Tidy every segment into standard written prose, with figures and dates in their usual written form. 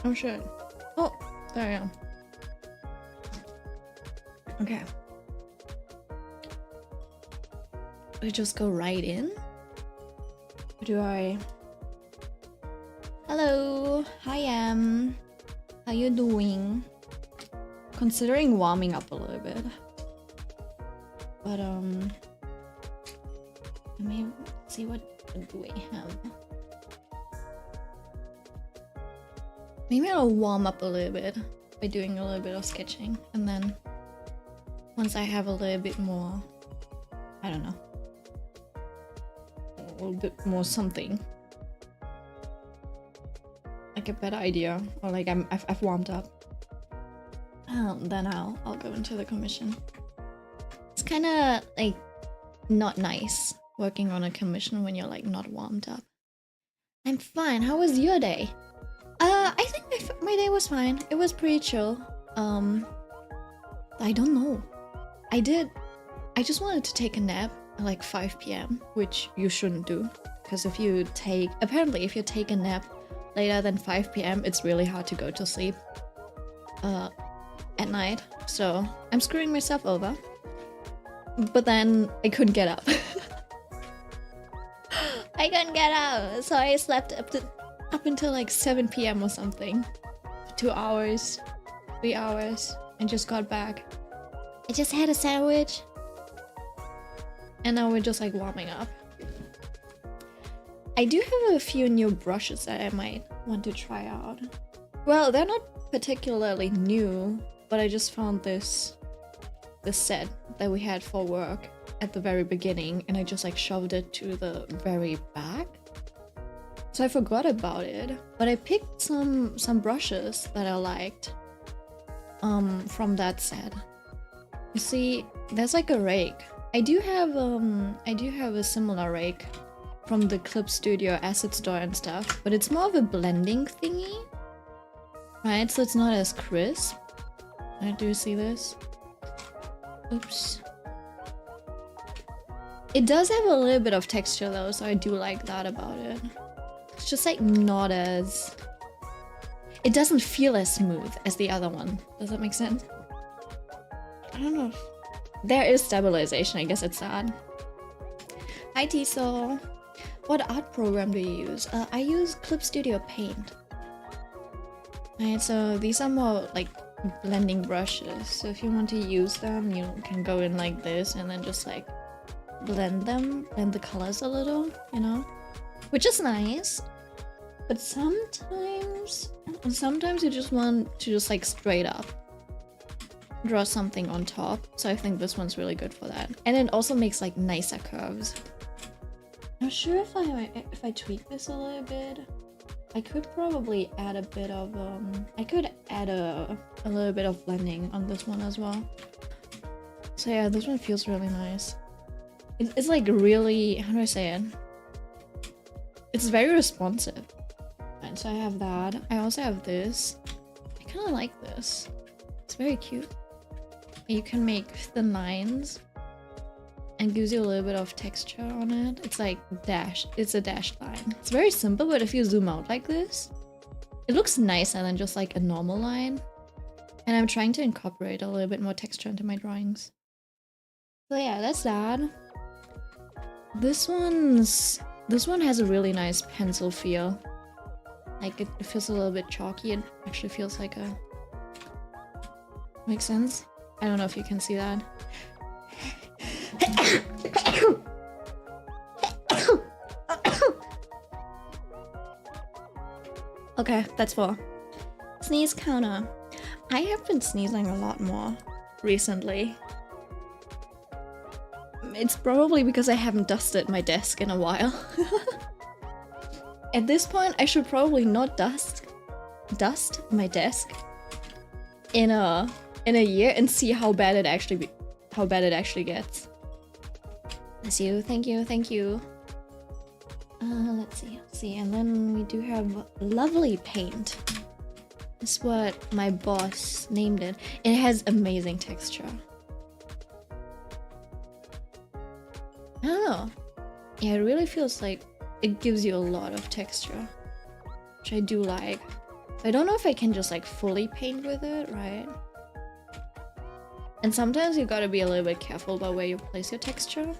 Oh shit. Oh, there I am. Okay. I just go right in? Or do I... Hello, hi how you doing? Considering warming up a little bit. But let me see what do we have. Maybe I'll warm up a little bit by doing a little bit of sketching, and then once I have a little bit more, I don't know, a little bit more something, like a better idea, or like I've warmed up, then I'll go into the commission. It's kind of like not nice working on a commission when you're like not warmed up. I'm fine. How was your day? I think my day was fine. It was pretty chill. I don't know. I just wanted to take a nap at like 5 p.m, which you shouldn't do. Because if you take a nap later than 5 p.m, it's really hard to go to sleep at night. So I'm screwing myself over. But then I couldn't get up. I couldn't get up, so I slept up until like 7 p.m. or something. 2 hours, 3 hours, and just got back. I just had a sandwich. And now we're just like warming up. I do have a few new brushes that I might want to try out. Well, they're not particularly new, but I just found this set that we had for work at the very beginning, and I just like shoved it to the very back. So I forgot about it, but I picked some brushes that I liked from that set. You see, there's like a rake. I do have a similar rake from the Clip Studio Asset Store and stuff, but it's more of a blending thingy, right? So it's not as crisp. Right, do you see this? Oops. It does have a little bit of texture though, so I do like that about it. It's just like not as... It doesn't feel as smooth as the other one. Does that make sense? I don't know. There is stabilization, I guess it's that. Hi Tiso. What art program do you use? I use Clip Studio Paint. Right, so these are more like blending brushes. So if you want to use them, you can go in like this and then just like blend the colors a little, you know? Which is nice. But sometimes you just want to just like straight up draw something on top. So I think this one's really good for that. And it also makes like nicer curves. Not sure if I tweak this a little bit. I could probably add a bit of I could add a little bit of blending on this one as well. So yeah, this one feels really nice. It's like really, how do I say it? It's very responsive. And so I have that. I also have this. I kind of like this. It's very cute. You can make thin lines and gives you a little bit of texture on it. It's like it's a dashed line. It's very simple, but if you zoom out like this, it looks nicer than just like a normal line. And I'm trying to incorporate a little bit more texture into my drawings. So yeah, that's that. This one has a really nice pencil feel. Like it feels a little bit chalky. It actually feels like a... Makes sense? I don't know if you can see that. Okay, that's 4. Sneeze counter. I have been sneezing a lot more recently. It's probably because I haven't dusted my desk in a while. At this point, I should probably not dust my desk in a year and see how bad it actually gets. Bless you, thank you. Let's see, and then we do have Lovely Paint. That's what my boss named it. It has amazing texture. I don't know. Yeah, it really feels like it gives you a lot of texture, which I do like. I don't know if I can just like fully paint with it, right? And sometimes you gotta be a little bit careful about where you place your texture.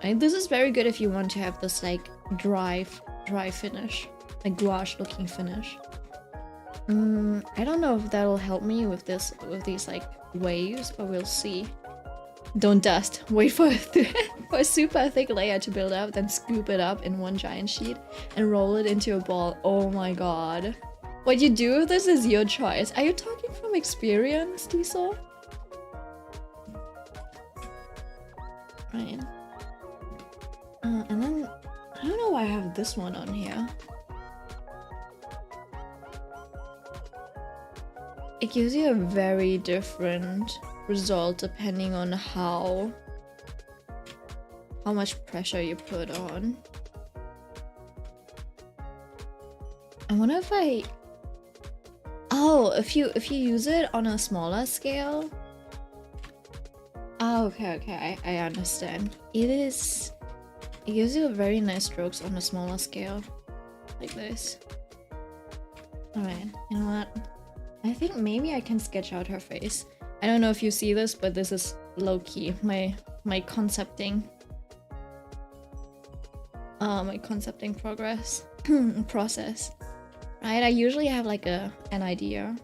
And this is very good if you want to have this like dry finish, like gouache looking finish. I don't know if that'll help me with these like waves, but we'll see. Don't dust. Wait for a super thick layer to build up, then scoop it up in one giant sheet and roll it into a ball. Oh my god. What you do with this is your choice. Are you talking from experience, Diesel? Right. And then I don't know why I have this one on here. It gives you a very different result depending on how much pressure you put on. I wonder if if you use it on a smaller scale. Oh, okay, I understand. It gives you very nice strokes on a smaller scale, like this. Alright, you know what? I think maybe I can sketch out her face. I don't know if you see this, but this is low-key, my concepting. My concepting process. Right, I usually have like an idea,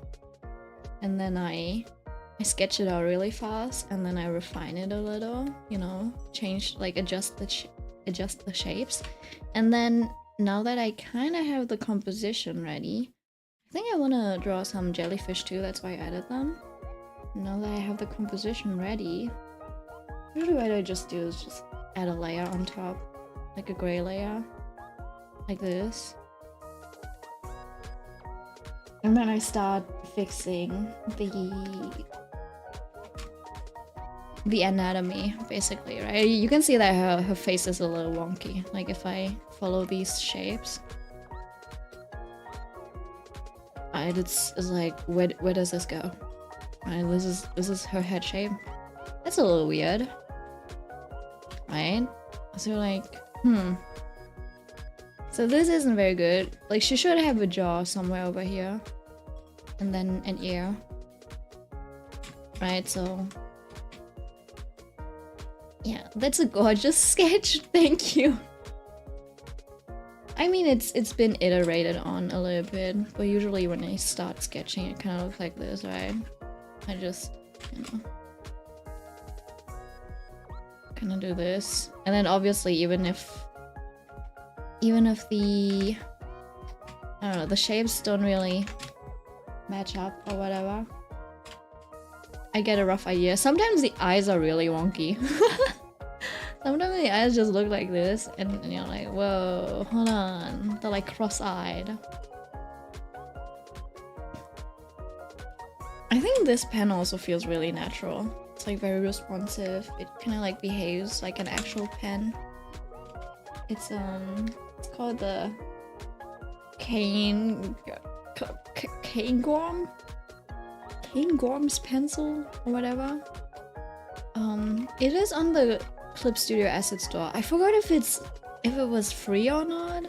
and then I sketch it out really fast, and then I refine it a little, you know, change, like adjust the shapes. And then now that I kind of have the composition ready, I think I want to draw some jellyfish too, that's why I added them. Now that I have the composition ready, usually what I just do is just add a layer on top, like a gray layer, like this. And then I start fixing the anatomy, basically, right? You can see that her face is a little wonky, like if I follow these shapes. It's like, where does this go? Right, this is her head shape. That's a little weird. Right? So like, So this isn't very good. Like, she should have a jaw somewhere over here. And then an ear. Right, so... yeah, that's a gorgeous sketch. Thank you. I mean, it's been iterated on a little bit, but usually when I start sketching, it kind of looks like this, right? I just, you know, kind of do this, and then obviously even if the, I don't know, the shapes don't really match up or whatever, I get a rough idea. Sometimes the eyes are really wonky. Sometimes the eyes just look like this, and you're like, whoa, hold on. They're like cross-eyed. I think this pen also feels really natural. It's like very responsive. It kind of like behaves like an actual pen. It's called the Cairngorm's pencil or whatever. It is on the Clip Studio Asset Store. I forgot if it was free or not.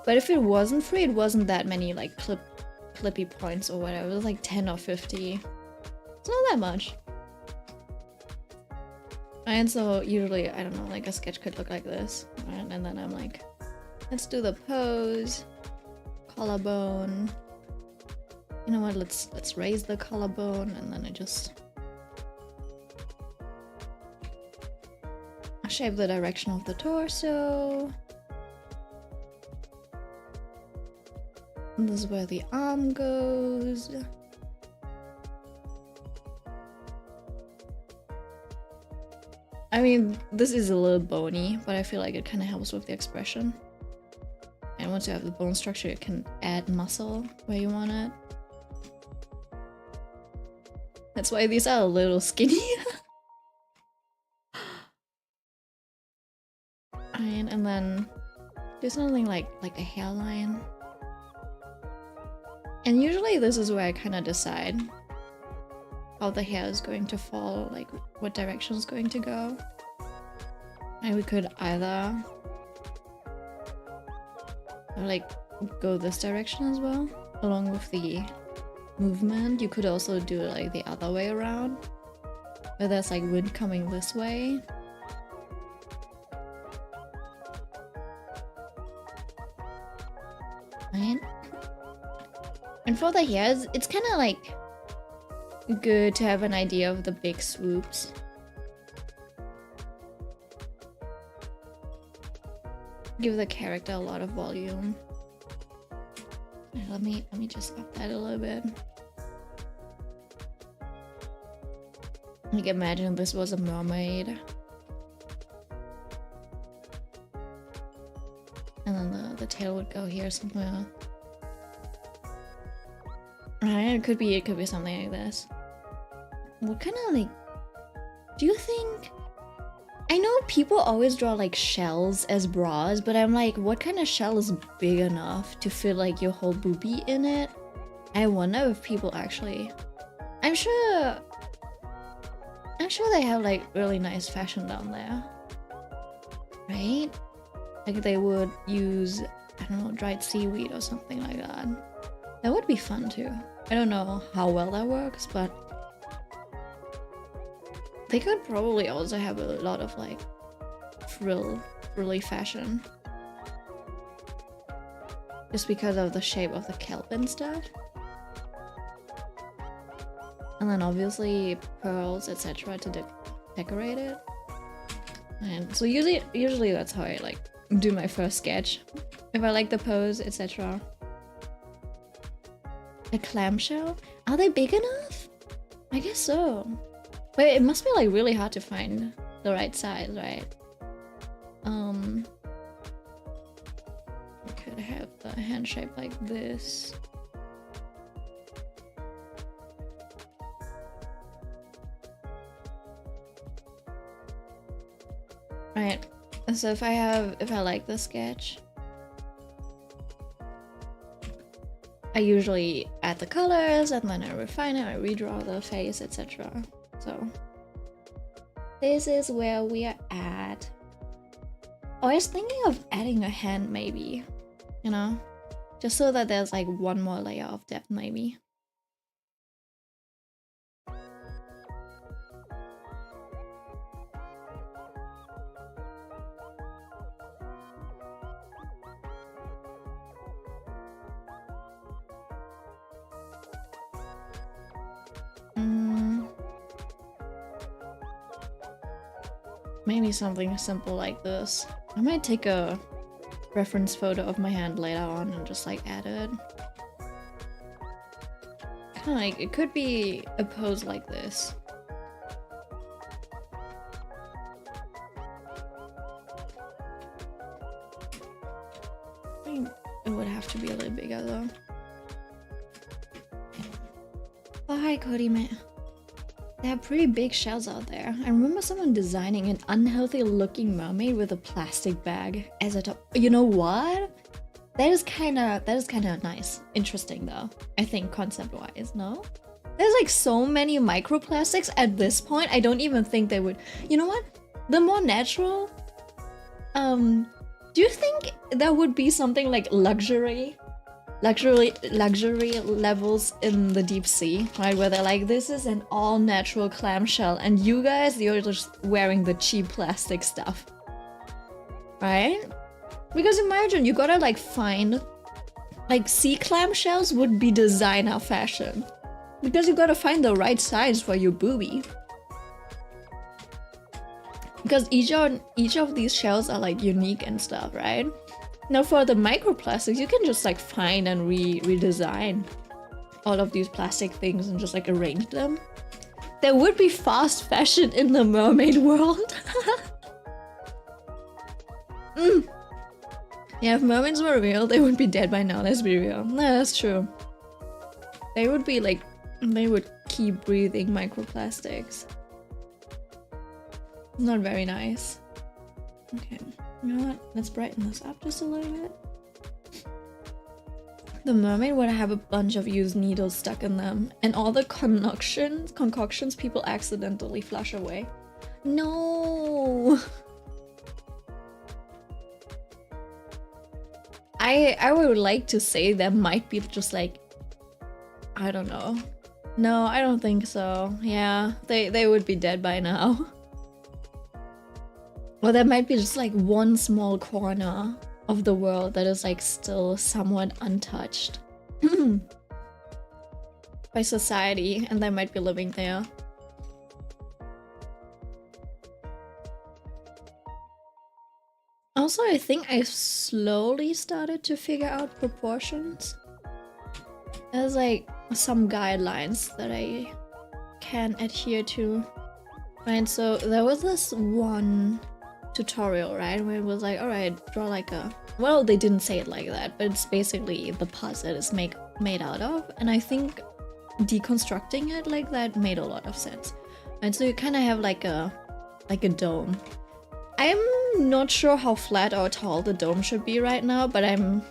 But if it wasn't free, it wasn't that many like clippy points or whatever. It was like 10 or 50. It's not that much. And so usually, I don't know, like a sketch could look like this. Right? And then I'm like, let's do the pose, collarbone. You know what? Let's raise the collarbone, and then I just shape the direction of the torso. And this is where the arm goes. I mean, this is a little bony, but I feel like it kind of helps with the expression. And once you have the bone structure, you can add muscle where you want it. That's why these are a little skinny. And then do something like a hairline. And usually this is where I kind of decide how the hair is going to fall, like what direction is going to go. And we could either like go this direction as well, along with the movement. You could also do it like the other way around, where there's like wind coming this way. Right? And for the hairs, it's kind of like good to have an idea of the big swoops. Give the character a lot of volume. Let me just up that a little bit. Like, imagine this was a mermaid. And then the tail would go here somewhere. Right, it could be something like this. What kind of like, do you think, I know people always draw like shells as bras, but I'm like, what kind of shell is big enough to fit like your whole boobie in it? I wonder if people actually, I'm sure they have like really nice fashion down there, right? Like they would use, I don't know, dried seaweed or something like that. That would be fun too. I don't know how well that works, but they could probably also have a lot of like frilly fashion. Just because of the shape of the kelp and stuff. And then obviously pearls, etc. to decorate it. And so usually that's how I like do my first sketch. If I like the pose, etc. A clamshell? Are they big enough? I guess so. But it must be like really hard to find the right size, right? I could have the hand shape like this. Right. So if I like the sketch, I usually add the colors and then I refine it, I redraw the face, etc. So this is where we are at. Oh, I was thinking of adding a hand maybe, you know? Just so that there's like one more layer of depth maybe. Maybe something simple like this. I might take a reference photo of my hand later on and just like add it. Kinda like, it could be a pose like this. I think it would have to be a little bigger though. Oh, hi Cody, man. They have pretty big shells out there. I remember someone designing an unhealthy looking mermaid with a plastic bag as a top. You know what? That is kind of nice. Interesting though. I think concept wise, no? There's like so many microplastics at this point. I don't even think they would. You know what? The more natural. Do you think there would be something like luxury levels in the deep sea, right? Where they're like, this is an all natural clamshell and you guys, you're just wearing the cheap plastic stuff, right? Because imagine you gotta like find, like sea clamshells would be designer fashion because you gotta find the right size for your boobie. Because each of these shells are like unique and stuff, right? Now for the microplastics, you can just like find and redesign all of these plastic things and just like arrange them. There would be fast fashion in the mermaid world. Yeah, if mermaids were real, they would be dead by now, let's be real. No, that's true. They would be like, they would keep breathing microplastics. Not very nice. Okay. You know what? Let's brighten this up just a little bit. The mermaid would have a bunch of used needles stuck in them, and all the concoctions people accidentally flush away. No! I would like to say there might be just like, I don't know. No, I don't think so. Yeah, they would be dead by now. Or there might be just like one small corner of the world that is like still somewhat untouched by society, and they might be living there. Also, I think I've slowly started to figure out proportions. There's like some guidelines that I can adhere to. Right, so there was this one tutorial, right, where it was like, alright, draw like a... Well, they didn't say it like that, but it's basically the pus that it's made out of. And I think deconstructing it like that made a lot of sense. And so you kind of have like a dome. I'm not sure how flat or tall the dome should be right now, but I'm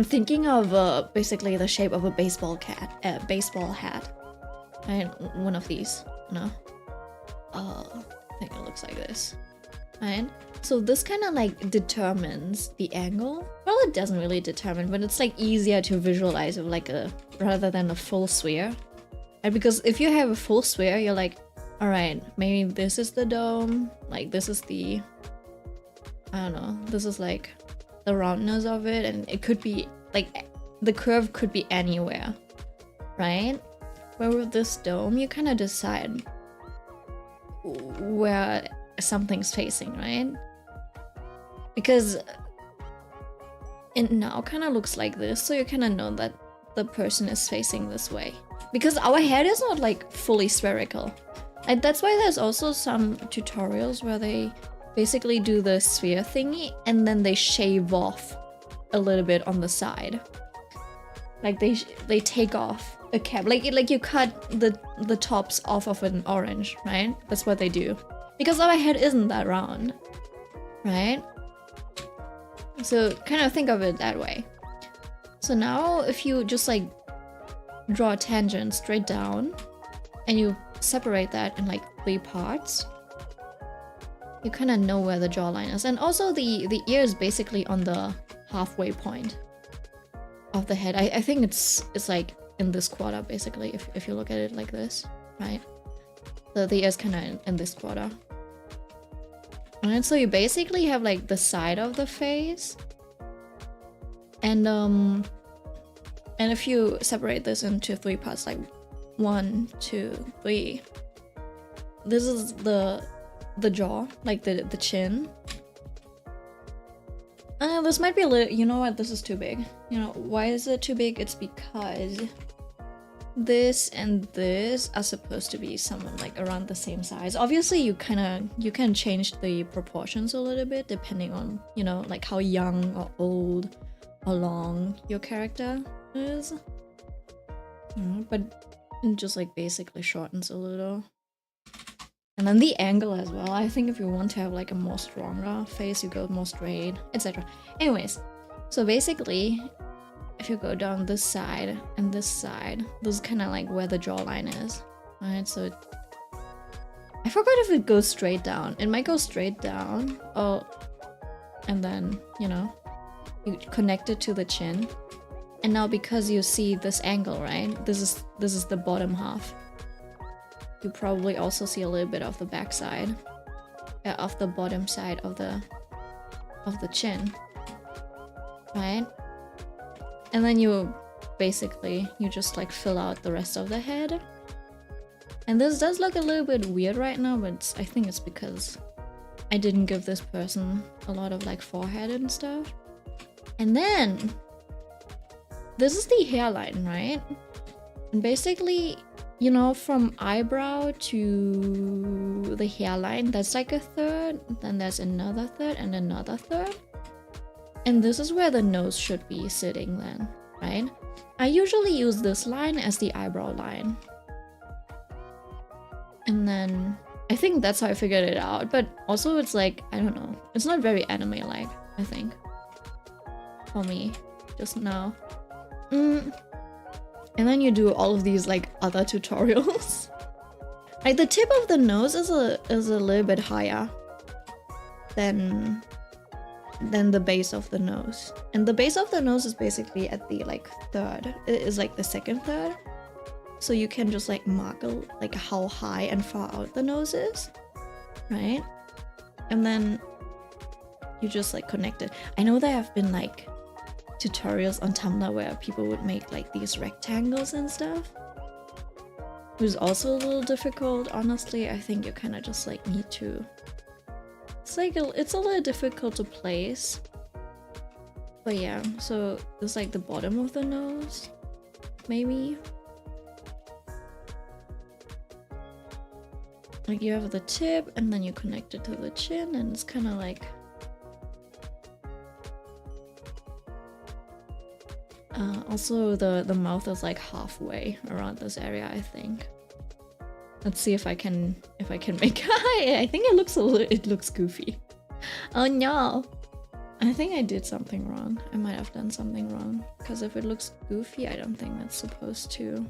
thinking of basically the shape of a baseball hat. And one of these, no? I think it looks like this. Right? So this kind of like determines the angle. Well, it doesn't really determine, but it's like easier to visualize with like rather than a full sphere. And because if you have a full sphere, you're like, all right, maybe this is the dome, like this is the, I don't know, this is like the roundness of it, and it could be like the curve could be anywhere, right? Where with this dome, you kind of decide where something's facing, right? Because it now kind of looks like this, so you kind of know that the person is facing this way. Because our head is not like fully spherical. And that's why there's also some tutorials where they basically do the sphere thingy and then they shave off a little bit on the side. Like they take off a cap, like you cut the tops off of an orange, right? That's what they do. Because our head isn't that round, right? So kind of think of it that way. So now if you just like draw a tangent straight down and you separate that in like 3 parts, you kind of know where the jawline is. And also the ear is basically on the halfway point of the head. I think it's like in this quarter basically, if you look at it like this, right? So the ear is kind of in this quarter. And so you basically have like the side of the face, and if you separate this into 3 parts, like 1, 2, 3, this is the jaw, like the chin. This might be a little, you know what, this is too big. You know, why is it too big? It's because this and this are supposed to be somewhat like around the same size. Obviously you can change the proportions a little bit depending on, you know, like how young or old or long your character is. But it just like basically shortens a little. And then the angle as well. I think if you want to have like a more stronger face, you go more straight, etc. Anyways, so basically if you go down this side and this side, this is kind of like where the jawline is. Alright, so I forgot if it goes straight down. It might go straight down. Oh, and then, you know, you connect it to the chin. And now because you see this angle, right? This is the bottom half. You probably also see a little bit of the back side. Of the bottom side of the chin. Right? And then you just like fill out the rest of the head. And this does look a little bit weird right now, but I think it's because I didn't give this person a lot of like forehead and stuff. And then this is the hairline, right? And basically, you know, from eyebrow to the hairline, that's like a third, then there's another third and another third. And this is where the nose should be sitting then, right? I usually use this line as the eyebrow line. And then I think that's how I figured it out. But also it's like, I don't know, it's not very anime-like, I think. For me, just now. And then you do all of these like other tutorials. Like the tip of the nose is a little bit higher than than the base of the nose. And the base of the nose is basically at the like third. It is like the second third. So you can just like mark like how high and far out the nose is, right? And then you just like connect it. I know there have been like tutorials on Tumblr where people would make like these rectangles and stuff. It was also a little difficult, honestly. I think you kind of just like need to. It's like it's a little difficult to place. But yeah, so it's like the bottom of the nose, maybe. Like you have the tip and then you connect it to the chin and it's kind of like also the mouth is like halfway around this area, I think. Let's see if I can make I think it looks goofy. Oh no. I think I did something wrong. I might have done something wrong because if it looks goofy, I don't think that's supposed to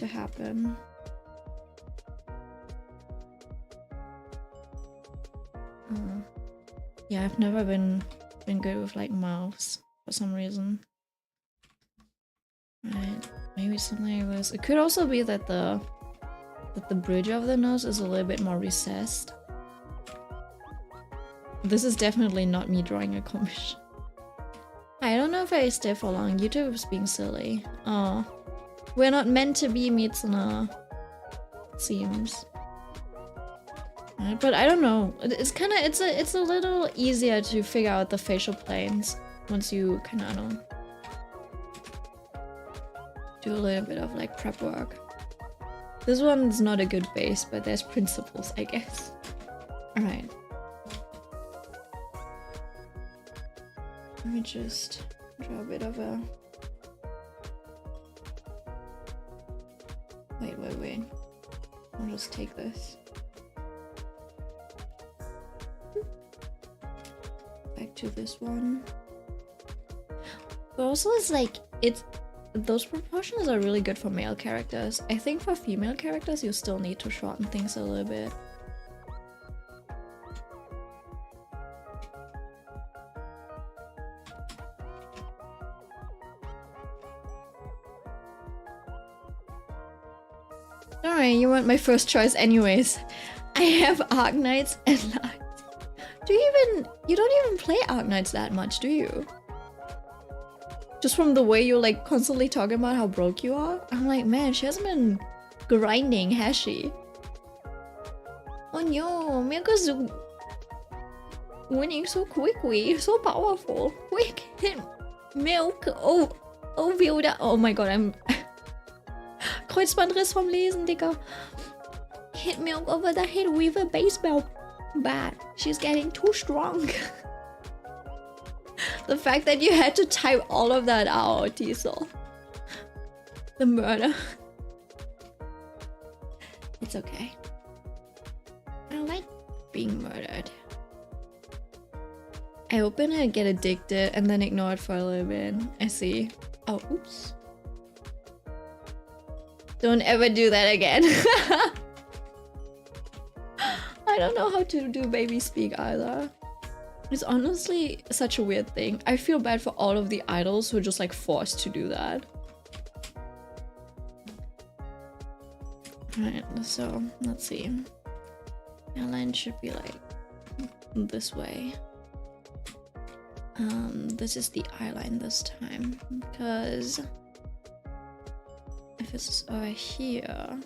happen. Yeah, I've never been good with like mouths for some reason. Right, maybe something like this. It could also be that the bridge of the nose is a little bit more recessed. This is definitely not me drawing a commission. I don't know if I stay for long. YouTube is being silly. Oh, we're not meant to be Mitsuna. Seems. But I don't know. It's kind of it's a little easier to figure out the facial planes once you kind of know. Do a little bit of like prep work. This one's not a good base, but there's principles, I guess. All right. Let me just draw a bit of a. Wait. I'll just take this. Back to this one. But also it's like those proportions are really good for male characters. I think for female characters you still need to shorten things a little bit. Alright, you weren't my first choice anyways. I have Arknights and Larks. You don't even play Arknights that much, do you? Just from the way you're like constantly talking about how broke you are, I'm like, man, she hasn't been grinding, has she? Oh no, Milka's winning so quickly, so powerful. Quick, hit Milk. Oh, Vilda. Oh my god, I'm Kreuzbandriss vom Lesen, Digga. Hit Milk over the head with a baseball bat. She's getting too strong. The fact that you had to type all of that out, Diesel. The murder. It's okay. I like being murdered. I open it, get addicted, and then ignore it for a little bit. I see. Oh, oops. Don't ever do that again. I don't know how to do baby speak either. It's honestly such a weird thing. I feel bad for all of the idols who are just like forced to do that. Alright, so let's see. My line should be like this way. This is the eye line this time because if it's over here,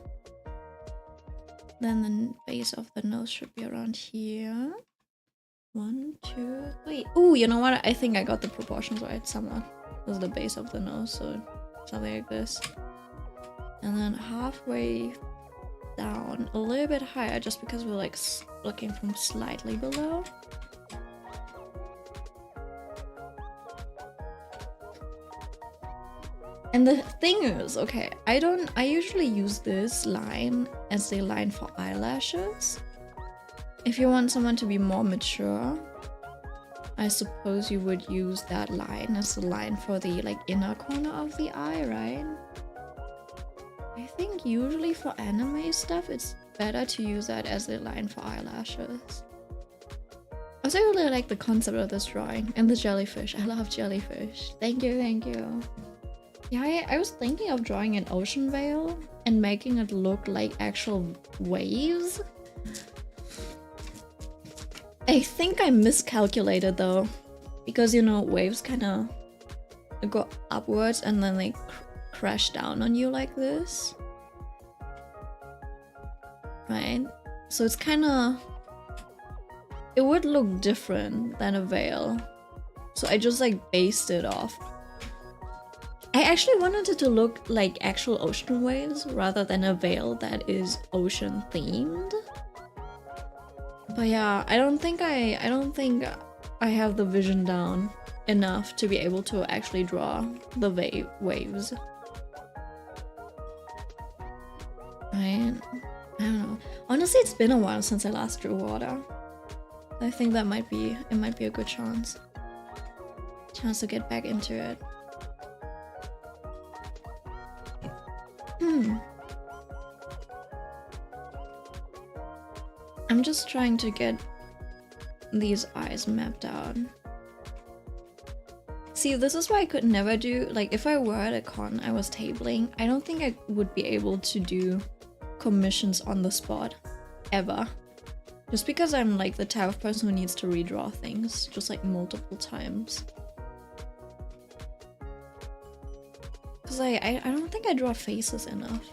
then the base of the nose should be around here. 1, 2, 3. Ooh, you know what? I think I got the proportions right somewhere. This is the base of the nose, so something like this. And then halfway down, a little bit higher, just because we're like looking from slightly below. And the thing is, okay, I usually use this line as the line for eyelashes. If you want someone to be more mature, I suppose you would use that line as the line for the like inner corner of the eye, right? I think usually for anime stuff, it's better to use that as the line for eyelashes. also really like the concept of this drawing and the jellyfish. I love jellyfish. Thank you, thank you. Yeah, I was thinking of drawing an ocean whale and making it look like actual waves. I think I miscalculated though, because you know, waves kind of go upwards and then they crash down on you like this. Right? So it's kind of... it would look different than a veil. So I just like based it off. I actually wanted it to look like actual ocean waves rather than a veil that is ocean themed. But yeah, I don't think I have the vision down enough to be able to actually draw the waves. Right? I don't know. Honestly, it's been a while since I last drew water. I think that might be a good chance to get back into it. I'm just trying to get these eyes mapped out. See, this is why I could never do, like, if I were at a con, I was tabling, I don't think I would be able to do commissions on the spot, ever. Just because I'm like the type of person who needs to redraw things, just like multiple times. Because I don't think I draw faces enough.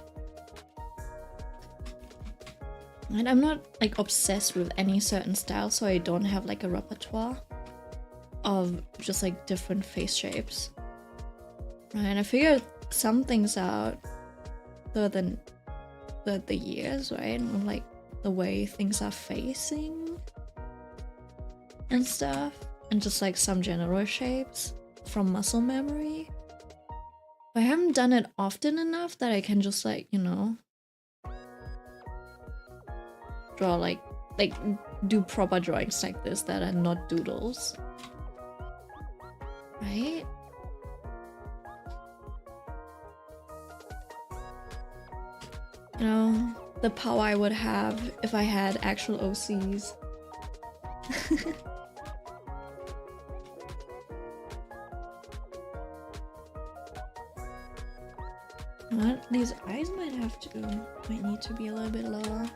And I'm not like obsessed with any certain style, so I don't have like a repertoire of just like different face shapes. Right, and I figured some things out through the years, right? And like the way things are facing and stuff, and just like some general shapes from muscle memory. But I haven't done it often enough that I can just like, you know, draw like do proper drawings like this that are not doodles. Right? You know, the power I would have if I had actual OCs. What? These eyes might need to be a little bit lower.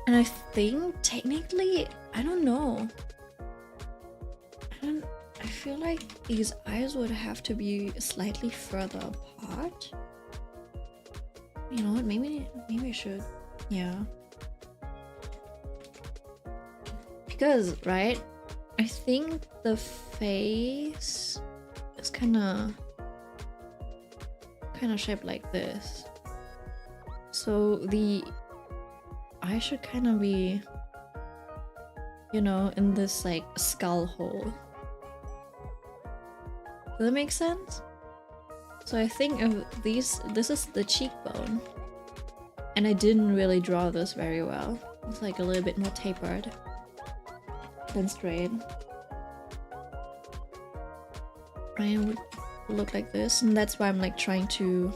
And I think technically, I don't know. I feel like these eyes would have to be slightly further apart. You know what? Maybe I should. Yeah. Because, right? I think the face is kind of shaped like this. So the eye should kind of be, you know, in this like skull hole. Does that make sense? So I think if this is the cheekbone, and I didn't really draw this very well. It's like a little bit more tapered than straight. Ryan would look like this, and that's why I'm like trying to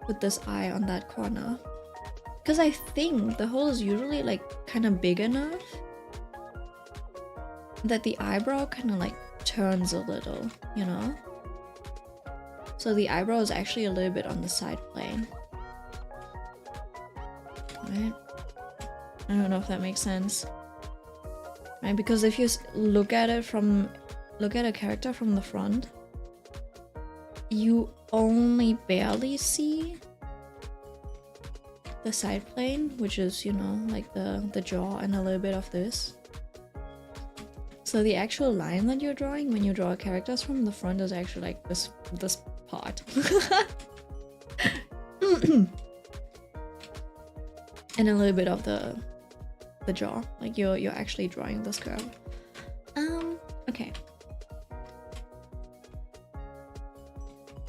put this eye on that corner. Because I think the hole is usually like kind of big enough that the eyebrow kind of like turns a little, you know? So the eyebrow is actually a little bit on the side plane. Right? I don't know if that makes sense. Right? Because if you look at a character from the front, you only barely see the side plane, which is, you know, like the jaw and a little bit of this. So the actual line that you're drawing when you draw characters from the front is actually like this part. And a little bit of the jaw, like you're actually drawing this curve. Okay.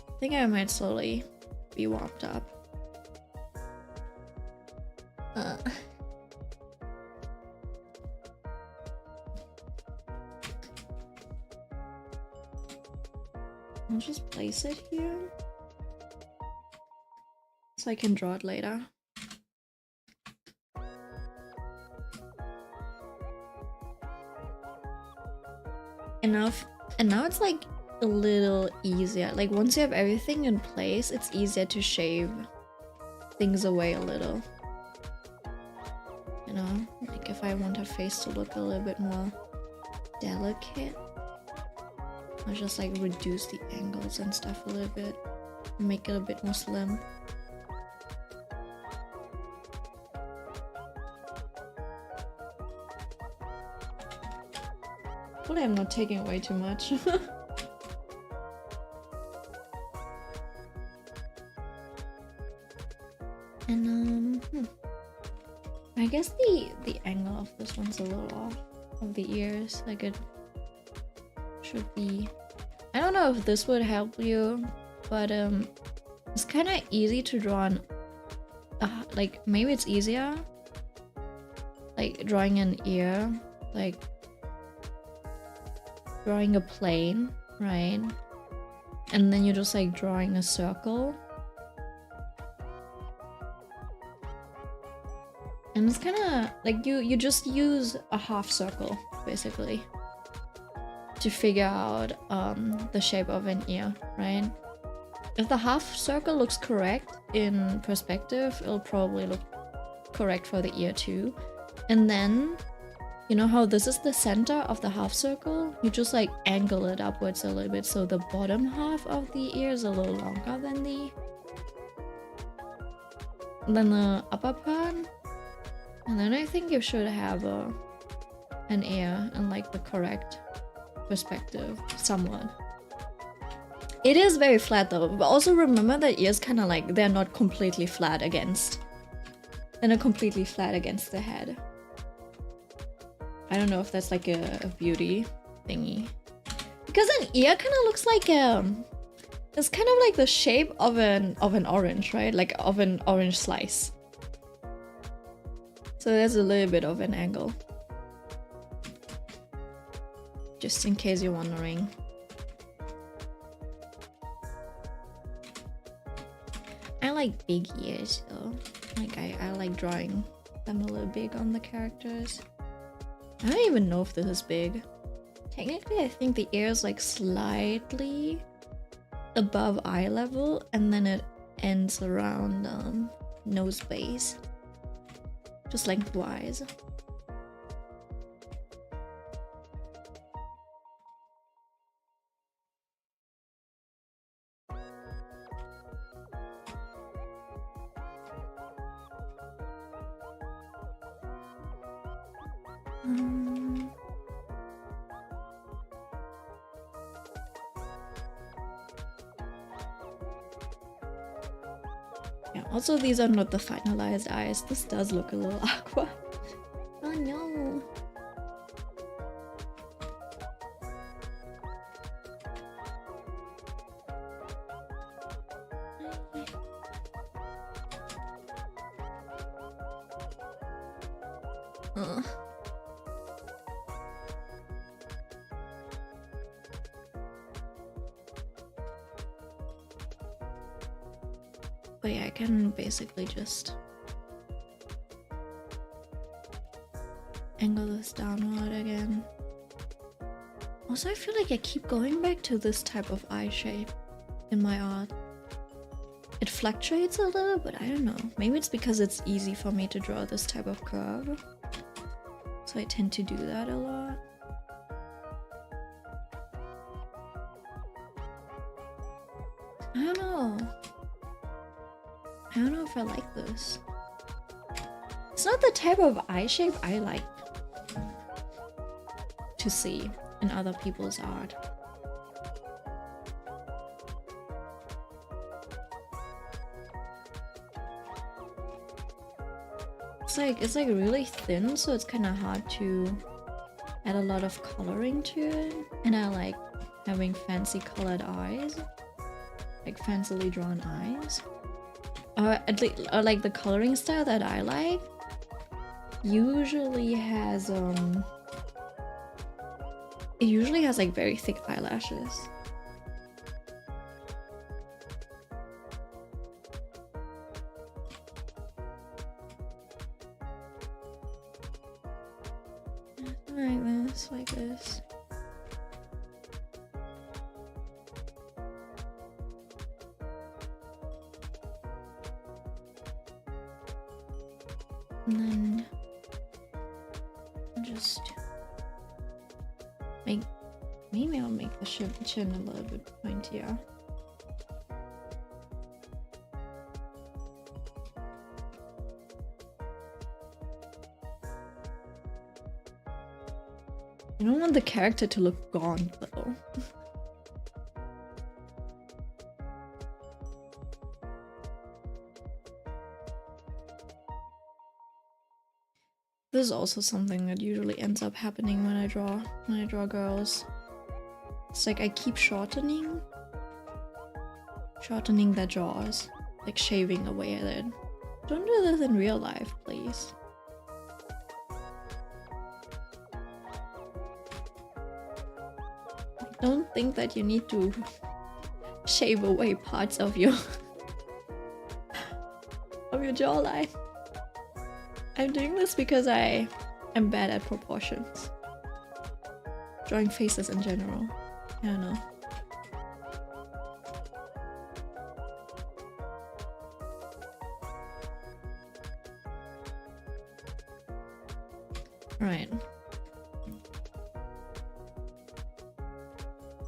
I think I might slowly be warmed up. I'll just place it here. so I can draw it later. Enough. And now it's like a little easier. Like once you have everything in place, it's easier to shave things away a little. You know, like if I want her face to look a little bit more delicate, I'll just like reduce the angles and stuff a little bit, make it a bit more slim. Hopefully I'm not taking away too much. And I guess the angle of this one's a little off, of the ears. Like it should be, I don't know if this would help you, but it's kind of easy to draw on, like maybe it's easier like drawing an ear, like drawing a plane, right? And then you're just like drawing a circle. And it's kind of like you just use a half circle basically to figure out the shape of an ear, right? If the half circle looks correct in perspective, it'll probably look correct for the ear too. And then, you know how this is the center of the half circle? You just like angle it upwards a little bit so the bottom half of the ear is a little longer than the upper part. And then I think you should have an ear in like the correct perspective, somewhat. It is very flat though, but also remember that ears kind of like, they're not completely flat against. They're not completely flat against the head. I don't know if that's like a beauty thingy. Because an ear kind of looks like it's kind of like the shape of an orange, right? Like of an orange slice. So there's a little bit of an angle. Just in case you're wondering. I like big ears though. Like I like drawing them a little big on the characters. I don't even know if this is big. Technically I think the ear is like slightly above eye level and then it ends around nose base. Just lengthwise. Yeah, also these are not the finalized eyes. This does look a little awkward. Oh no. But yeah, I can basically just angle this downward again. Also, I feel like I keep going back to this type of eye shape in my art. It fluctuates a little, but I don't know. Maybe it's because it's easy for me to draw this type of curve. So I tend to do that a lot. I don't know. I don't know if I like this. It's not the type of eye shape I like to see in other people's art. It's like really thin, so it's kind of hard to add a lot of coloring to it. And I like having fancy colored eyes, like fancily drawn eyes. Or at least, or like the coloring style that I like usually has it usually has like very thick eyelashes. Like this. And then just maybe I'll make the chin a little bit pointier. I don't want the character to look gaunt though. This is also something that usually ends up happening when I draw girls. It's like I keep shortening their jaws, like shaving away at it. Don't do this in real life, please. I don't think that you need to shave away parts of your jawline. I'm doing this because I am bad at proportions. Drawing faces in general. I don't know. Right.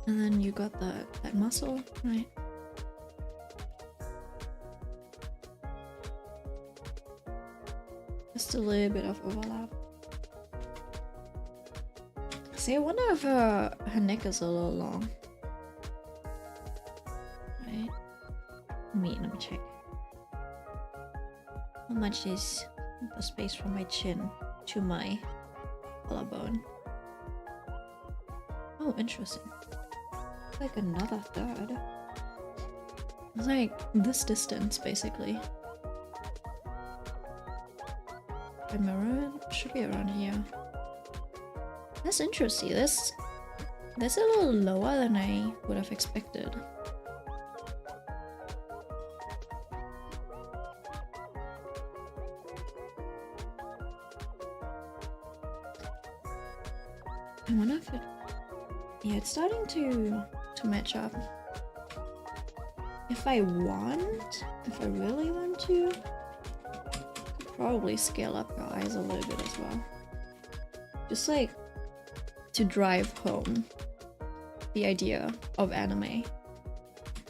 And then you got that muscle, right? Just a little bit of overlap. See, I wonder if her neck is a little long. Right? Let me check. How much is the space from my chin to my collarbone? Oh, interesting. Like another third. It's like this distance, basically. The mirror should be around here. That's interesting. That's a little lower than I would have expected. I wonder if it... Yeah, it's starting to match up. If I really want to, could probably scale up your eyes a little bit as well. Just like to drive home the idea of anime.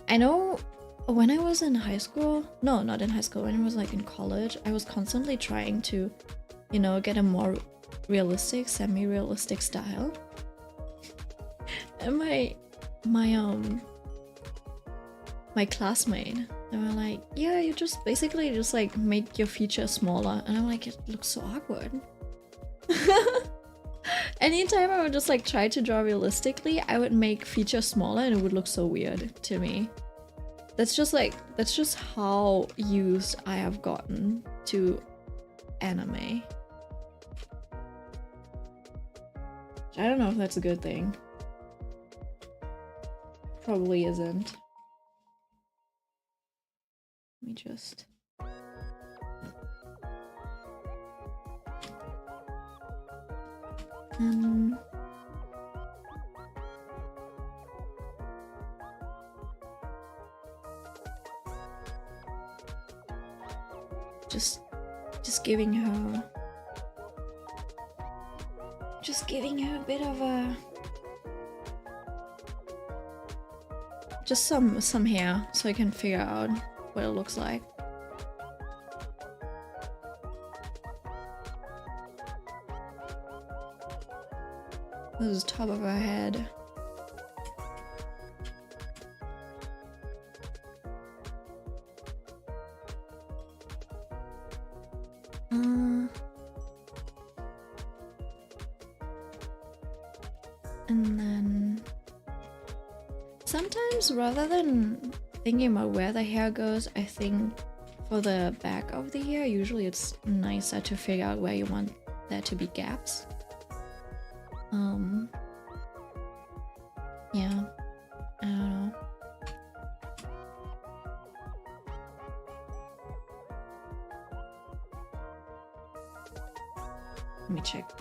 I know when I was in high school, no, not in high school, when I was like in college, I was constantly trying to, you know, get a more realistic, semi-realistic style. And my classmate, they were like, yeah, you just basically just like make your features smaller. And I'm like, it looks so awkward. Anytime I would just like try to draw realistically, I would make features smaller and it would look so weird to me. That's just how used I have gotten to anime. I don't know if that's a good thing. Probably isn't. Let me just... Just giving her a bit of a... Just some hair so I can figure out what it looks like. This is top of her head. And then sometimes rather than thinking about where the hair goes, I think for the back of the hair, usually it's nicer to figure out where you want there to be gaps. Yeah, I don't know. Let me check.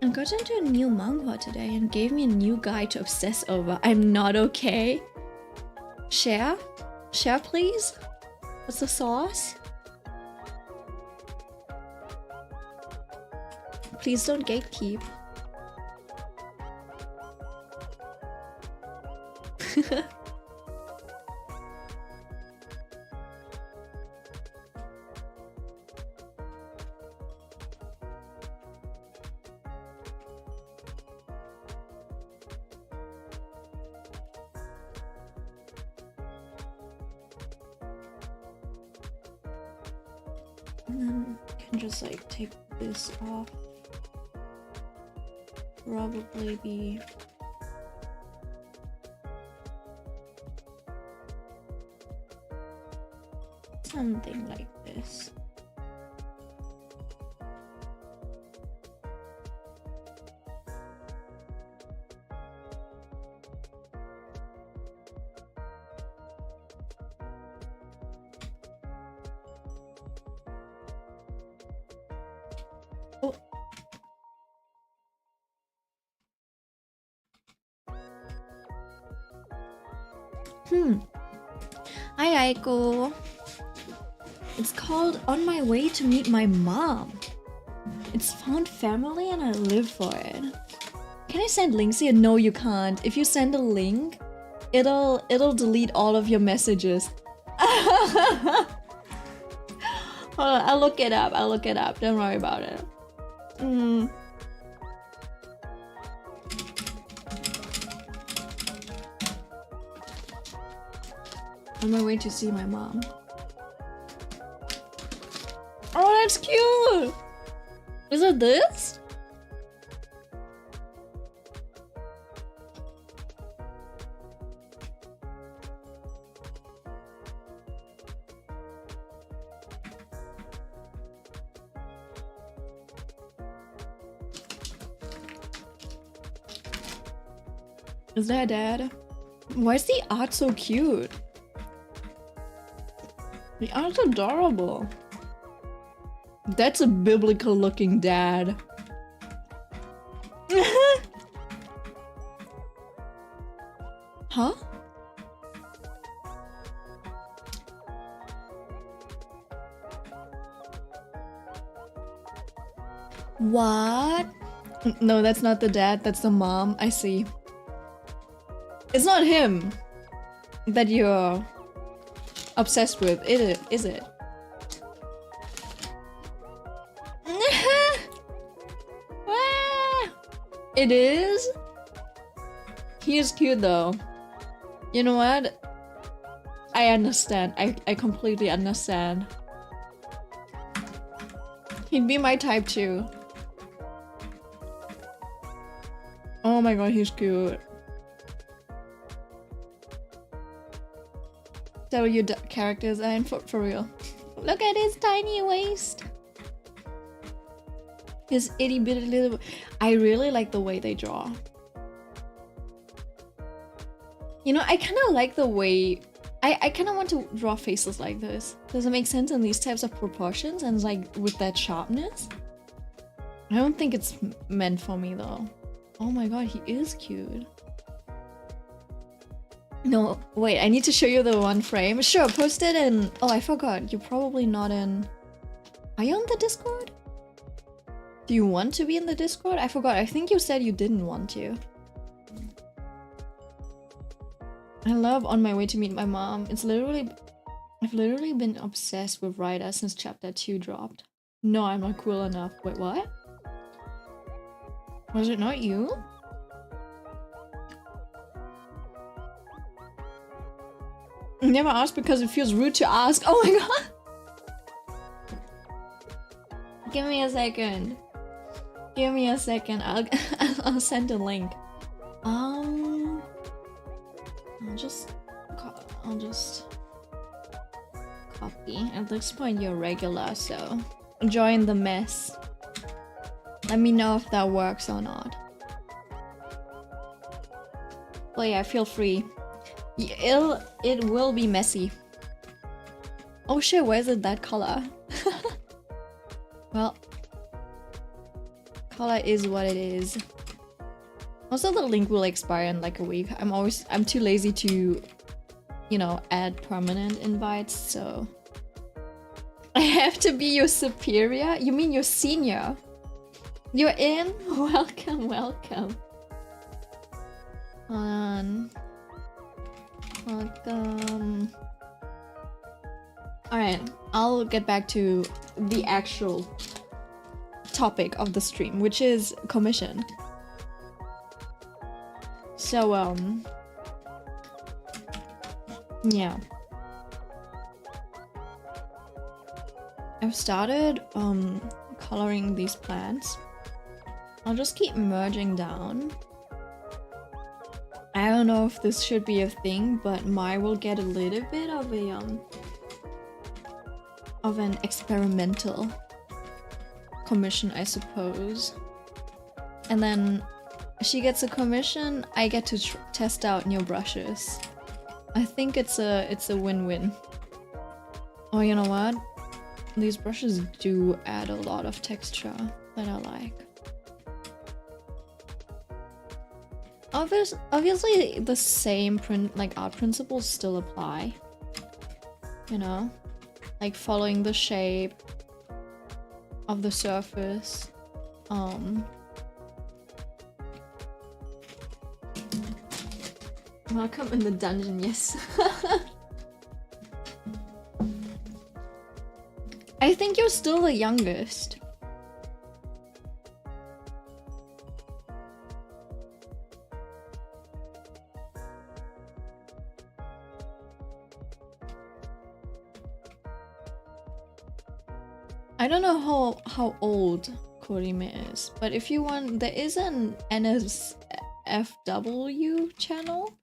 I got into a new manhwa today and gave me a new guy to obsess over. I'm not okay. Share? Share, please? What's the sauce? Please don't gatekeep. And then I can just like take this off. Probably be something like this. Oh. Hi, Aiko. It's called On My Way to Meet My Mom. It's found family and I live for it. Can I send links here? No, you can't. If you send a link, it'll delete all of your messages. Hold on, I'll look it up. Don't worry about it. On my way to see my mom. Oh, that's cute! Is it this? Is that dad? Why is the art so cute? The art's adorable. That's a biblical looking dad. Huh? What? No, that's not the dad, that's the mom. I see. It's not him that you're obsessed with, is it? It is? He is cute though. You know what? I understand. I completely understand. He'd be my type too. Oh my god, he's cute. So your characters are in for real. Look at his tiny waist. His itty bitty little... I really like the way they draw. You know, I kind of like the way... I kind of want to draw faces like this. Does it make sense in these types of proportions and like with that sharpness? I don't think it's meant for me though. Oh my god, he is cute. No, wait, I need to show you the one frame. Sure, post it in... Oh, I forgot. You're probably not in... Are you on the Discord? Do you want to be in the Discord? I forgot. I think you said you didn't want to. I love On My Way to Meet My Mom. It's literally... I've literally been obsessed with Ryder since chapter 2 dropped. No, I'm not cool enough. Wait, what? Was it not you? Never ask because it feels rude to ask. Oh my god! Give me a second. Give me a second. I'll send a link. I'll just copy. At this point, you're regular, so join the mess. Let me know if that works or not. But yeah, feel free. It will be messy. Oh shit, why is it that color? Well, Color is what it is. Also, the link will expire in like a week. I'm too lazy to, you know, add permanent invites, so I have to be your superior? You mean your senior? You're in? Welcome, welcome. Hold on. Welcome. Alright, I'll get back to the actual topic of the stream, which is commission. So, yeah. I've started, coloring these plants. I'll just keep merging down. I don't know if this should be a thing, but Mai will get a little bit of a, of an experimental commission, I suppose. And then she gets a commission, I get to test out new brushes. I think it's a win-win. Oh, you know what? These brushes do add a lot of texture that I like. Obviously the same art principles still apply. You know? Like following the shape of the surface. Welcome in the dungeon, yes. I think you're still the youngest. I don't know how old Korime is, but if you want, there is an NSFW channel.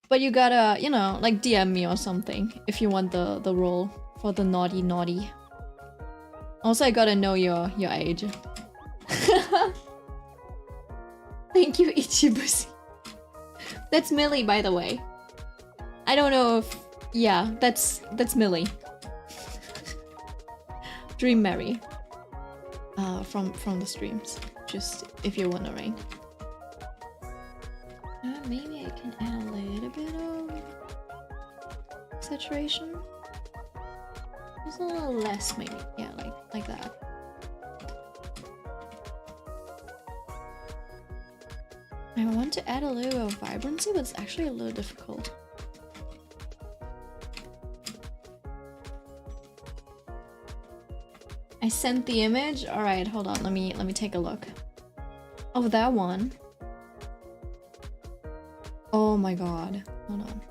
But you gotta, you know, like DM me or something if you want the role for the naughty. Also, I gotta know your age. Thank you, Ichibushi. That's Millie, by the way. I don't know if... Yeah, that's Millie. Dream Mary. From the streams. Just if you're wondering. Maybe I can add a little bit of saturation. Just a little less, maybe. Yeah, like that. I want to add a little of vibrancy, but it's actually a little difficult. I sent the image. All right, hold on. Let me take a look. Oh, that one. Oh my god. Hold on.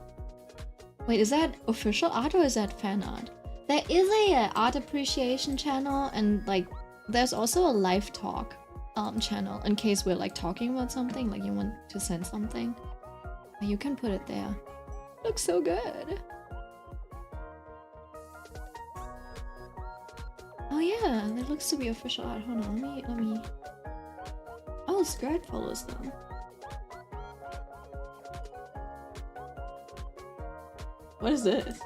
Wait, is that official art or is that fan art? There is a art appreciation channel, and like there's also a live talk channel in case we're like talking about something, like you want to send something. You can put it there. Looks so good. Oh yeah, that looks to be official art. Hold on, let me. Oh, skirt follows them. What is this?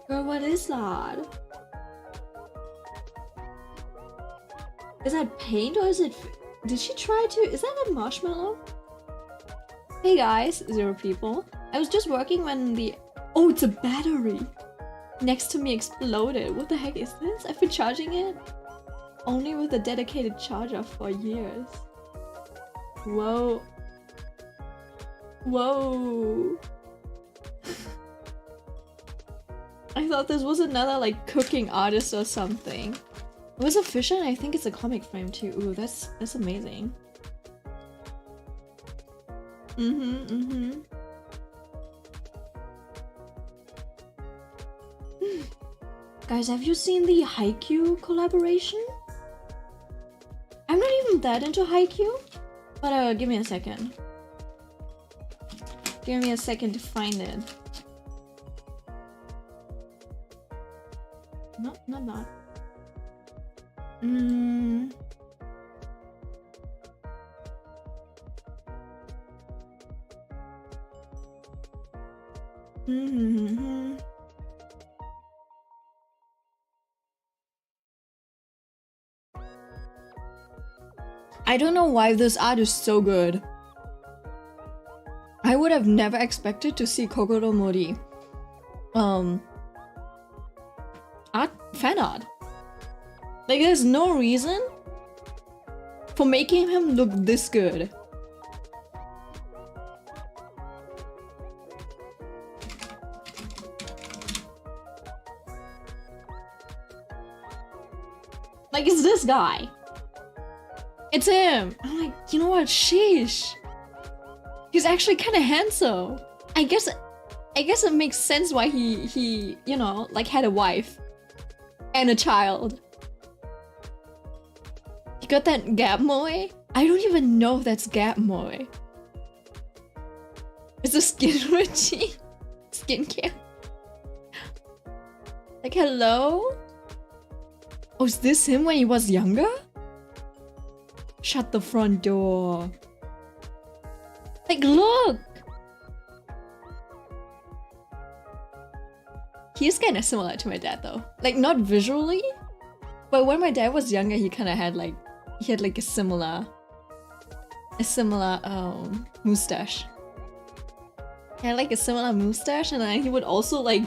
Girl, what is that? Is that paint or is it... Did she try to... Is that a marshmallow? Hey guys, 0 people. I was just working when the... Oh, it's a battery! Next to me exploded. What the heck is this? I've been charging it only with a dedicated charger for years. Whoa. Whoa. I thought this was another like cooking artist or something. It was official and I think it's a comic frame too. Ooh, that's amazing. Guys, have you seen the Haikyuu collaboration? I'm not even that into Haikyuu, but give me a second. Give me a second to find it. No, not that. I don't know why this art is so good. I would have never expected to see Kokoro Mori fan art. Like, there's no reason for making him look this good. Like, it's this guy. It's him. I'm like, you know what? Sheesh. He's actually kind of handsome. I guess it makes sense why he you know, like, had a wife and a child. He got that gap moe. I don't even know if that's gap moe. It's a skin routine. Skincare. Like, hello? Oh, is this him when he was younger? Shut the front door. Like, look! He's kind of similar to my dad though. Like, not visually, but when my dad was younger, he kind of had like, a similar mustache. He had like a similar mustache, and then he would also like,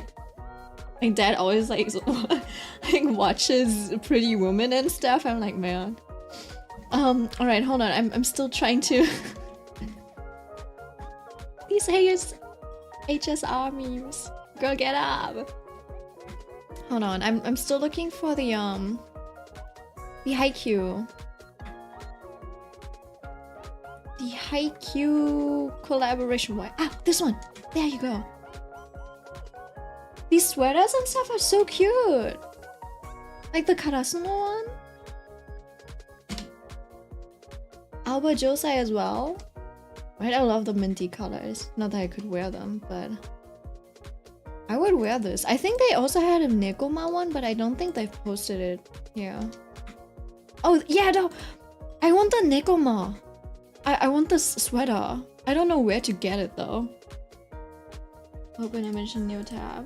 my dad always like watches Pretty Woman and stuff. I'm like, man. Alright, hold on. I'm still trying to these HSR memes. Girl, get up. Hold on. I'm still looking for the Haikyuu. The Haikyuu collaboration. Why? Ah, this one. There you go. These sweaters and stuff are so cute. Like the Karasuno one. Alba Josei as well. Right, I love the minty colors. Not that I could wear them, but I would wear this. I think they also had a Nekoma one, but I don't think they've posted it here. Oh, yeah, no. I want the Nekoma. I want this sweater. I don't know where to get it though. Open image and new tab.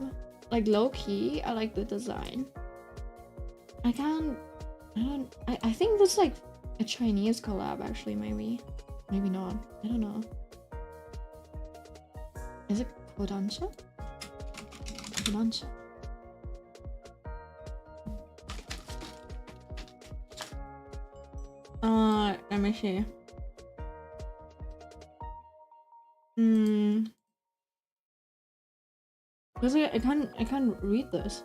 Like, low-key, I like the design. I think this is like a Chinese collab actually, maybe. Maybe not. I don't know. Is it Kodansha? Kodansha. Let me see. Because I can't read this.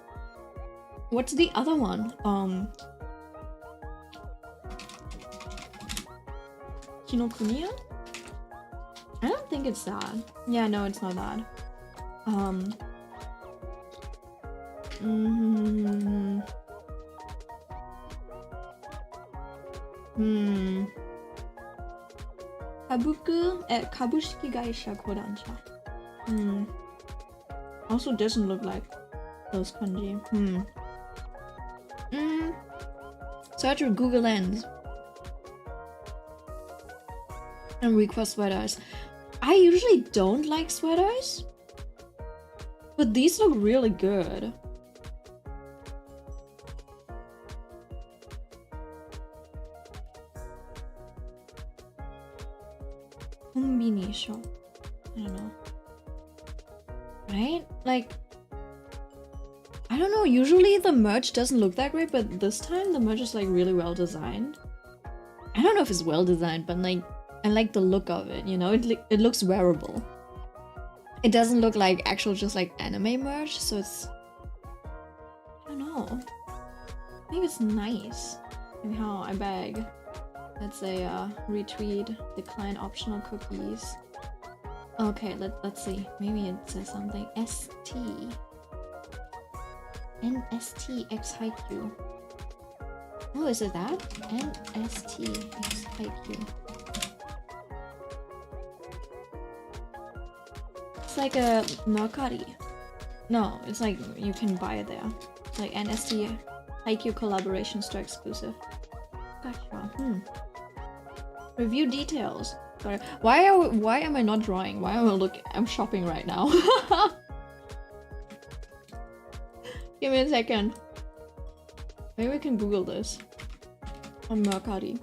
What's the other one? Kinokuniya? I don't think it's that. Yeah, no, it's not that. Kabuku at Kabushiki Gaisha Kodansha. Also doesn't look like those kanji. Search your Google Lens. And request sweaters. I usually don't like sweaters, but these look really good. Combination. I don't know. Right? Like, I don't know, usually the merch doesn't look that great, but this time the merch is like really well designed. I don't know if it's well designed, but like, I like the look of it, you know? It looks wearable. It doesn't look like actual just like anime merch, so it's... I don't know. I think it's nice. Anyhow, I beg. Let's say retweet, decline optional cookies. Okay, let's see. Maybe it says something. ST. NSTX Haikyuu. Oh, is it that? NSTX Haikyuu. It's like a Mercari. No, it's like you can buy it there. Like NST Haikyuu collaboration store exclusive. Gotcha. Review details. Sorry. Why am I not drawing? Why am I I'm shopping right now. Give me a second. Maybe we can Google this on Mercari.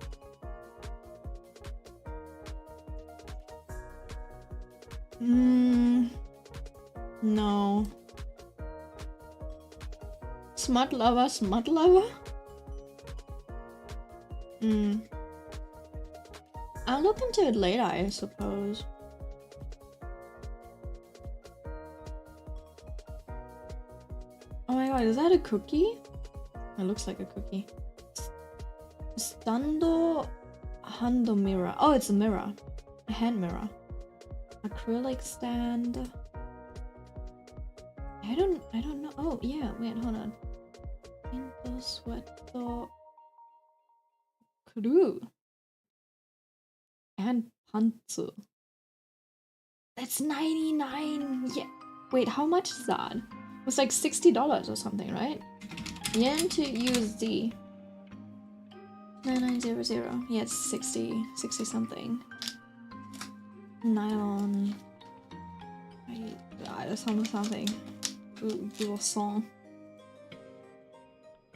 No. Smut lover, smut lover? I'll look into it later, I suppose. Oh my god, is that a cookie? It looks like a cookie. Stando Hando mirror. Oh, it's a mirror. A hand mirror. Acrylic stand. I don't know. Oh yeah, wait, hold on. Into sweato crew. And pantsu. That's 99. Yeah. Wait, how much is that? It was like $60 or something, right? Yen to USD. 9900. Yeah, it's 60 something. Nylon. Something. Google song.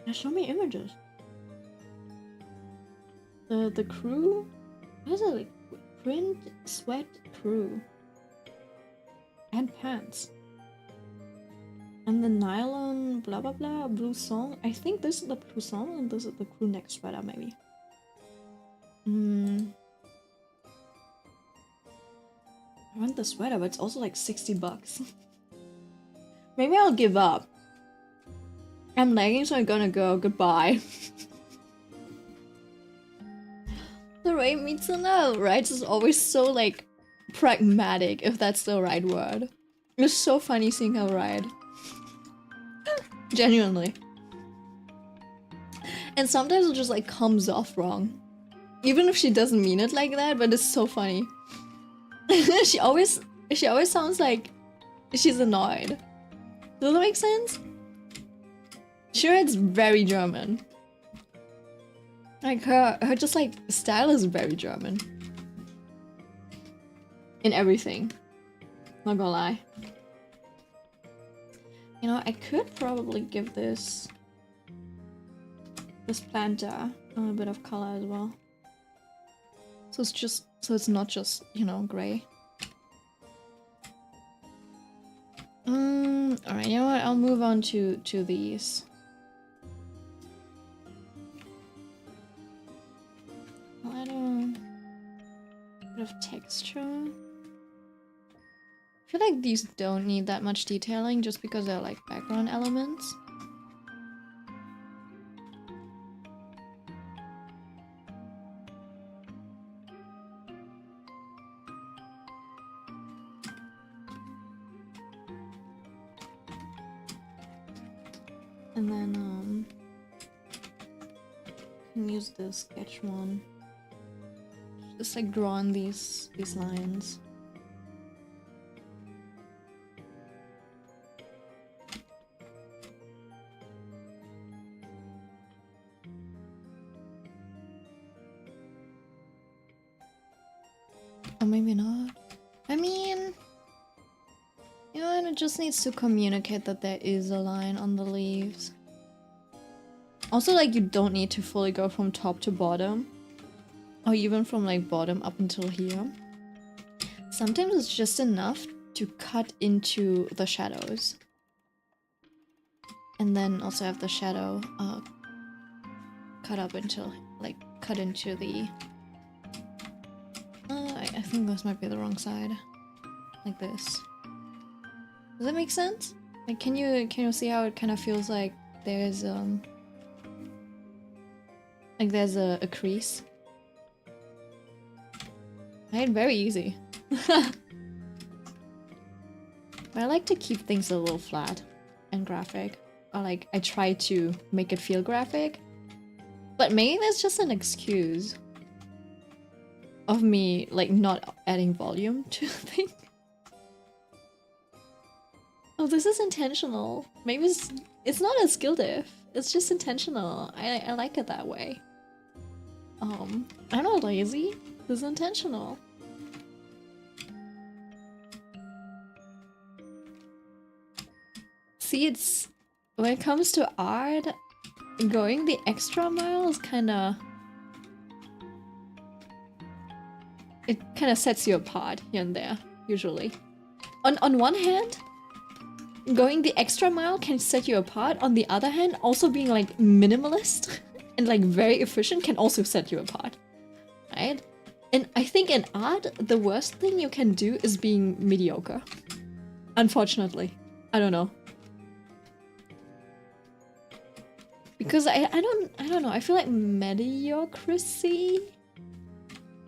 Now show me images. The crew? What is it, like print sweat crew? And pants. And the nylon blah blah blah blue song. I think this is the blue song and this is the crew neck sweater maybe. I want the sweater, but it's also like 60 bucks. Maybe I'll give up. I'm lagging, so I'm gonna go. Goodbye. The right me to know, right? It's always so like pragmatic, if that's the right word. It's so funny seeing her ride. Genuinely. And sometimes it just like comes off wrong. Even if she doesn't mean it like that, but it's so funny. She always sounds like she's annoyed. Does that make sense? Sure, it's very German. Like her just like style is very German. In everything. Not gonna lie. You know, I could probably give this planter a little bit of color as well. So it's not just, you know, gray. Alright, you know what? I'll move on to these. I don't... bit of texture. I feel like these don't need that much detailing just because they're like background elements. And then can use the sketch one. Just like draw on these lines. Or maybe not. I mean, you know, it just needs to communicate that there is a line on the leaves. Also, like, you don't need to fully go from top to bottom. Or even from, like, bottom up until here. Sometimes it's just enough to cut into the shadows. And then also have the shadow cut up until, like, cut into the... I think this might be the wrong side. Like this. Does that make sense? Like, can you see how it kind of feels like there's like there's a crease? Right? Very easy. But I like to keep things a little flat and graphic. Or like, I try to make it feel graphic. But maybe that's just an excuse of me, like, not adding volume to the thing. Oh, this is intentional. Maybe it's not a skill diff. It's just intentional. I like it that way. I'm not lazy. This is intentional. See, it's... when it comes to art, going the extra mile is kinda... it kinda sets you apart here and there, usually. On one hand, going the extra mile can set you apart. On the other hand, also being like minimalist and like very efficient can also set you apart, right? And I think in art, the worst thing you can do is being mediocre. Unfortunately. I don't know. Because I don't know, I feel like mediocrity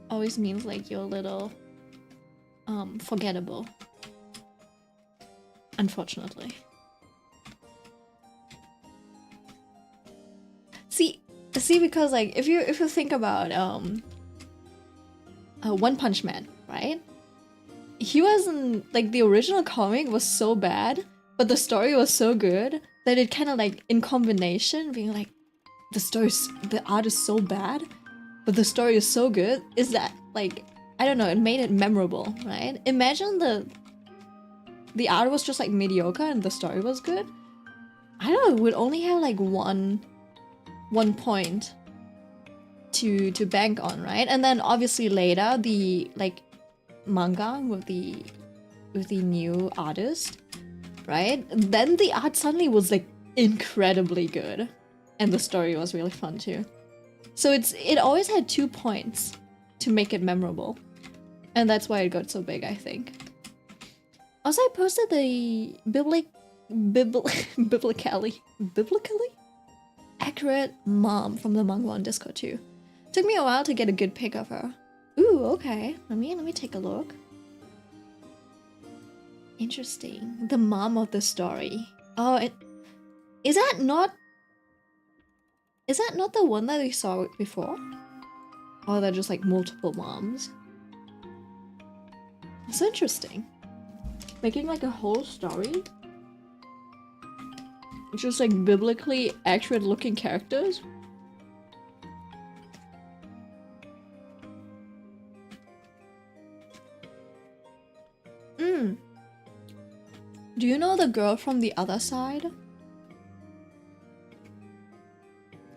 always means like you're a little forgettable. Unfortunately. See, because like if you think about One Punch Man, right? He wasn't like the original comic was so bad, but the story was so good that it kind of like in combination being like the art is so bad, but the story is so good. Is that like I don't know? It made it memorable, right? Imagine the art was just like mediocre and the story was good. I don't know. It would only have like one point to bank on, right? And then obviously later the like manga with the new artist, right? Then the art suddenly was like incredibly good, and the story was really fun too. So it always had 2 points to make it memorable, and that's why it got so big, I think. Also, I posted the biblically accurate mom from the manga on Discord too. Took me a while to get a good pic of her. Ooh, okay. Let me take a look. Interesting. The mom of the story. Oh, is that not the one that we saw before? Or they're just like multiple moms? It's interesting. Making like a whole story? Just like biblically accurate looking characters? Do you know the girl from the other side?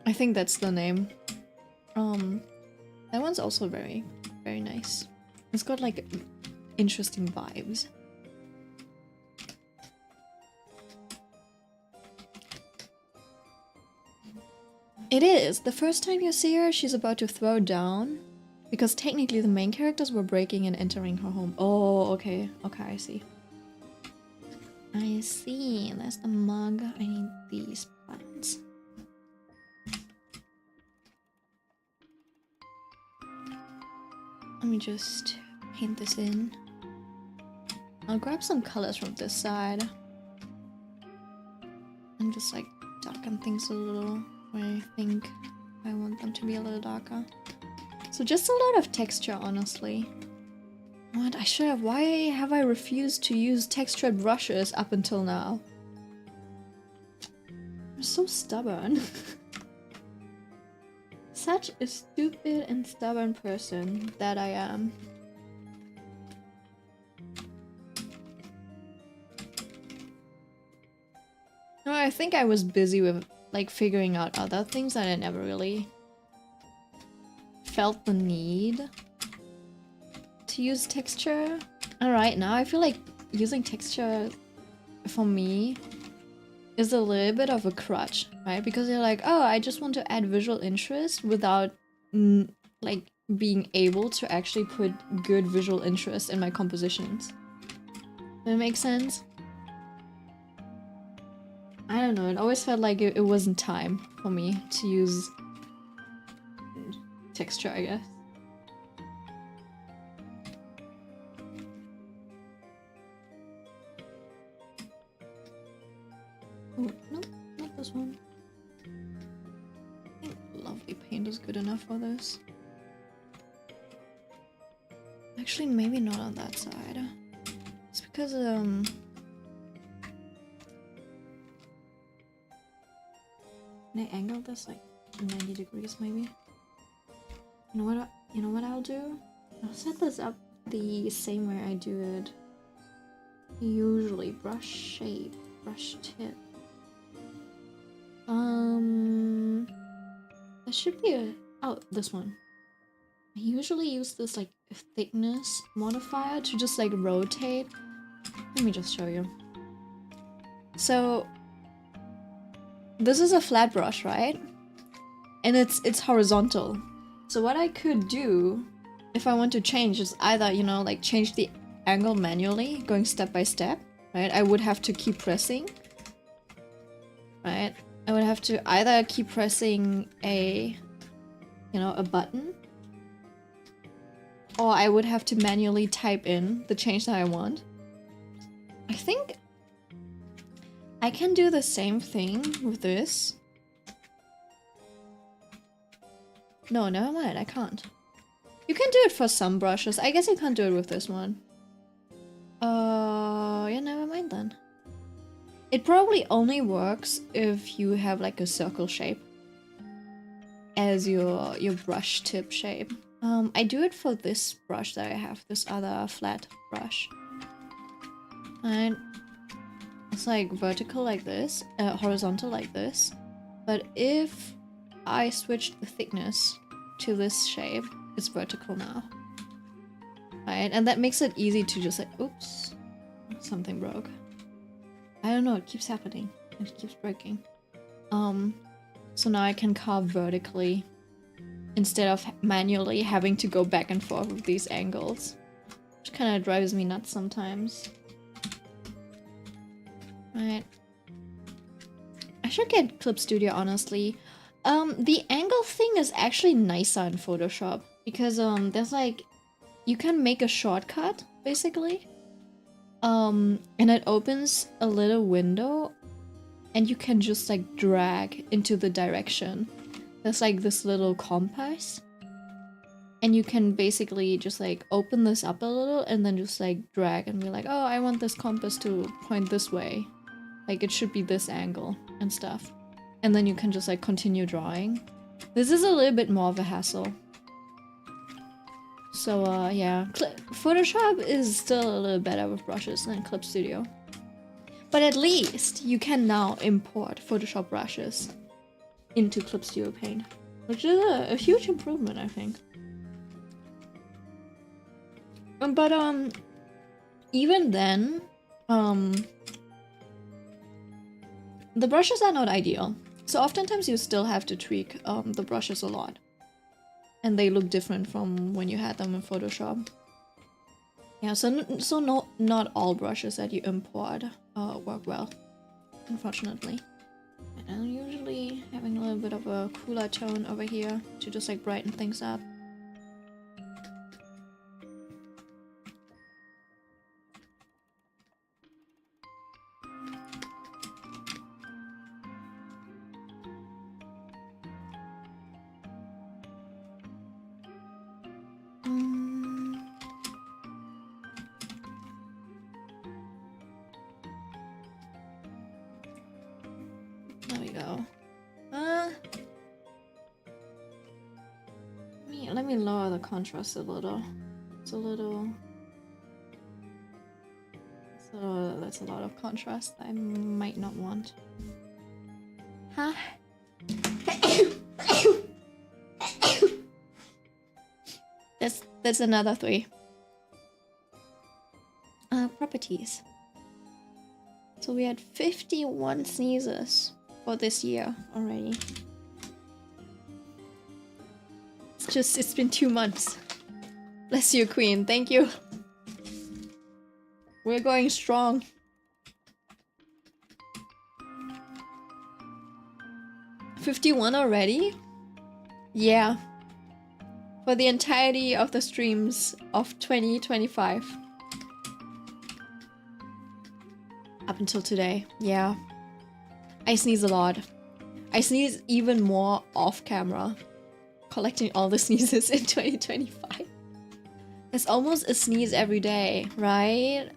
I think that's the name. That one's also very, very nice. It's got like interesting vibes. It is. The first time you see her, she's about to throw down. Because technically the main characters were breaking and entering her home. Oh, okay. Okay, I see. I see. That's the mug. I need these buttons. Let me just paint this in. I'll grab some colors from this side. And just like darken things a little where I think I want them to be a little darker. So just a lot of texture, honestly. What? I should have. Why have I refused to use textured brushes up until now? I'm so stubborn. Such a stupid and stubborn person that I am. No, I think I was busy with like figuring out other things that I never really felt the need to use texture. Alright, now I feel like using texture for me is a little bit of a crutch, right? Because you're like, oh, I just want to add visual interest without like being able to actually put good visual interest in my compositions. Does that make sense? I don't know, it always felt like it wasn't time for me to use texture, I guess. Oh, no, not this one. I think lovely paint is good enough for this. Actually, maybe not on that side. It's because, Can I angle this like 90 degrees maybe? You know what I'll do? I'll set this up the same way I do it usually. Brush shape, brush tip. That should be this one. I usually use this like thickness modifier to just like rotate Let me just show you. So this is a flat brush, right? And it's horizontal. So what I could do if I want to change is either, you know, like change the angle manually, going step by step, right? I would have to keep pressing, right? I would have to either keep pressing a, you know, a button, or I would have to manually type in the change that I want. I think I can do the same thing with this. No, never mind, I can't. You can do it for some brushes. I guess you can't do it with this one. Yeah, never mind then. It probably only works if you have like a circle shape as your brush tip shape. I do it for this brush that I have, this other flat brush. And it's like vertical like this, horizontal like this. But if I switch the thickness to this shape, it's vertical now. Right, and that makes it easy to just like, oops, something broke. I don't know, it keeps happening. It keeps breaking. So now I can carve vertically instead of manually having to go back and forth with these angles. Which kind of drives me nuts sometimes. Right. I should get Clip Studio, honestly. The angle thing is actually nicer in Photoshop because there's like, you can make a shortcut basically, and it opens a little window, and you can just like drag into the direction. There's like this little compass, and you can basically just like open this up a little and then just like drag and be like, oh, I want this compass to point this way, like it should be this angle and stuff. And then you can just like continue drawing. This is a little bit more of a hassle. So yeah, Photoshop is still a little better with brushes than Clip Studio. But at least you can now import Photoshop brushes into Clip Studio Paint, which is a huge improvement, I think. But even then, the brushes are not ideal. So oftentimes you still have to tweak the brushes a lot. And they look different from when you had them in Photoshop. Yeah, so not all brushes that you import work well, unfortunately. And I'm usually having a little bit of a cooler tone over here to just like brighten things up. There we go. Let me lower the contrast a little. So that's a lot of contrast I might not want. Huh? That's another 3. Properties. So we had 51 sneezes for this year already. It's been 2 months. Bless you, Queen. Thank you. We're going strong. $51 already? Yeah. For the entirety of the streams of 2025. Up until today, yeah. I sneeze a lot. I sneeze even more off camera. Collecting all the sneezes in 2025. It's almost a sneeze every day, right?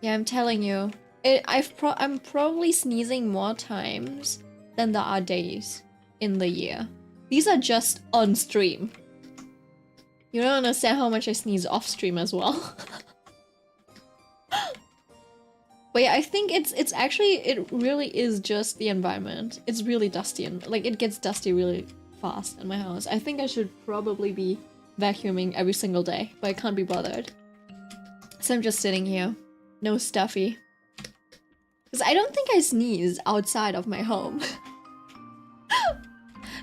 Yeah, I'm telling you. I'm probably sneezing more times than there are days in the year. These are just on stream. You don't understand how much I sneeze off stream as well. But yeah, I think it's actually, it really is just the environment. It's really dusty and like it gets dusty really fast in my house. I think I should probably be vacuuming every single day, but I can't be bothered. So I'm just sitting here No stuffy. Because I don't think I sneeze outside of my home.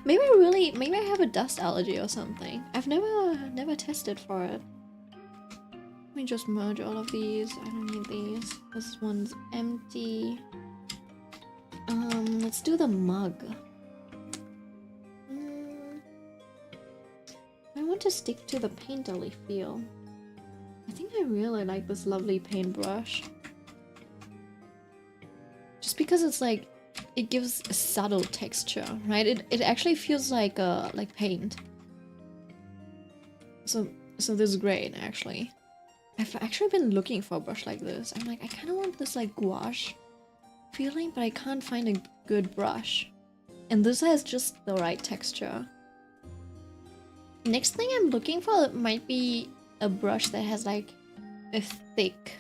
Maybe I have a dust allergy or something. I've never tested for it. Let me just merge all of these. I don't need these. This one's empty. Let's do the mug. I want to stick to the painterly feel. I think I really like this lovely paintbrush. Just because it's like, it gives a subtle texture, right? It actually feels like paint. So this is great, actually. I've actually been looking for a brush like this. I'm like, I kind of want this like gouache feeling, but I can't find a good brush. And this has just the right texture. Next thing I'm looking for might be a brush that has like a thick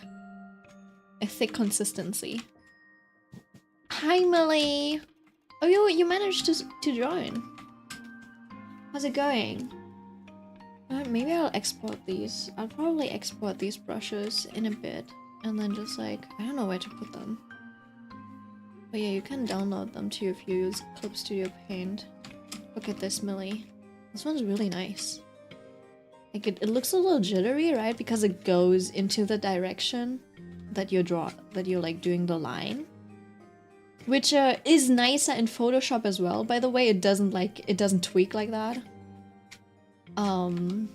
consistency. Hi, Millie! Oh, you managed to join. How's it going? Maybe I'll export these. I'll probably export these brushes in a bit. And then just like, I don't know where to put them. But yeah, you can download them too if you use Clip Studio Paint. Look at this, Millie. This one's really nice. Like it looks a little jittery, right? Because it goes into the direction that you're like doing the line. Which is nicer in Photoshop as well, by the way. It doesn't tweak like that. But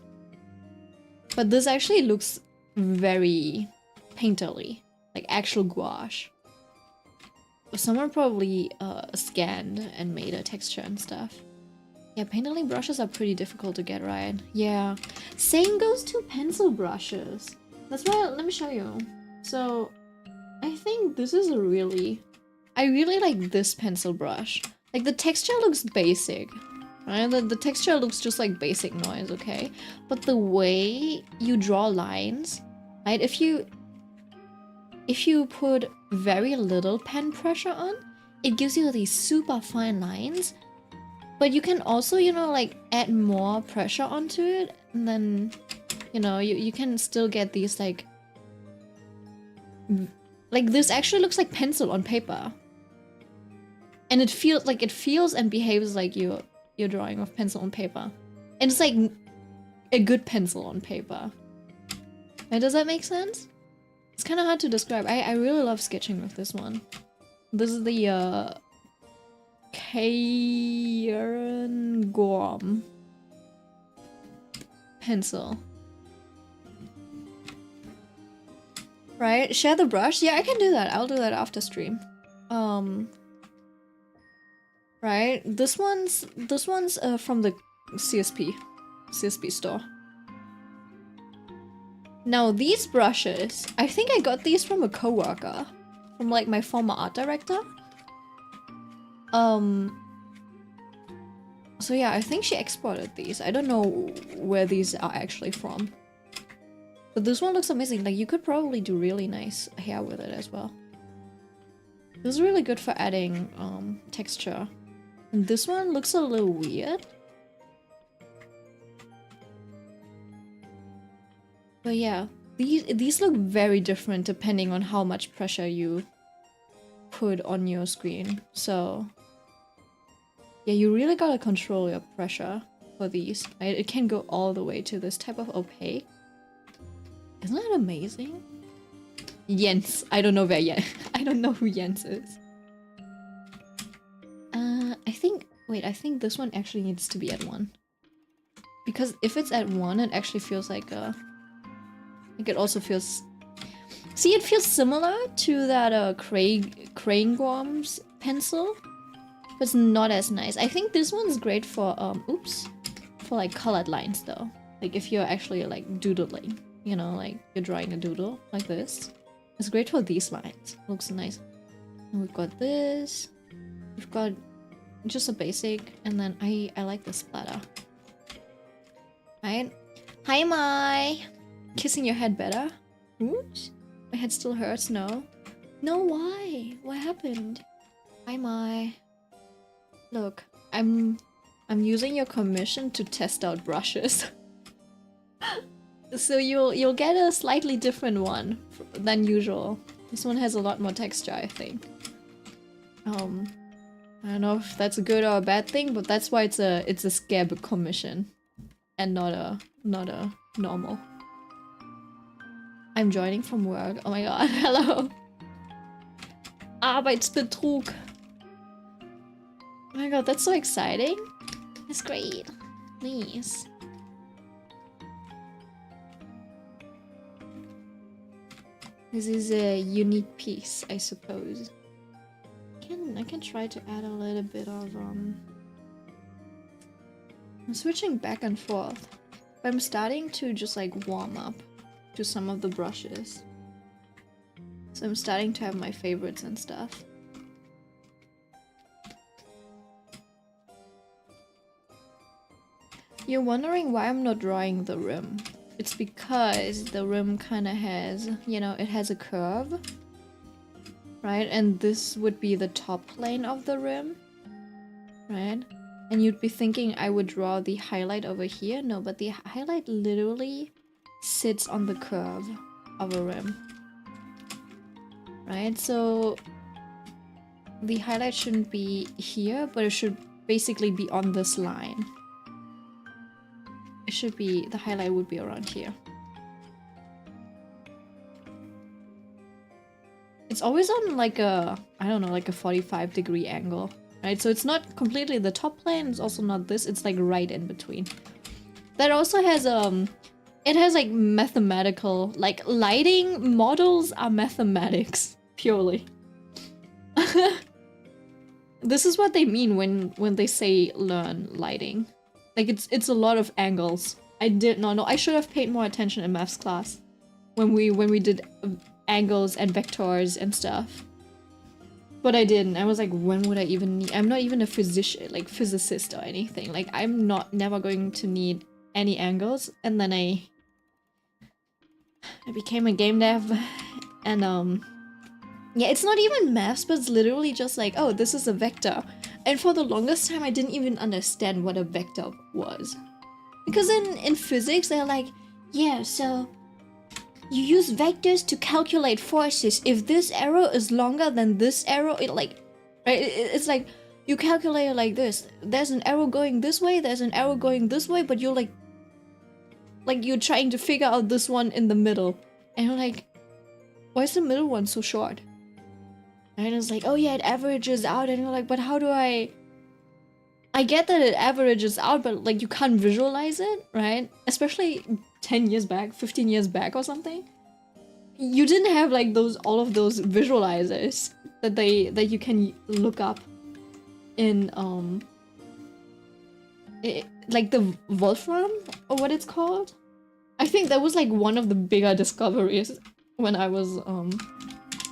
this actually looks very painterly, like actual gouache. Someone probably scanned and made a texture and stuff. Yeah, painterly brushes are pretty difficult to get right. Yeah, same goes to pencil brushes. That's why, let me show you. So, I think this is I really like this pencil brush. Like the texture looks basic, right? The texture looks just like basic noise, okay? But the way you draw lines, right? If you put very little pen pressure on, it gives you these super fine lines. But you can also, you know, like add more pressure onto it, and then, you know, you can still get these like this actually looks like pencil on paper. And it feels and behaves like you're drawing with pencil on paper. And it's like a good pencil on paper. And does that make sense? It's kind of hard to describe. I really love sketching with this one. This is the Cairngorm pencil. Right? Share the brush? Yeah, I can do that. I'll do that after stream. Right? This one's from the CSP store. Now these brushes, I think I got these from a coworker, from like my former art director. So yeah, I think she exported these. I don't know where these are actually from. But this one looks amazing. Like you could probably do really nice hair with it as well. This is really good for adding texture. And this one looks a little weird. But yeah, these look very different depending on how much pressure you put on your screen. So yeah, you really gotta control your pressure for these. Right? It can go all the way to this type of opaque. Isn't that amazing? Jens. I don't know where I don't know who Jens is. I think this one actually needs to be at 1. Because if it's at 1, it actually feels like it also feels... See, it feels similar to that Cairngorm's pencil. But it's not as nice. I think this one's great for, for like colored lines though. Like if you're actually like doodling, you know, like you're drawing a doodle like this. It's great for these lines. Looks nice. And we've got this. We've got just a basic, and then I like the splatter. Right? Hi, Mai! Kissing your head better? Oops. My head still hurts, no? No, why? What happened? Hi, Mai. Look, I'm using your commission to test out brushes. So you'll get a slightly different one than usual. This one has a lot more texture, I think. I don't know if that's a good or a bad thing, but that's why it's a scab commission and not a normal. I'm joining from work. Oh my god, hello. Arbeitsbetrug. Oh my god, that's so exciting. That's great. Nice. This is a unique piece, I suppose. I can try to add a little bit of I'm switching back and forth. But I'm starting to just like warm up to some of the brushes. So I'm starting to have my favorites and stuff. You're wondering why I'm not drawing the rim. It's because the rim kind of has, you know, it has a curve. Right? And this would be the top plane of the rim. Right? And you'd be thinking I would draw the highlight over here. No, but the highlight literally sits on the curve of a rim. Right? So the highlight shouldn't be here, but it should basically be on this line. It should be, the highlight would be around here. It's always on like a, I don't know, like a 45-degree angle, right? So it's not completely the top plane, it's also not this, it's like right in between. That also has, it has like mathematical, like lighting models are mathematics, purely. This is what they mean when they say learn lighting. Like it's a lot of angles. I did not know. I should have paid more attention in maths class when we did angles and vectors and stuff. But I didn't. I was like, when would I even need? I'm not even a physicist or anything. Like I'm never going to need any angles. And then I became a game dev, and yeah, it's not even maths, but it's literally just like, oh, this is a vector. And for the longest time, I didn't even understand what a vector was. Because in physics, they're like, yeah, so you use vectors to calculate forces. If this arrow is longer than this arrow, it's like, you calculate it like this. There's an arrow going this way, there's an arrow going this way, but you're like you're trying to figure out this one in the middle. And you're like, why is the middle one so short? And it's like, oh yeah, it averages out, and you're like, but how do I get that it averages out, but like you can't visualize it, right? Especially 10 years back, 15 years back or something. You didn't have like all of those visualizers that you can look up in like the Wolfram or what it's called. I think that was like one of the bigger discoveries when I was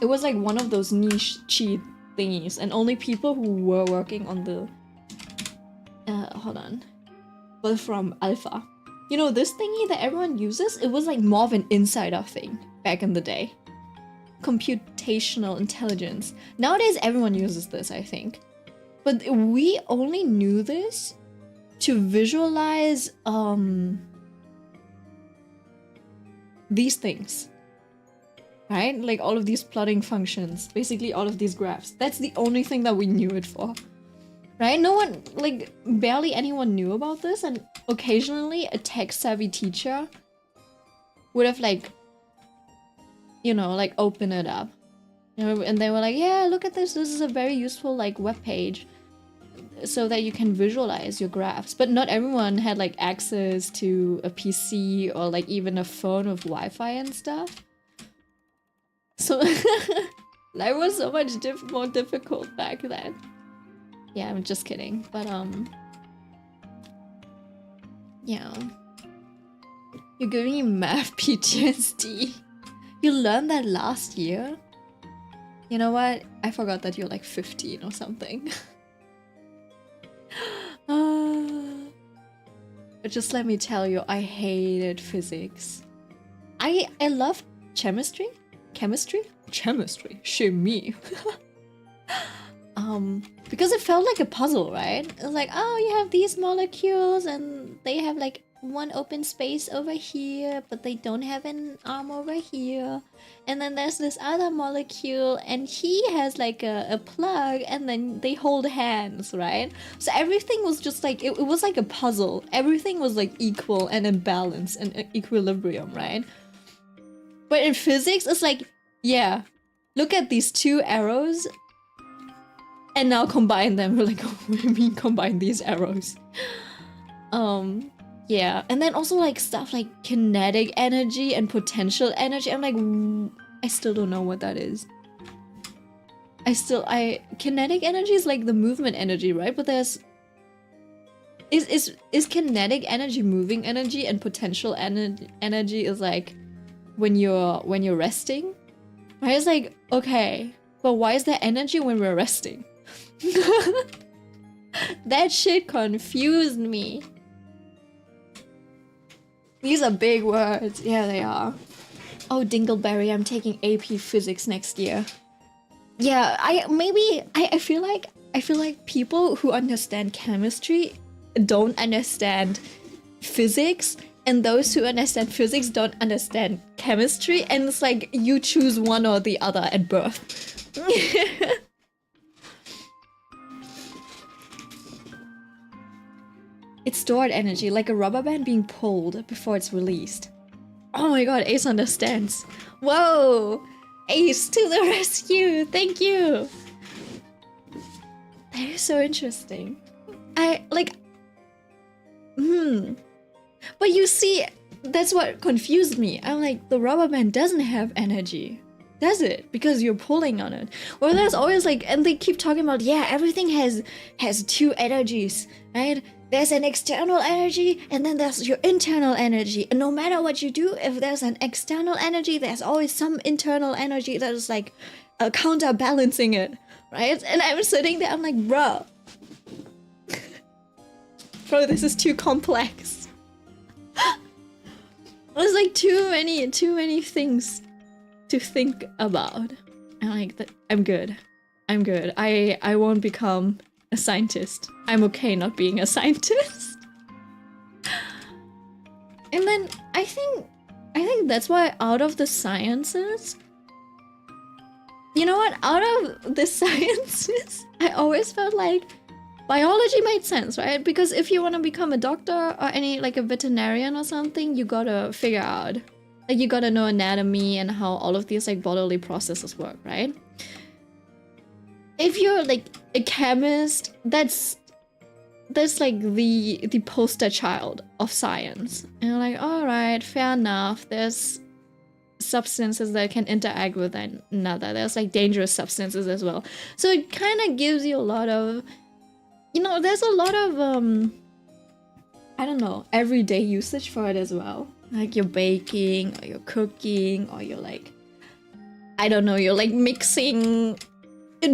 it was like one of those niche cheat thingies, and only people who were working on the hold on, Wolfram Alpha. You know, this thingy that everyone uses, it was like more of an insider thing back in the day. Computational intelligence. Nowadays everyone uses this, I think. But we only knew this to visualize these things. Right? Like all of these plotting functions, basically all of these graphs. That's the only thing that we knew it for. Right? No one, like, barely anyone knew about this, and occasionally a tech-savvy teacher would have, like, you know, like, open it up. You know, and they were like, yeah, look at this, this is a very useful, like, web page, so that you can visualize your graphs. But not everyone had, like, access to a PC or, like, even a phone with Wi-Fi and stuff. So, life was so much more difficult back then. Yeah, I'm just kidding, but yeah. You're giving me math PTSD. You learned that last year? You know what? I forgot that you're like 15 or something. But just let me tell you, I hated physics. I loved chemistry. Chemie. Because it felt like a puzzle, right? It was like, oh, you have these molecules and they have like one open space over here, but they don't have an arm over here. And then there's this other molecule, and he has like a plug, and then they hold hands, right? So everything was just like, it was like a puzzle. Everything was like equal and in balance and equilibrium, right? But in physics, it's like, yeah, look at these two arrows, and now combine them. We're like, what do you mean combine these arrows? Yeah, and then also like stuff like kinetic energy and potential energy. I'm like, I still don't know what that is. Kinetic energy is like the movement energy, right? But there's is kinetic energy moving energy, and potential energy is like when you're resting, right? It's like, okay, but why is there energy when we're resting? That shit confused me. These are big words. Yeah, they are. Oh, Dingleberry, I'm taking AP Physics next year. Yeah, I feel like people who understand chemistry don't understand physics, and those who understand physics don't understand chemistry, and it's like you choose one or the other at birth. It's stored energy, like a rubber band being pulled before it's released. Oh my god, Ace understands. Whoa! Ace to the rescue! Thank you! That is so interesting. But you see, that's what confused me. I'm like, the rubber band doesn't have energy. Does it? Because you're pulling on it. Well, there's always like, and they keep talking about, yeah, everything has two energies, right? There's an external energy, and then there's your internal energy. And no matter what you do, if there's an external energy, there's always some internal energy that is like counterbalancing it, right? And I'm sitting there, I'm like, bro. Bro, this is too complex. There's like too many things to think about. I'm like, I'm good. I won't become a scientist. I'm okay not being a scientist. And then I think that's why out of the sciences, you know what? Out of the sciences, I always felt like biology made sense, right? Because if you want to become a doctor or any like a veterinarian or something, you gotta figure out, like, you gotta know anatomy and how all of these like bodily processes work, right? If you're like a chemist, that's like the poster child of science. And you're like, all right, fair enough. There's substances that can interact with another. There's like dangerous substances as well. So it kind of gives you a lot of, you know, there's a lot of I don't know, everyday usage for it as well. Like you're baking or you're cooking or you're like, I don't know, you're like mixing.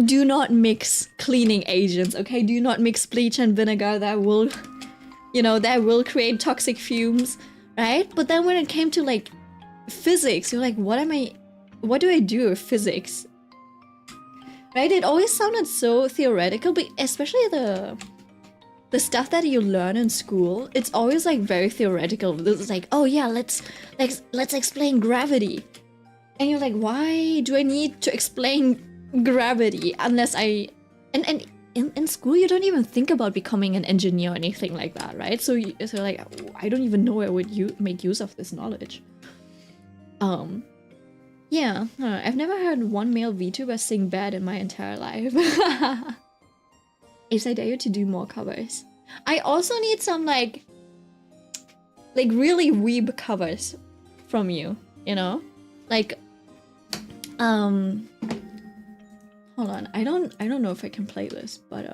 Do not mix cleaning agents, okay? Do not mix bleach and vinegar. That will, you know, that will create toxic fumes, right? But then when it came to like physics, you're like, what do I do with physics? Right? It always sounded so theoretical, but especially the stuff that you learn in school, it's always like very theoretical. This is like, oh yeah, let's explain gravity. And you're like, why do I need to explain gravity unless in school you don't even think about becoming an engineer or anything like that, right? So like, I don't even know where would you make use of this knowledge. Yeah, I've never heard one male VTuber sing bad in my entire life. If I dare you to do more covers. I also need some like really weeb covers from you, you know? Like hold on, I don't know if I can play this, but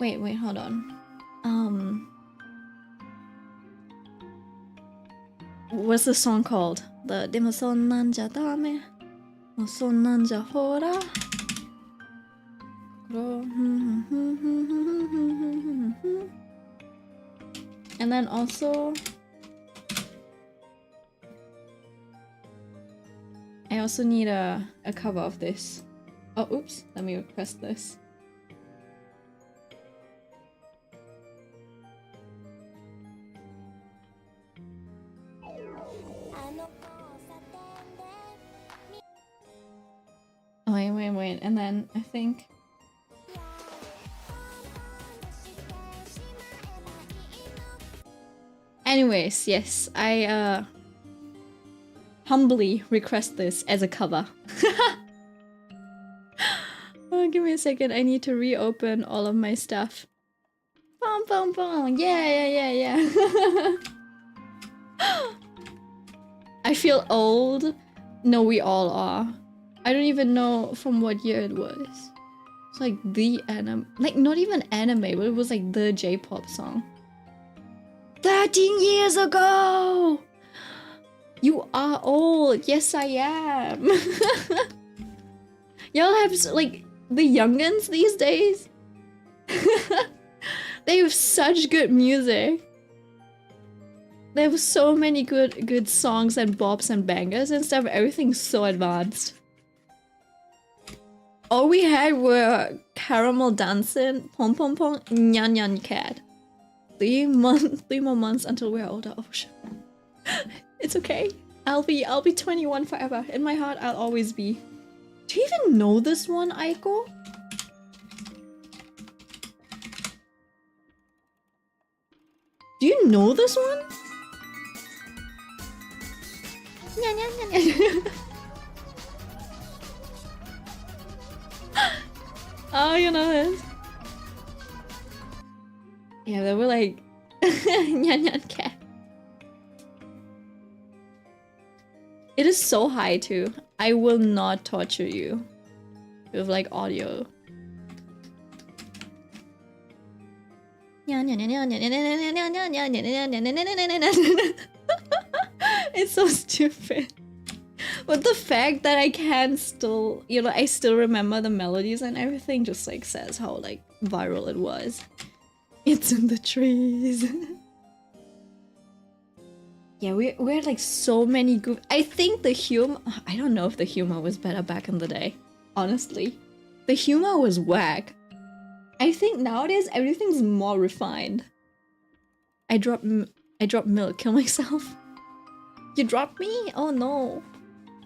wait, hold on. What's the song called? The Demo sonnan ja dame, mo sonnan ja hora. And then also I also need a cover of this. Oh, oops, let me request this. Wait. And then I think... Anyways, yes, I humbly request this as a cover. Oh, give me a second, I need to reopen all of my stuff. Bum bum bum, yeah. I feel old. No, we all are. I don't even know from what year it was. It's like the anime, like not even anime, but it was like the J-pop song. 13 years ago! You are old. Yes, I am. Y'all have like the youngins these days. They have such good music. They have so many good songs and bops and bangers and stuff. Everything's so advanced. All we had were Caramel Dancing, Pom Pom Pom, Nyan Nyan Cat. 3 more months until we're older. Oh shit. It's okay. I'll be 21 forever. In my heart, I'll always be. Do you even know this one, Aiko? Do you know this one? Oh, you know this. Yeah, they were like Nyan Nyan Cat. It is so high too. I will not torture you with like audio. It's so stupid. But the fact that I can still, you know, I still remember the melodies and everything just like says how like viral it was. It's in the trees. Yeah, we had like so many good. I think the humor. I don't know if the humor was better back in the day. Honestly, the humor was whack. I think nowadays everything's more refined. I dropped milk. Kill myself. You dropped me? Oh no!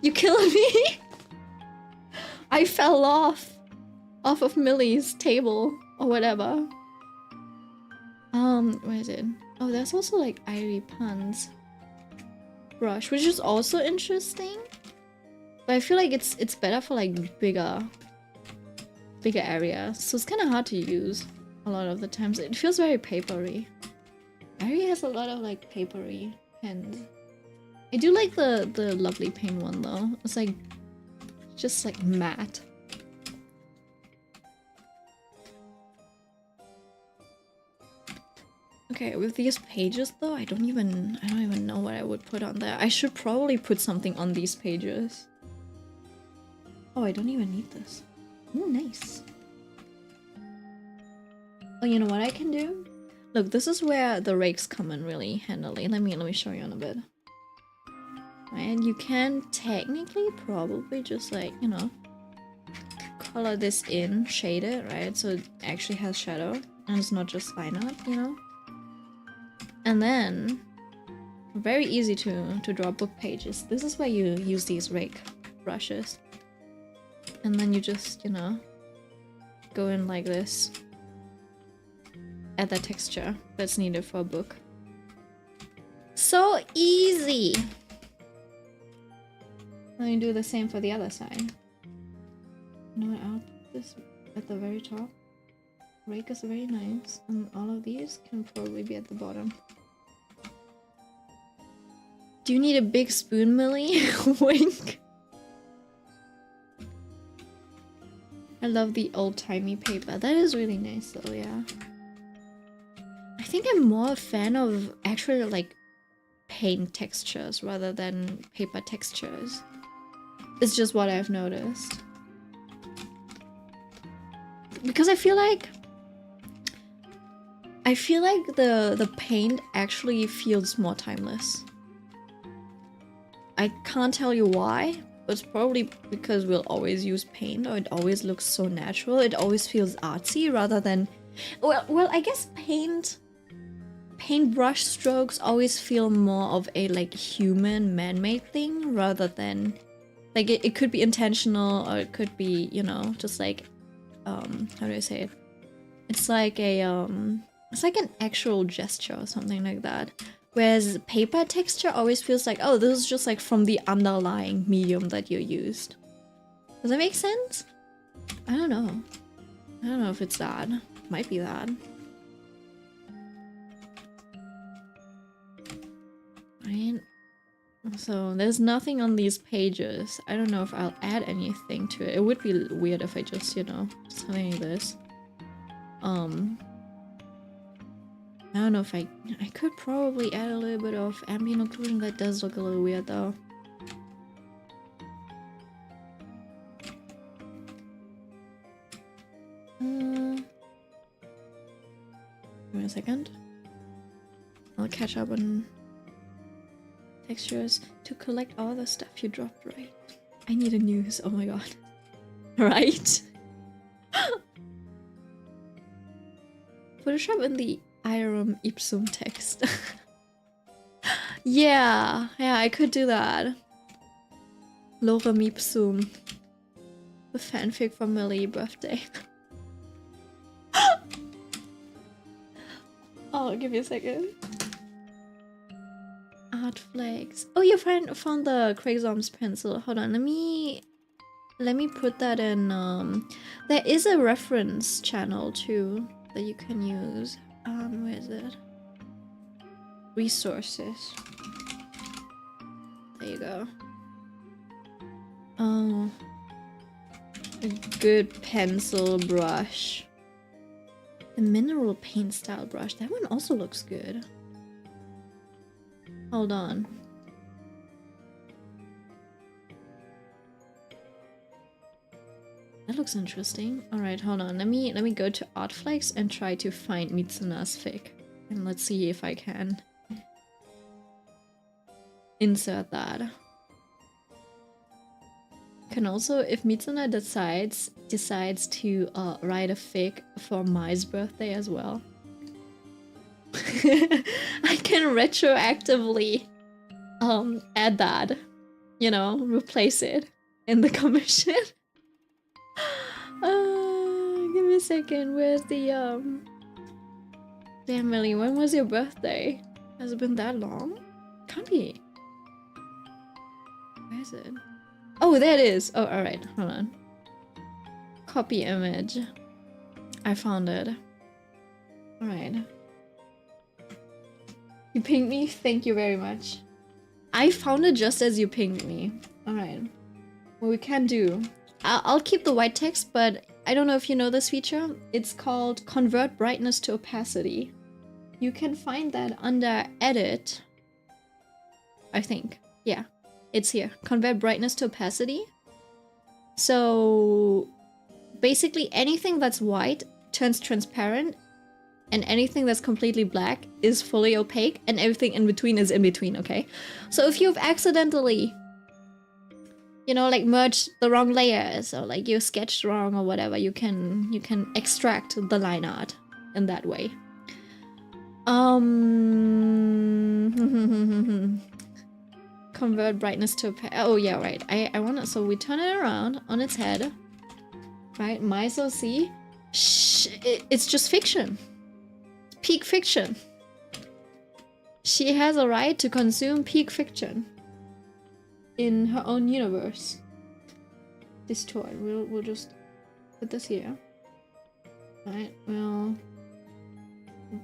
You killed me. I fell off of Millie's table or whatever. Where is it? Oh, there's also like Irie puns. Brush, which is also interesting, but I feel like it's better for like bigger areas, so it's kind of hard to use a lot of the times. It feels very papery. Irie has a lot of like papery pens. I do like the lovely paint one though. It's like just like matte. Okay, with these pages though, I don't even know what I would put on there. I should probably put something on these pages. Oh, I don't even need this. Oh, nice. Oh, you know what I can do? Look, this is where the rakes come in really handily. Let me show you in a bit. And you can technically probably just like, you know, color this in, shade it, right? So it actually has shadow and it's not just fine art, you know? And then, very easy to draw book pages. This is where you use these rake brushes. And then you just, you know, go in like this. Add the texture that's needed for a book. So easy! Then you do the same for the other side. You know what, I'll put this at the very top. Rake is very nice, and all of these can probably be at the bottom. Do you need a big spoon, Millie? Wink. I love the old-timey paper. That is really nice though, yeah. I think I'm more a fan of actually like paint textures rather than paper textures. It's just what I've noticed. Because I feel like the paint actually feels more timeless. I can't tell you why, but it's probably because we'll always use paint, or it always looks so natural. It always feels artsy rather than... Well, I guess paintbrush strokes always feel more of a like human man-made thing rather than Like it could be intentional, or it could be, you know, just like, how do I say it? It's like a, it's like an actual gesture or something like that. Whereas paper texture always feels like, oh, this is just like from the underlying medium that you used. Does that make sense? I don't know. I don't know if it's that. Might be that. Right? So there's nothing on these pages. I don't know if I'll add anything to it. It would be weird if I just, you know, something like this. I don't know if I could probably add a little bit of ambient occlusion. That does look a little weird though. Wait a second. I'll catch up on textures to collect all the stuff you dropped, right? I need a news. Oh my god. Right? Photoshop in the Irum ipsum text. Yeah, I could do that. Lorem ipsum. The fanfic for Millie birthday. Oh, give me a second. Art flags. Oh, you found the Craigslist's pencil. Hold on, let me put that in. There is a reference channel too that you can use. Where is it? Resources. There you go. Oh, a good pencil brush. A mineral paint style brush. That one also looks good. Hold on. That looks interesting. Alright, hold on. Let me go to Artflex and try to find Mitsuna's fic. And let's see if I can insert that. Can also, if Mitsuna decides to write a fic for Mai's birthday as well, I can retroactively add that, you know, replace it in the commission. Give me a second. Where's the damn Millie, when was your birthday? Has it been that long? Can't be. Where is it? Oh, there it is. Oh, alright. Hold on. Copy image. I found it. Alright. You pinged me? Thank you very much. I found it just as you pinged me. Alright. What we can do... I'll keep the white text, but I don't know if you know this feature. It's called Convert Brightness to Opacity. You can find that under Edit. I think. Yeah. It's here. Convert brightness to opacity. So basically anything that's white turns transparent, and anything that's completely black is fully opaque, and everything in between is in between, okay? So if you've accidentally, you know, like merged the wrong layers, or like you sketched wrong or whatever, you can extract the line art in that way. Convert brightness to oh yeah, right. I want to, so we turn it around on its head, right? Miso, see, it's just fiction. Peak fiction. She has a right to consume peak fiction in her own universe. Distort. We'll just put this here. Right. We'll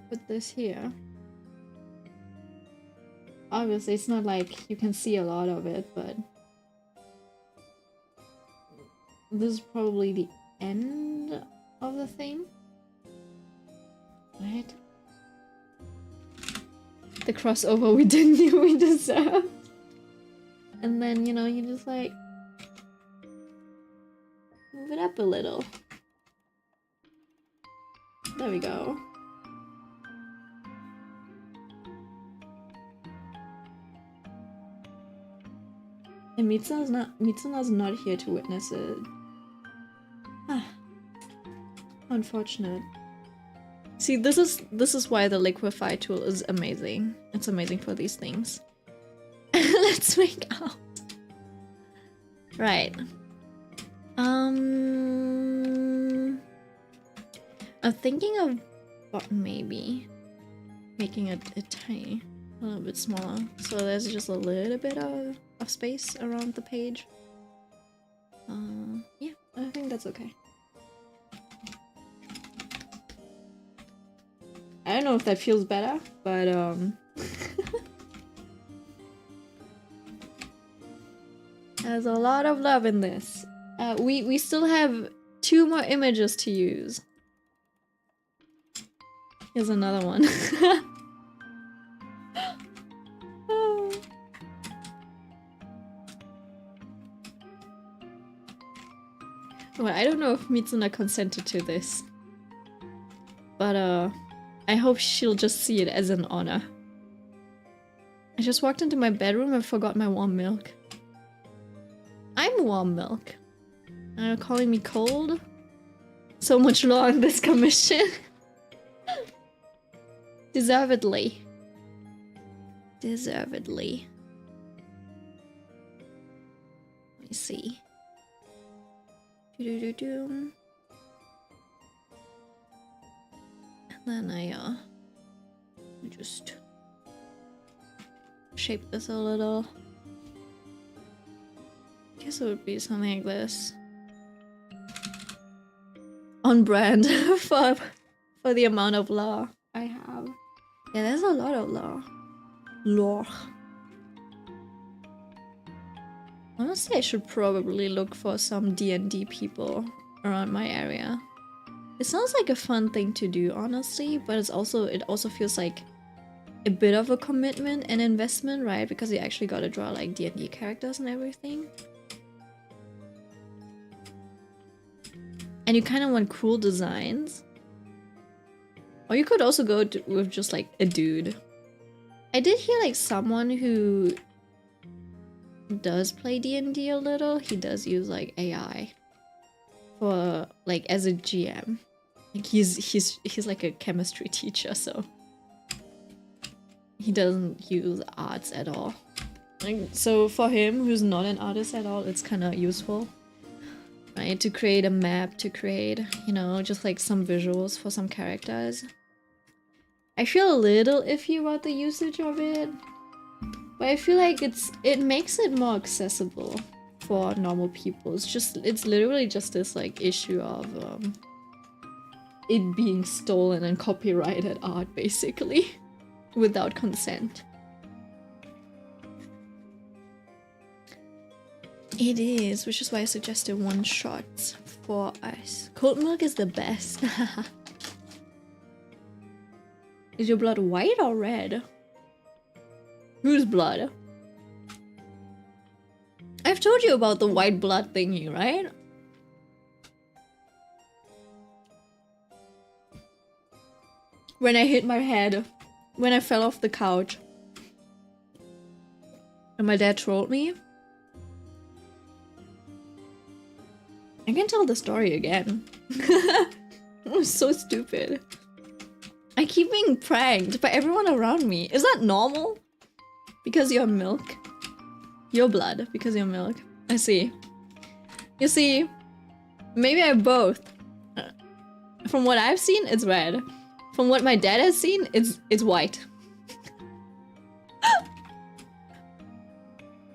put this here. Obviously, it's not like you can see a lot of it, but this is probably the end of the thing. Right? The crossover we deserved. And then, you know, you just like move it up a little. There we go. And Mitsuna's not here to witness it. Ah. Unfortunate. See, this is why the liquify tool is amazing. It's amazing for these things. Let's make out. Right. I'm thinking of maybe making it tiny, a little bit smaller, so there's just a little bit of space around the page. Yeah, I think that's okay. I don't know if that feels better, but there's a lot of love in this. We still have 2 more images to use. Here's another one. Well, I don't know if Mitsuna consented to this, but I hope she'll just see it as an honor. I just walked into my bedroom and forgot my warm milk. I'm warm milk. Calling me cold? So much law on this commission. Deservedly. Deservedly. Let me see. And then I just shape this a little. Guess it would be something like this. On brand for the amount of law I have. Yeah, there's a lot of law. Law. Honestly, I should probably look for some D&D people around my area. It sounds like a fun thing to do, honestly, but it also feels like a bit of a commitment and investment, right? Because you actually gotta draw like D&D characters and everything. And you kind of want cool designs. Or you could also go with just like a dude. I did hear like someone who does play D&D a little. He does use like AI for like as a GM. Like he's like a chemistry teacher, so he doesn't use arts at all. Like, so for him, who's not an artist at all, it's kind of useful. Right, to create a map, to create, you know, just like some visuals for some characters. I feel a little iffy about the usage of it, but I feel like it makes it more accessible for normal people. It's literally just this like issue of it being stolen and copyrighted art, basically, without consent. It is, which is why I suggested one shots for us. Cold milk is the best. Is your blood white or red? Whose blood? I've told you about the white blood thingy, right? When I hit my head, when I fell off the couch, and my dad trolled me. I can tell the story again. It was so stupid. I keep being pranked by everyone around me. Is that normal? Because you're milk? Your blood, because you're milk. I see. You see, maybe I both. From what I've seen, it's red. From what my dad has seen, it's white.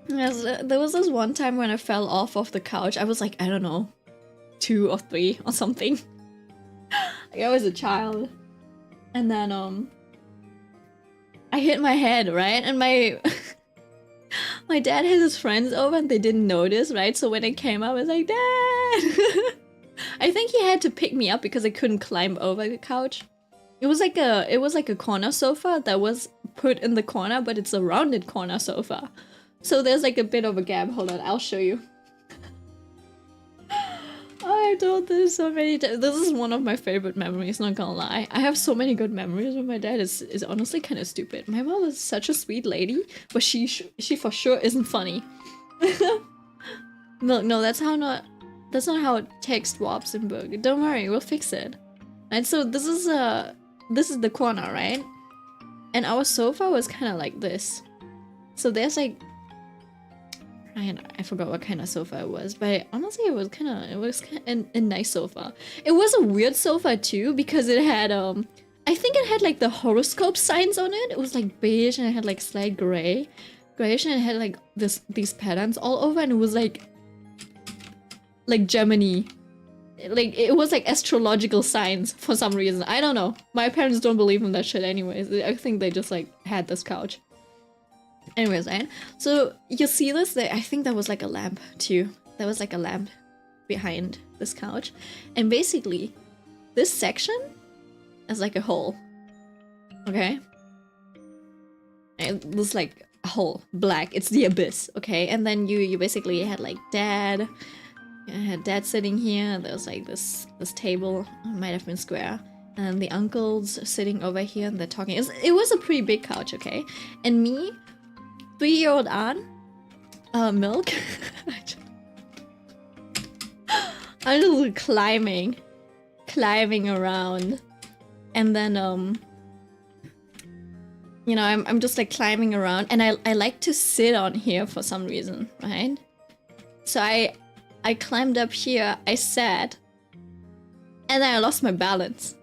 Yes, there was this one time when I fell off of the couch. I was like, I don't know, 2 or 3 or something. Like I was a child. And then I hit my head, right? And my my dad had his friends over and they didn't notice, right? So when I came up, I was like, Dad! I think he had to pick me up because I couldn't climb over the couch. It was like a corner sofa that was put in the corner, but it's a rounded corner sofa. So there's like a bit of a gap. Hold on, I'll show you. I've told this so many times. This is one of my favorite memories, not gonna lie. I have so many good memories with my dad. Is honestly kind of stupid. My mom is such a sweet lady, but she for sure isn't funny. No, that's not how text warps in book. Don't worry, we'll fix it. And so this is the corner, right? And our sofa was kind of like this. So there's like I forgot what kind of sofa it was, but honestly it was kind of a nice sofa. It was a weird sofa too because it had I think it had like the horoscope signs on it. It was like beige and it had like slight grayish, and it had like these patterns all over, and it was like Gemini. Like it was like astrological signs for some reason. I don't know. My parents don't believe in that shit anyways. I think they just like had this couch. Anyways, right? So you see this? I think there was like a lamp too. There was like a lamp behind this couch. And basically, this section is like a hole. Okay? It was like a hole. Black. It's the abyss. Okay? And then you basically had like dad. I had dad sitting here. There was like this table. It might have been square. And the uncles sitting over here and they're talking. It was a pretty big couch, okay? And me, 3-year-old aunt, milk. I'm just climbing around, and then you know, I'm just like climbing around, and I like to sit on here for some reason, right? So I climbed up here, I sat, and then I lost my balance.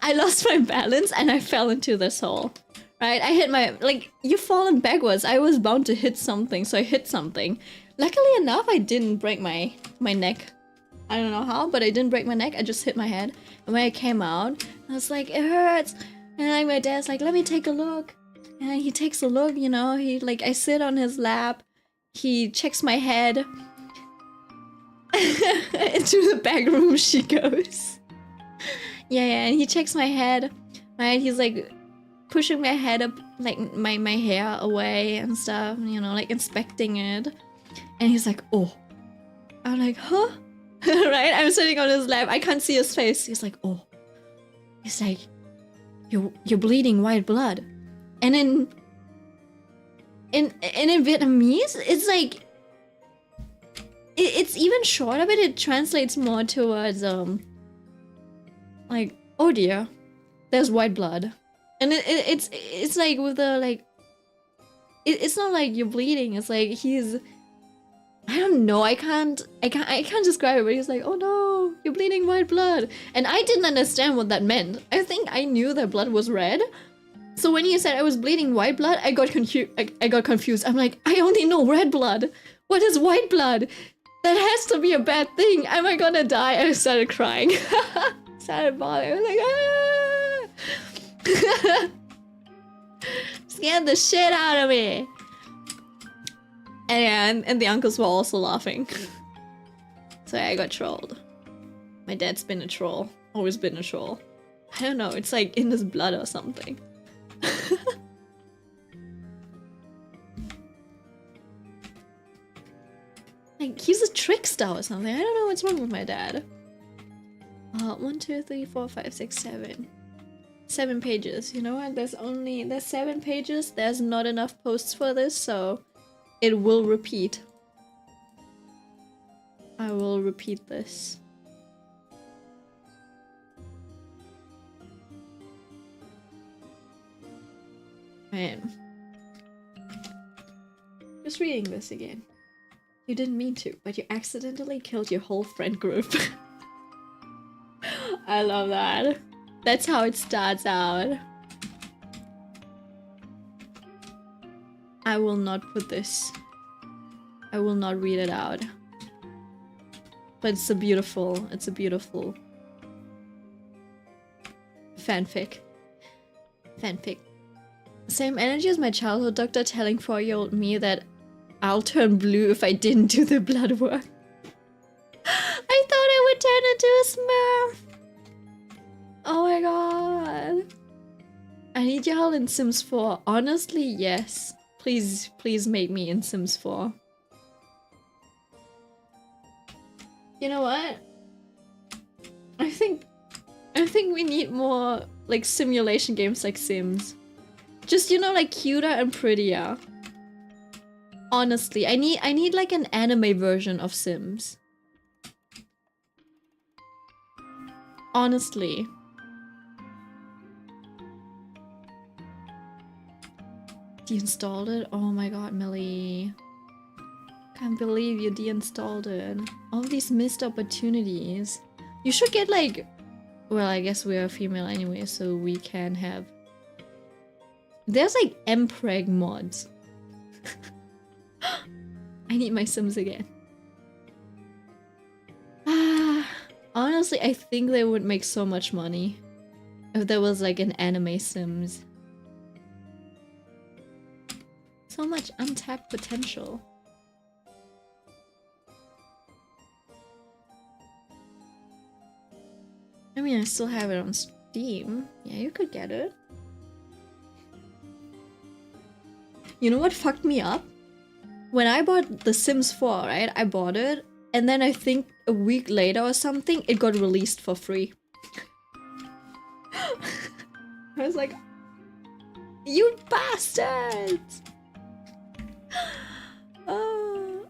I lost my balance and I fell into this hole. Right, I hit my, like, you've fallen backwards. I was bound to hit something, so I hit something. Luckily enough, I didn't break my neck. I don't know how, but I didn't break my neck. I just hit my head. And when I came out, I was like, it hurts. And like my dad's like, let me take a look. And he takes a look, you know, I sit on his lap. He checks my head. Into the back room she goes. Yeah, and he checks my head. Right, he's like pushing my head up, like my hair away and stuff, you know, like inspecting it. And he's like, oh. I'm like, huh? Right? I'm sitting on his lap. I can't see his face. He's like, oh. He's like, you're bleeding white blood. And in Vietnamese, it's like, it's even shorter, but it translates more towards like, oh dear, there's white blood. And it's like with the like, it's not like you're bleeding. It's like he's, I don't know. I can't describe it. But he's like, oh no, you're bleeding white blood. And I didn't understand what that meant. I think I knew that blood was red. So when he said I was bleeding white blood, I got confused. I got confused. I'm like, I only know red blood. What is white blood? That has to be a bad thing. Am I gonna die? I started crying. Started bawling. I was like, ah. Scared the shit out of me. And yeah, and the uncles were also laughing. So yeah, I got trolled. My dad's been a troll. Always been a troll. I don't know, it's like in his blood or something. Like, he's a trickster or something. I don't know what's wrong with my dad. 1, 2, 3, 4, 5, 6, 7. 7 pages. You know what? There's 7 pages. There's not enough posts for this, so it will repeat. I will repeat this. Man. Just reading this again. You didn't mean to, but you accidentally killed your whole friend group. I love that. That's how it starts out. I will not put this. I will not read it out. But it's a beautiful fanfic. Fanfic. Same energy as my childhood doctor telling 4-year-old me that I'll turn blue if I didn't do the blood work. I thought I would turn into a Smurf. Oh my god. I need your help in Sims 4. Honestly, yes. Please make me in Sims 4. You know what? I think we need more like simulation games like Sims. Just, you know, like cuter and prettier. Honestly, I need like an anime version of Sims. Honestly. You installed it? Oh my god, Millie. Can't believe you deinstalled it. All these missed opportunities. You should get like... Well, I guess we are female anyway, so we can have... There's like mpreg mods. I need my Sims again. Honestly, I think they would make so much money if there was like an anime Sims. So much untapped potential. I mean, I still have it on Steam. Yeah, you could get it. You know what fucked me up? When I bought The Sims 4, right? I bought it, and then I think a week later or something, it got released for free. I was like, you bastards!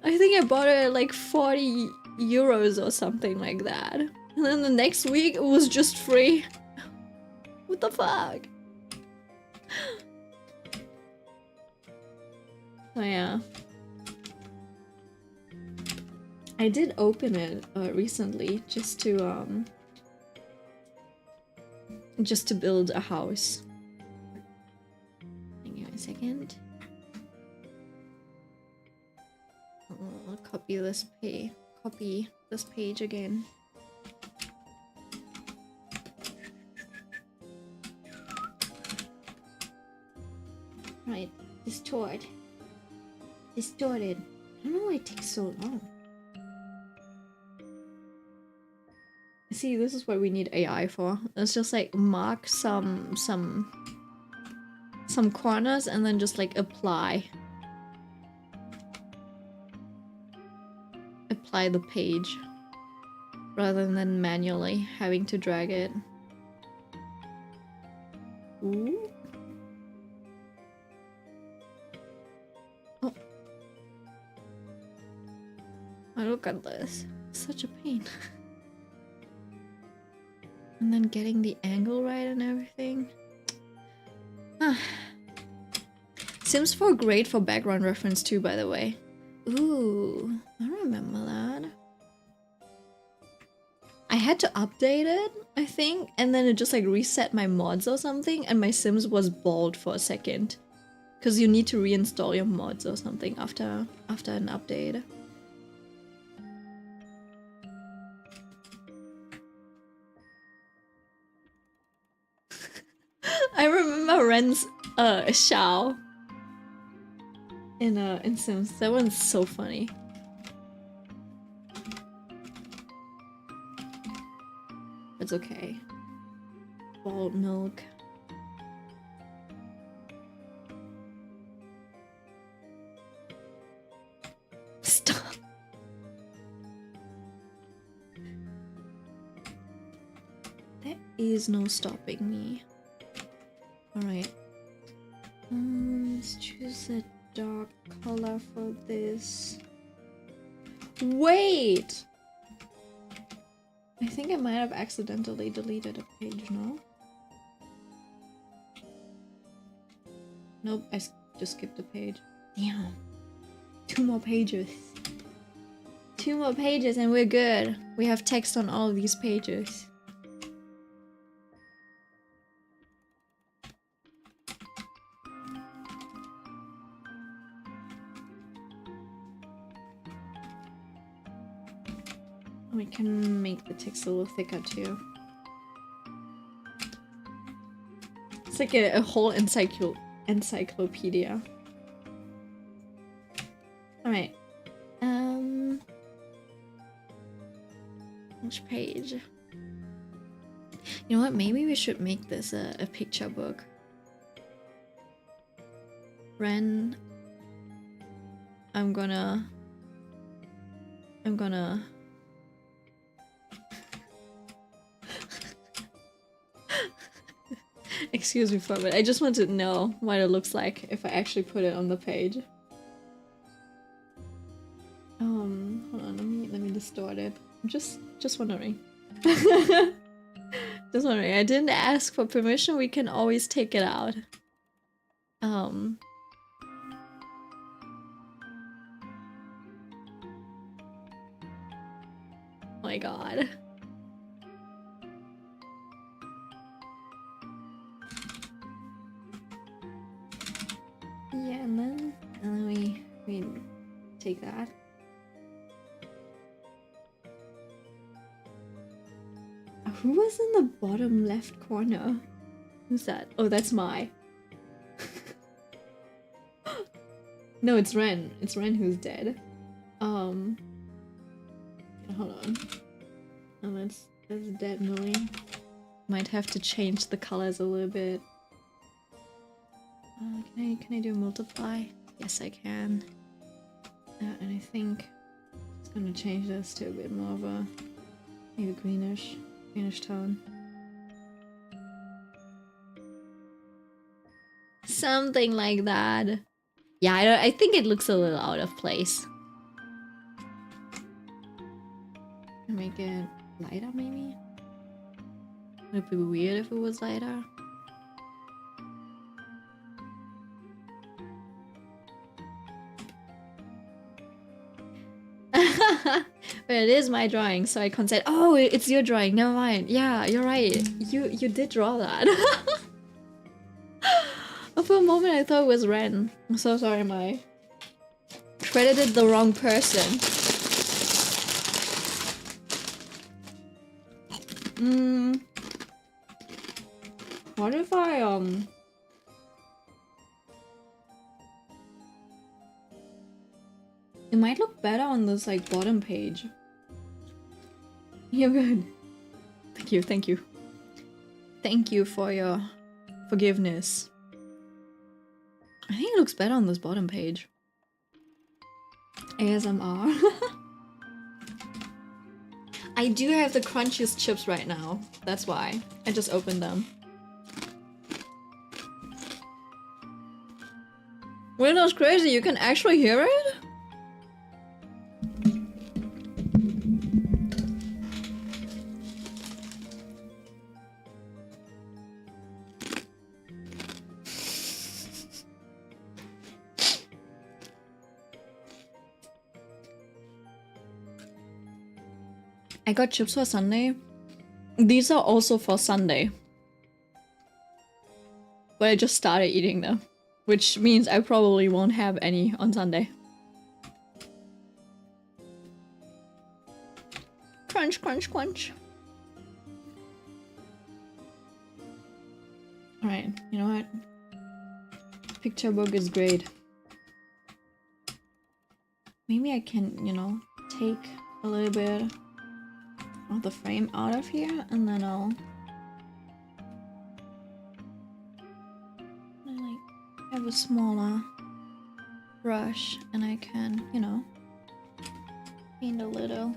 I think I bought it at like 40 euros or something like that. And then the next week, it was just free. What the fuck? So yeah. I did open it recently just to build a house. Hang on a second. I'll copy this page again. Right, distorted. I don't know why it takes so long. See, this is what we need AI for. Let's just like mark some corners and then just like apply the page rather than manually having to drag it. Ooh. Oh. Oh, look at this. Such a pain. And then getting the angle right and everything. Sims 4 great for background reference too, by the way. Ooh, I remember that. I had to update it, I think, and then it just like reset my mods or something, and my Sims was bald for a second. Because you need to reinstall your mods or something after an update. I remember Ren's Xiao in Sims. That one's so funny. It's okay. Bald milk. Stop. There is no stopping me. Alright. Let's choose a dark color for this. Wait! I think I might have accidentally deleted a page, no? Nope, I just skipped a page. Damn. 2 more pages. 2 more pages and we're good. We have text on all of these pages. We can make the text a little thicker too. It's like a whole encyclopedia. Alright. Which page? You know what? Maybe we should make this a picture book. Ren, I'm gonna excuse me for a minute. I just want to know what it looks like if I actually put it on the page. Hold on, let me distort it. I'm just wondering. Just wondering. I didn't ask for permission. We can always take it out. my god. Yeah, and then we take that. Who was in the bottom left corner? Who's that? Oh, that's Mai. No, it's Ren. It's Ren who's dead. Hold on. Oh, that's dead Millie. Might have to change the colors a little bit. Can I do multiply? Yes, I can. And I think it's gonna change this to a bit more of a maybe greenish tone. Something like that. Yeah, I think it looks a little out of place. Make it lighter, maybe? Would it be weird if it was lighter? But it is my drawing, so I can't say, oh, it's your drawing, never mind. Yeah, you're right. You did draw that. For a moment I thought it was Ren. I'm so sorry, Mai. Credited the wrong person. What if I it might look better on this like bottom page. You're good. Thank you, thank you. Thank you for your forgiveness. I think it looks better on this bottom page. ASMR. I do have the crunchiest chips right now. That's why. I just opened them. Well, that's crazy. You can actually hear it? I got chips for Sunday. These are also for Sunday. But I just started eating them. Which means I probably won't have any on Sunday. Crunch, crunch, crunch. Alright, you know what? Picture book is great. Maybe I can, you know, take a little bit of the frame out of here and then I'll like have a smaller brush and I can, you know, paint a little.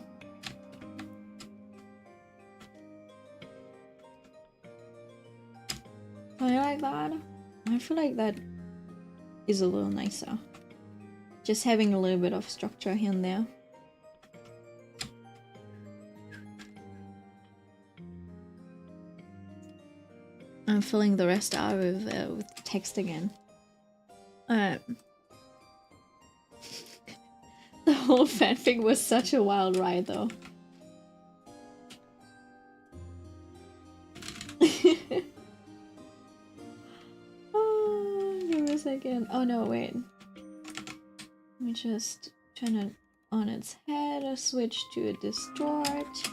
Oh, you like that? I feel like that is a little nicer. Just having a little bit of structure here and there. I'm filling the rest out with text again. The whole fanfic was such a wild ride, though. Oh, give me a second. Oh no, wait. Let me just turn it on its head, switch to a distort.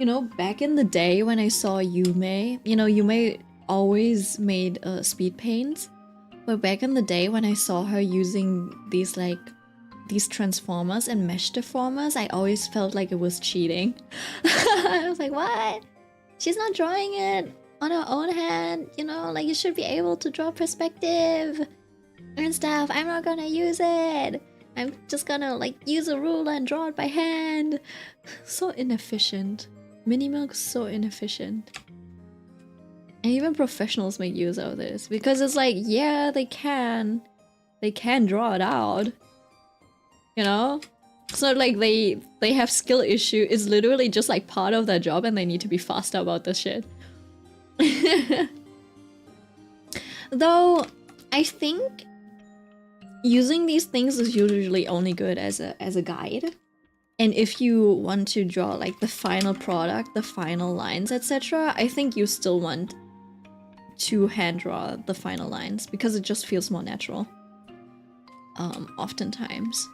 You know, back in the day when I saw Yume, you know, Yume always made speed paints. But back in the day when I saw her using these transformers and mesh deformers, I always felt like it was cheating. I was like, what? She's not drawing it on her own hand, you know, like you should be able to draw perspective and stuff. I'm not gonna use it. I'm just gonna like use a ruler and draw it by hand. So inefficient. Mini Milk's so inefficient. And even professionals make use of this because it's like, yeah, they can draw it out. You know? It's not like they have skill issue. It's literally just like part of their job and they need to be faster about this shit. Though I think using these things is usually only good as a guide. And if you want to draw like the final product, the final lines, etc., I think you still want to hand draw the final lines because it just feels more natural. Oftentimes.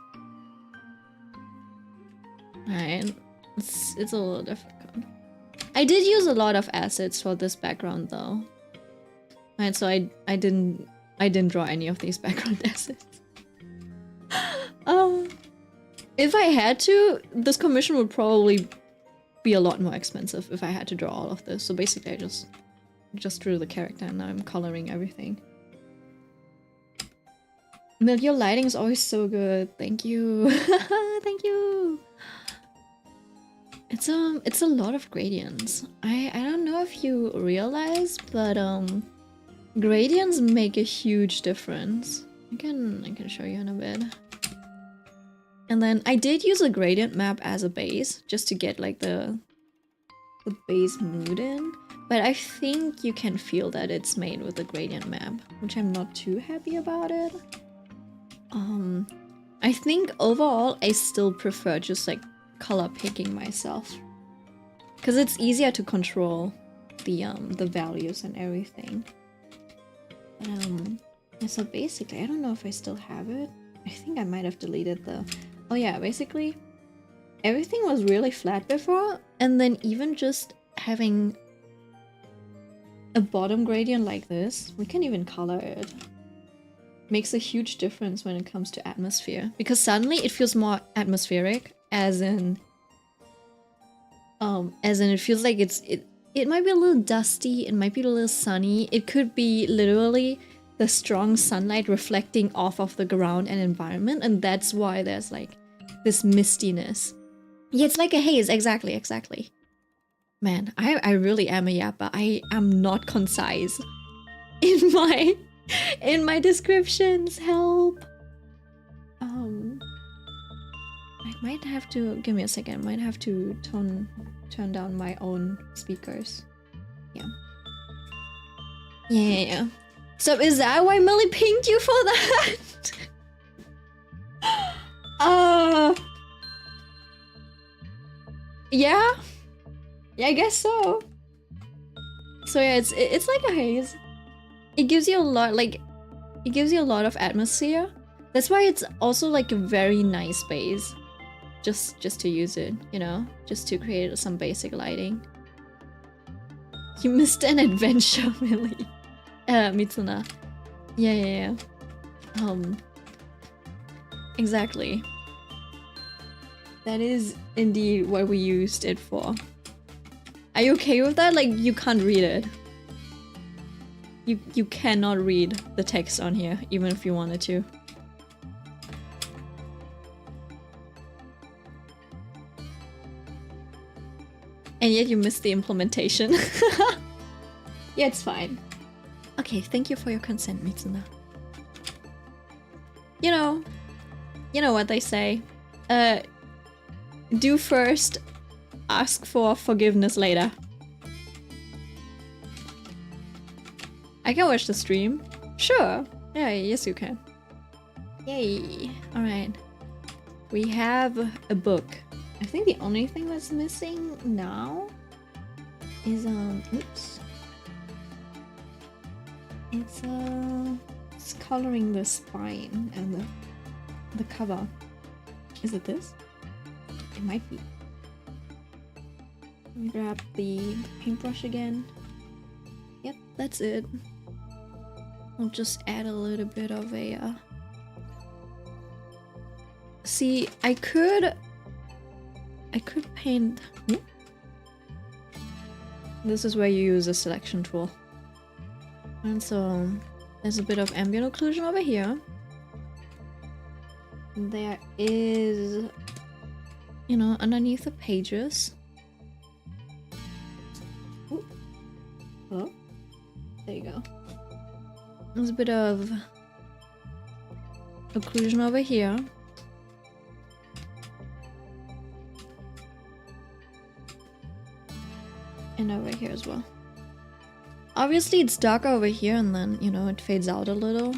Alright, it's a little difficult. I did use a lot of assets for this background though. Alright, so I didn't draw any of these background assets. If I had to, this commission would probably be a lot more expensive if I had to draw all of this. So basically I just drew the character and now I'm coloring everything. Milk, your lighting is always so good. Thank you. Thank you. It's a lot of gradients. I don't know if you realize, but gradients make a huge difference. I can show you in a bit. And then I did use a gradient map as a base just to get like the base mood in. But I think you can feel that it's made with a gradient map, which I'm not too happy about it. I think overall I still prefer just like color picking myself. Because it's easier to control the values and everything. So basically, I don't know if I still have it. I think I might have deleted the... Oh yeah, basically, everything was really flat before, and then even just having a bottom gradient like this, we can even color it. Makes a huge difference when it comes to atmosphere, because suddenly it feels more atmospheric, as in it feels like it might be a little dusty, it might be a little sunny, it could be literally the strong sunlight reflecting off of the ground and environment, and that's why there's like this mistiness. Yeah, it's like a haze, exactly. Man, I really am a yapper. I am not concise in my descriptions. Help. I might have to give me a second. I might have to turn down my own speakers. Yeah. So is that why Millie pinged you for that? Yeah, I guess so. So yeah, it's like a haze. It gives you a lot, like, it gives you a lot of atmosphere. That's why it's also like a very nice base. Just to use it, you know, just to create some basic lighting. You missed an adventure, Millie. Mitsuna. Yeah. Exactly. That is indeed what we used it for. Are you okay with that? Like, you can't read it. You cannot read the text on here, even if you wanted to. And yet you missed the implementation. Yeah, it's fine. Okay, thank you for your consent, Mitsuna. You know what they say. Do first, ask for forgiveness later. I can watch the stream. Sure. Yeah, yes you can. Yay. Alright. We have a book. I think the only thing that's missing now is oops. It's coloring the spine and the cover. Is it this? It might be. Let me grab the paintbrush again. Yep, that's it. I'll just add a little bit of a See, I could paint. This is where you use a selection tool. And so there's a bit of ambient occlusion over here. There is, you know, underneath the pages. Ooh. Hello? There you go. There's a bit of occlusion over here. And over here as well. Obviously it's darker over here and then, you know, it fades out a little.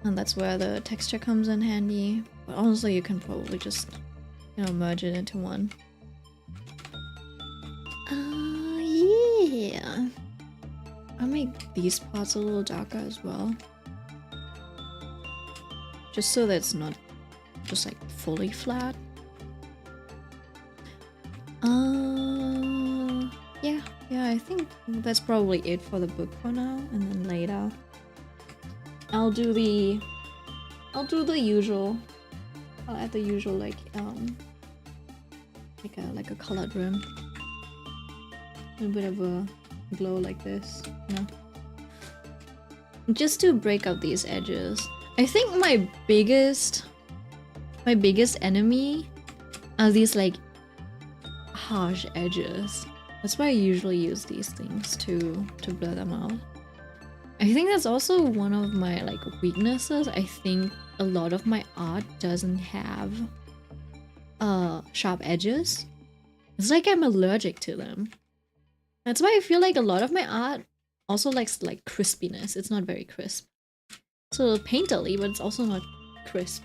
And that's where the texture comes in handy. But honestly, you can probably just You know, merge it into one. Yeah. I'll make these parts a little darker as well. Just so that it's not just like fully flat. Yeah, I think that's probably it for the book for now, and then later I'll do the usual. I'll add the usual like a colored rim. A bit of a glow like this, you know. Just to break up these edges. I think my biggest enemy are these like harsh edges. That's why I usually use these things to blur them out. I think that's also one of my like weaknesses. I think a lot of my art doesn't have sharp edges. It's like I'm allergic to them. That's why I feel like a lot of my art also likes like crispiness. It's not very crisp. So painterly, but it's also not crisp.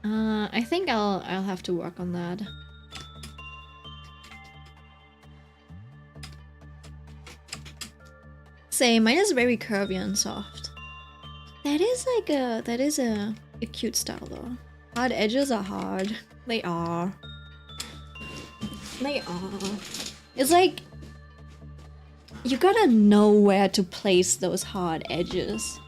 I think I'll have to work on that. Same, mine is very curvy and soft. That is a cute style though. Hard edges are hard. They are. They are. It's like you gotta know where to place those hard edges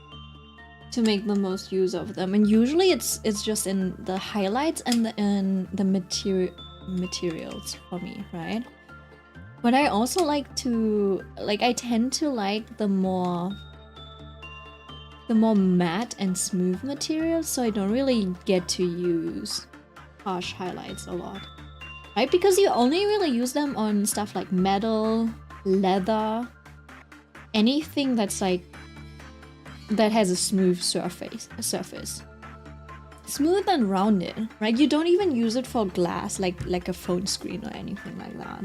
to make the most use of them, and usually it's just in the highlights and in the materials for me, right? But I also like to I tend to like the more matte and smooth materials, so I don't really get to use harsh highlights a lot, right? Because you only really use them on stuff like metal, leather, anything that's like that has a smooth surface. Smooth and rounded, right? You don't even use it for glass like a phone screen or anything like that,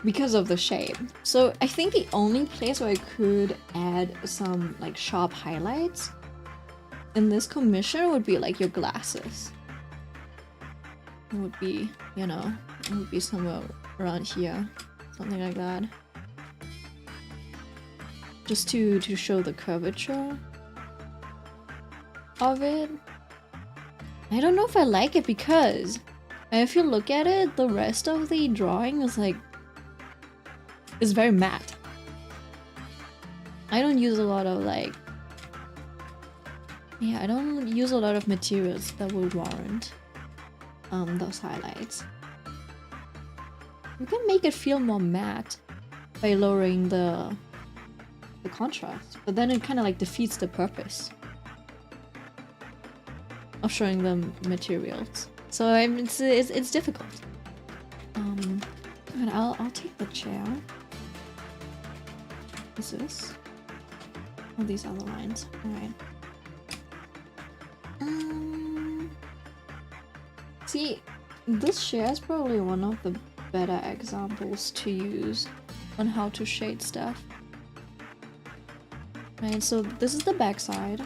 because of the shape. So I think the only place where I could add some like sharp highlights in this commission would be like your glasses. It would be, you know, it would be somewhere around here, something like that. Just to show the curvature of it. I don't know if I like it because if you look at it, the rest of the drawing is like is very matte. I don't use a lot of like I don't use a lot of materials that will warrant those highlights. You can make it feel more matte by lowering the contrast, but then it kind of like defeats the purpose of showing them materials. So it's difficult. And I'll take the chair. What's this? Oh, these other lines. All right. See, this chair is probably one of the better examples to use on how to shade stuff. Right, so this is the back side.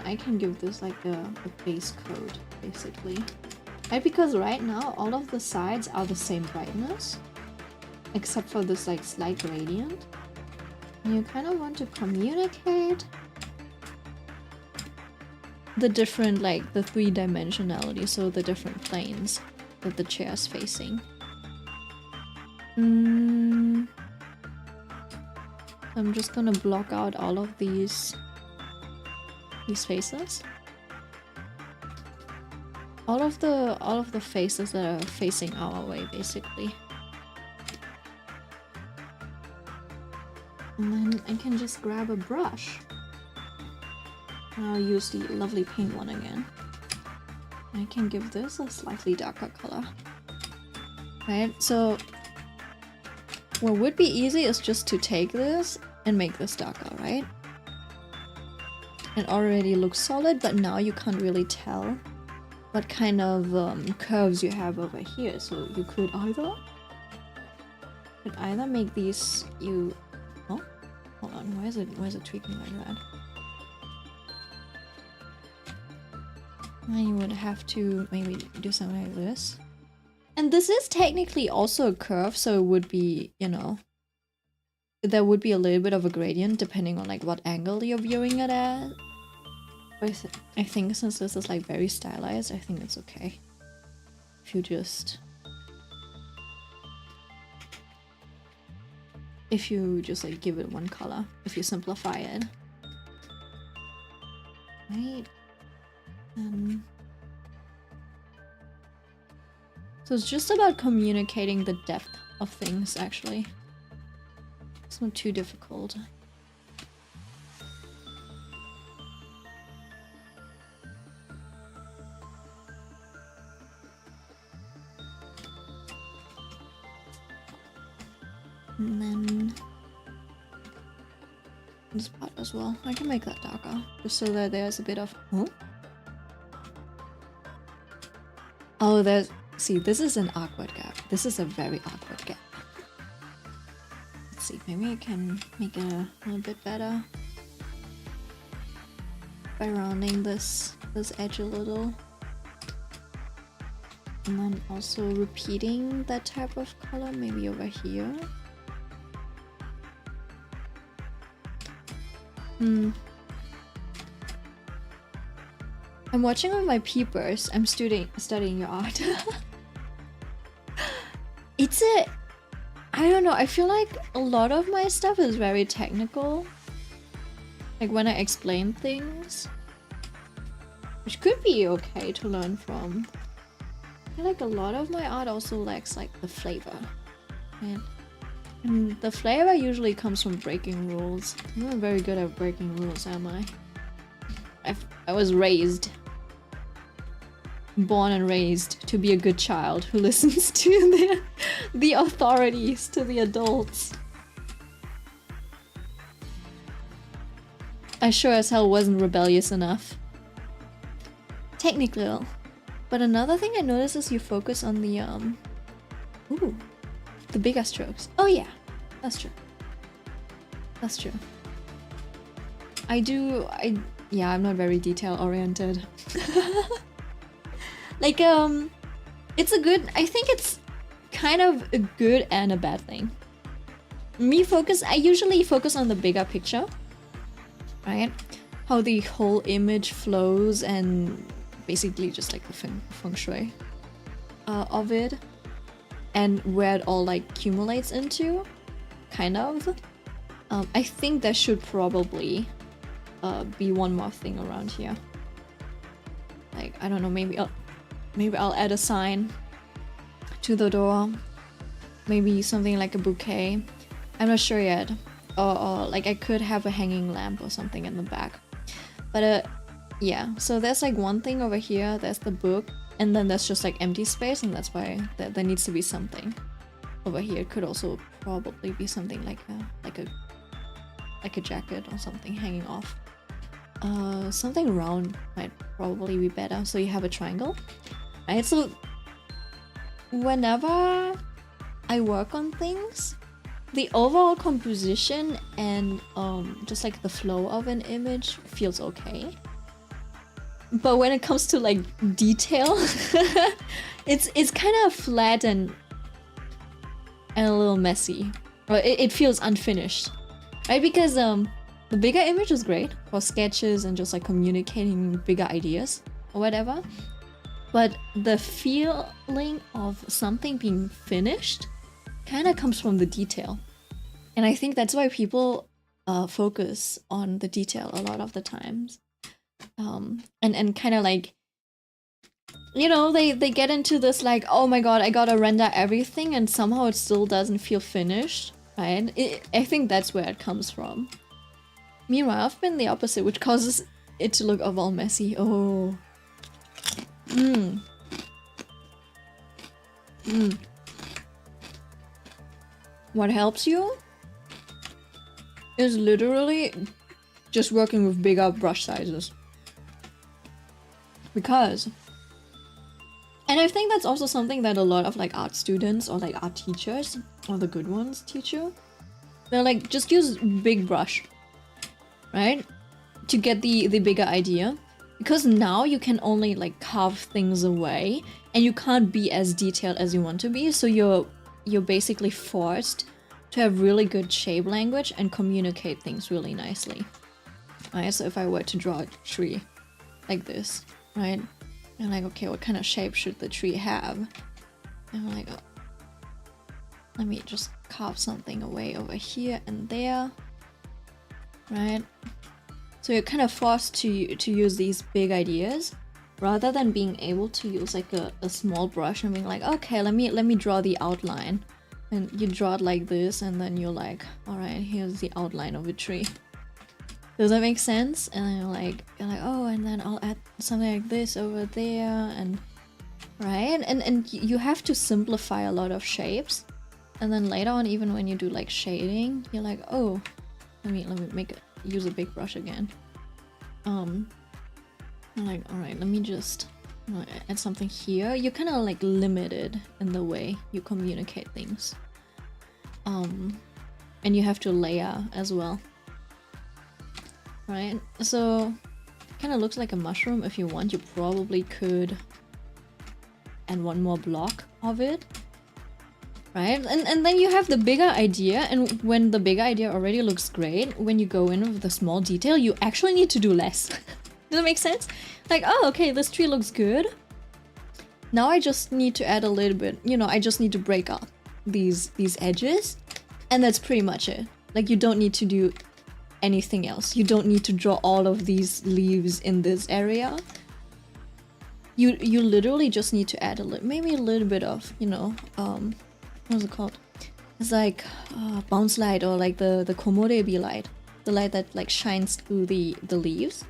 I can give this like a base coat, basically. Right, because right now all of the sides are the same brightness, except for this like slight gradient. And you kind of want to communicate the different, like the three-dimensionality, so the different planes that the chair is facing. I'm just gonna block out all of these faces. All of the faces that are facing our way, basically. And then I can just grab a brush. And I'll use the lovely pink one again. I can give this a slightly darker color. Right, so what would be easy is just to take this and make this darker, right? It already looks solid, but now you can't really tell what kind of curves you have over here. So you could either make these oh, hold on, why is it tweaking like that? I would have to maybe do something like this. And this is technically also a curve, so it would be, you know, there would be a little bit of a gradient depending on like what angle you're viewing it at. But I think since this is like very stylized, I think it's okay. If you just... If you just like give it one color, if you simplify it. Right? So it's just about communicating the depth of things, actually. It's not too difficult. And then this part as well. I can make that darker, just so that there's a bit of... Huh? Oh, there's... See, this is an awkward gap. This is a very awkward gap. Let's see, maybe I can make it a little bit better by rounding this edge a little. And then also repeating that type of color, maybe over here. I'm watching with my peepers. I'm studying your art. I don't know, I feel like a lot of my stuff is very technical. Like when I explain things. Which could be okay to learn from. I feel like a lot of my art also lacks like the flavor. And the flavor usually comes from breaking rules. I'm not very good at breaking rules, am I? I was born and raised to be a good child who listens to the authorities, to the adults. I sure as hell wasn't rebellious enough. Technically. But another thing I noticed is you focus on the the bigger strokes. Oh yeah, that's true. That's true. Yeah, I'm not very detail oriented. Like, it's a good, I think it's kind of a good and a bad thing. I usually focus on the bigger picture, right? How the whole image flows and basically just like the feng shui of it. And where it all like accumulates into, kind of. I think there should probably be one more thing around here. Like, I don't know, maybe I'll add a sign to the door. Maybe something like a bouquet. I'm not sure yet. Or like I could have a hanging lamp or something in the back. But yeah, so there's like one thing over here, there's the book, and then there's just like empty space, and that's why there needs to be something. Over here it could also probably be something like a jacket or something hanging off. Something round might probably be better, so you have a triangle. Right, so whenever I work on things, the overall composition and just like the flow of an image feels okay. But when it comes to like detail, it's kind of flat and a little messy. Or it feels unfinished, right? Because the bigger image is great for sketches and just like communicating bigger ideas or whatever. But the feeling of something being finished kind of comes from the detail. And I think that's why people focus on the detail a lot of the times. And kind of like, you know, they get into this like, oh my god, I gotta render everything, and somehow it still doesn't feel finished, right? I think that's where it comes from. Meanwhile, I've been the opposite, which causes it to look overall messy. Oh. What helps you is literally just working with bigger brush sizes. Because, and I think that's also something that a lot of like art students or like art teachers, or the good ones, teach you. They're like, just use big brush, right? To get the bigger idea. because now you can only like carve things away and you can't be as detailed as you want to be, so you're basically forced to have really good shape language and communicate things really nicely. Right, so if I were to draw a tree like this, right, and like, okay, what kind of shape should the tree have? And I'm like, oh, let me just carve something away over here and there, right? So you're kind of forced to use these big ideas rather than being able to use like a small brush and being like, okay, let me draw the outline. And you draw it like this, and then you're like, all right, here's the outline of a tree. Does that make sense? And then you're like, oh, and then I'll add something like this over there, and right? And you have to simplify a lot of shapes. And then later on, even when you do like shading, you're like, oh, let me use a big brush again. I'm like, all right, let me just add something here. You're kind of like limited in the way you communicate things. And you have to layer as well. Right? So kind of looks like a mushroom. If you want, you probably could add one more block of it. Right? And then you have the bigger idea, and when the bigger idea already looks great, when you go in with the small detail, you actually need to do less. Does that make sense? Like, oh, okay, this tree looks good. Now I just need to add a little bit, you know, I just need to break up these edges, and that's pretty much it. Like, you don't need to do anything else. You don't need to draw all of these leaves in this area. You literally just need to add maybe a little bit of, you know, what's it called? It's like bounce light, or like the komorebi light, the light that like shines through the leaves,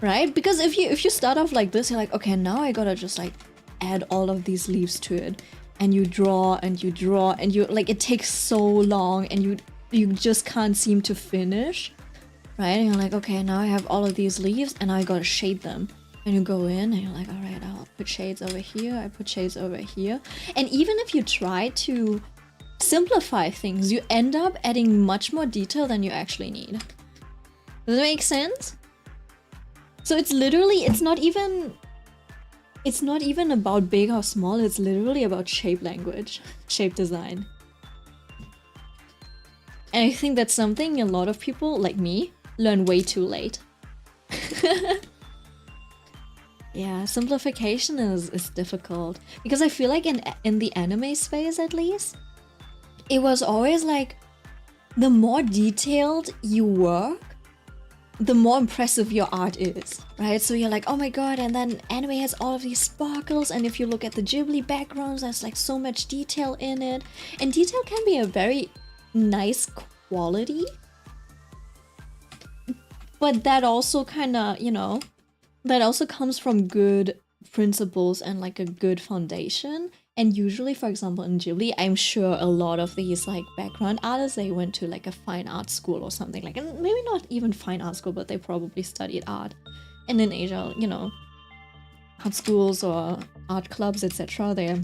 right? Because if you start off like this, you're like, okay, now I gotta just like add all of these leaves to it, and you draw and you draw and you like, it takes so long, and you just can't seem to finish, right? And you're like, okay, now I have all of these leaves and I gotta shade them. And you go in and you're like, all right, I'll put shades over here, I put shades over here. And even if you try to simplify things, you end up adding much more detail than you actually need. Does that make sense? So it's literally, it's not even about big or small, it's literally about shape language, shape design. And I think that's something a lot of people, like me, learn way too late. Yeah, simplification is difficult, because I feel like in the anime space, at least, it was always like, the more detailed you work, the more impressive your art is, right? So you're like, oh my god, and then anime has all of these sparkles, and if you look at the Ghibli backgrounds, there's like so much detail in it, and detail can be a very nice quality, but that also kind of, you know, that also comes from good principles and like a good foundation. And usually, for example, in Ghibli, I'm sure a lot of these like background artists, they went to like a fine art school or something, like, and maybe not even fine art school, but they probably studied art. And in Asia, you know, art schools or art clubs, etc., they're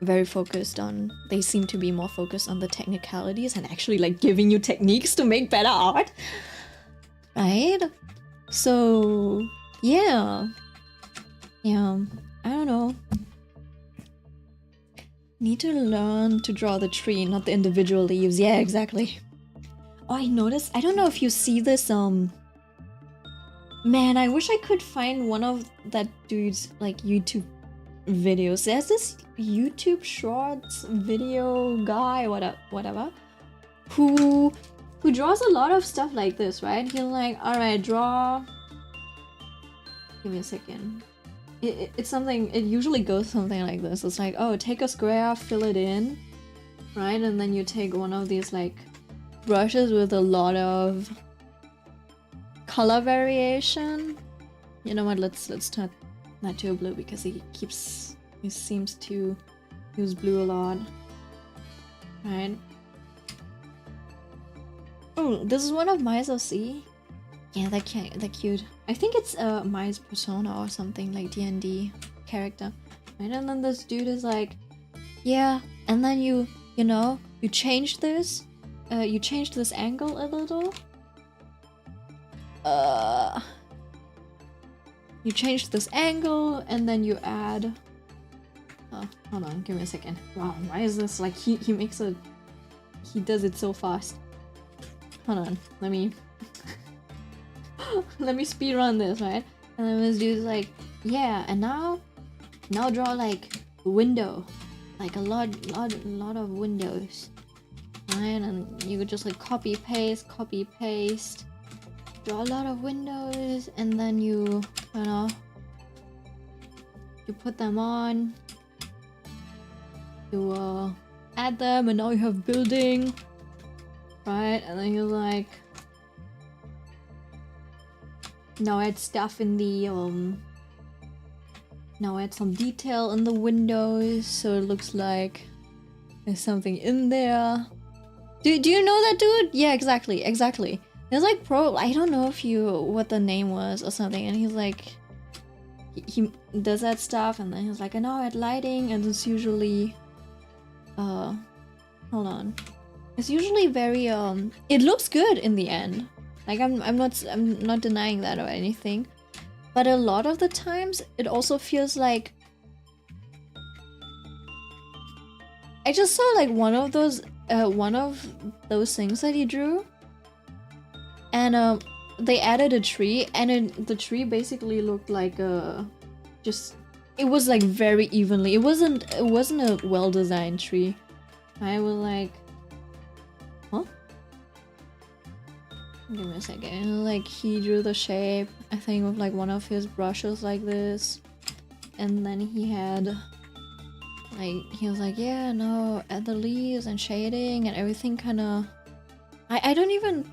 very focused on, they seem to be more focused on the technicalities and actually like giving you techniques to make better art, right? So yeah, I don't know. Need to learn to draw the tree, not the individual leaves. Yeah, exactly. Oh, I noticed, I don't know if you see this, man, I wish I could find one of that dude's like YouTube videos. There's this YouTube Shorts video guy, whatever, who draws a lot of stuff like this, right? He's like, all right, draw. Give me a second. It's something, it usually goes something like this. It's like, oh, take a square, fill it in, right? And then you take one of these like brushes with a lot of color variation. You know what, let's turn that to a blue, because he seems to use blue a lot, right? Oh, this is one of Mai's OC. Yeah, they're cute. I think it's Mai's persona or something, like D&D character. Right? And then this dude is like, yeah, and then you know, you change this angle a little. you change this angle, and then you add. Oh, hold on, give me a second. Wow, why is this like he makes a he does it so fast. Hold on, let me let me speed run this, right? And then this dude's like, yeah, and now draw like a window, like a lot of windows, right? And you could just like copy paste, draw a lot of windows, and then you know, you put them on, you add them, and now you have building, right? And then you're like, now add stuff in the now add some detail in the windows so it looks like there's something in there. Do you know that dude? Yeah, exactly. There's like I don't know if what the name was or something, and he's like he does that stuff, and then he's like, I know, add lighting, and it's usually hold on. It's usually very it looks good in the end. Like I'm not denying that or anything. But a lot of the times it also feels like I just saw like one of those things that he drew, and they added a tree, and the tree basically looked like it was like very evenly. It wasn't a well-designed tree. I was like, huh? Give me a second. Like he drew the shape, I think, with like one of his brushes like this, and then he had like he was like, yeah, no, add the leaves and shading and everything kind of. I don't even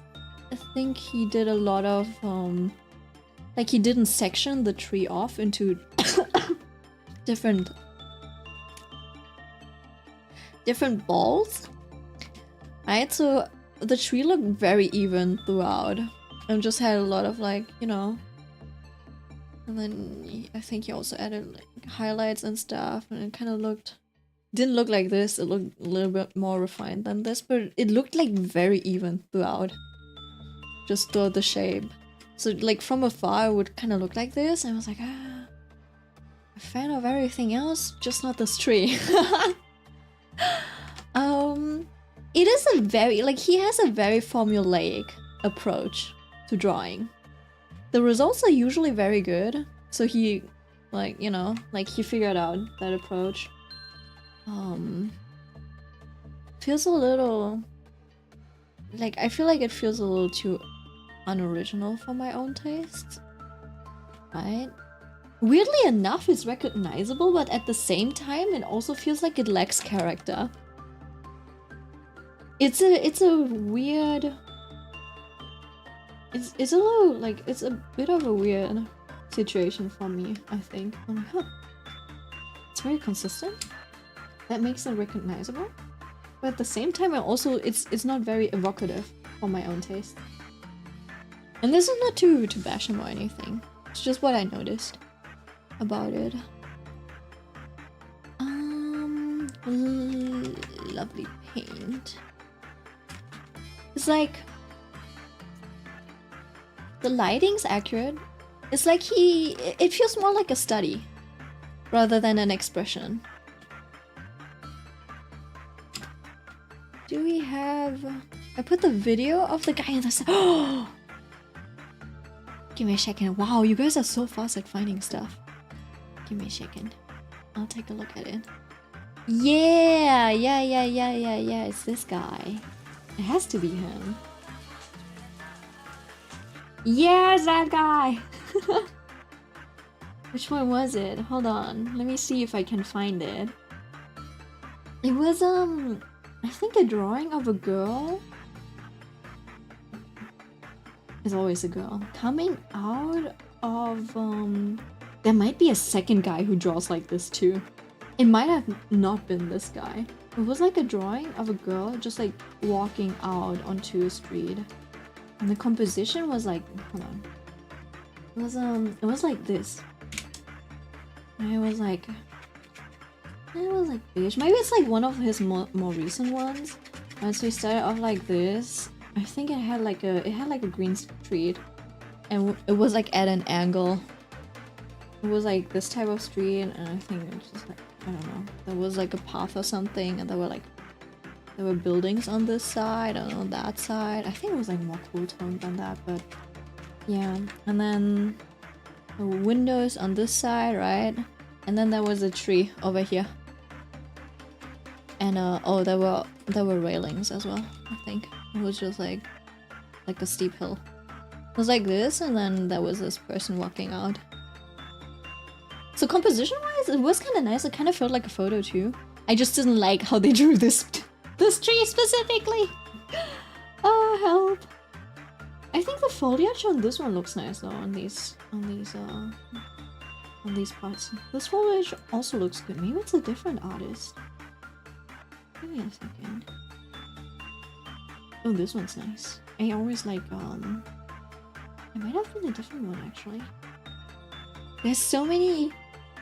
think he did a lot of like he didn't section the tree off into different balls, right? So the tree looked very even throughout, and just had a lot of like, you know. And then I think he also added like highlights and stuff, and it kind of didn't look like this. It looked a little bit more refined than this, but it looked like very even throughout. Just the shape. So like from afar, it would kind of look like this, and I was like, a fan of everything else, just not this tree. It is a very, like, he has a very formulaic approach to drawing. The results are usually very good, so he, like, you know, like, he figured out that approach. Feels a little, like, I feel like it feels a little too unoriginal for my own tastes, right? Weirdly enough, it's recognizable, but at the same time, it also feels like it lacks character. It's a weird. It's a little, like, it's a bit of a weird situation for me, I think. I'm like, huh. It's very consistent. That makes it recognizable. But at the same time, it's not very evocative for my own taste. And this is not to bash him or anything. It's just what I noticed about it. Lovely paint. It's like the lighting's accurate. It's like it feels more like a study rather than an expression. Do we have? I put the video of the guy in the. Oh! Give me a second. Wow, you guys are so fast at finding stuff. Give me a second. I'll take a look at it. Yeah. It's this guy. It has to be him. Yeah, it's that guy. Which one was it? Hold on. Let me see if I can find it. It was I think a drawing of a girl. It's always a girl coming out of there might be a second guy who draws like this too. It might have not been this guy. It was like a drawing of a girl just like walking out onto a street. And the composition was like, hold on. It was like this. And it was like beige. Maybe it's like one of his more recent ones. And so he started off like this. I think it had like a green street, and it was like at an angle. it was like this type of street, and I think it was just like, I don't know, there was like a path or something, and there were buildings on this side and on that side. I think it was like more cool toned than that, but yeah. And then the windows on this side, right? And then there was a tree over here. And oh, there were railings as well, I think. It was just like a steep hill. It was like this, and then there was this person walking out. So composition-wise, it was kind of nice. It kind of felt like a photo too. I just didn't like how they drew this tree specifically. Oh, help! I think the foliage on this one looks nice though. On these parts. This foliage also looks good. Maybe it's a different artist. Give me a second. Oh, this one's nice. I always like, it might have been a different one, actually. There's so many...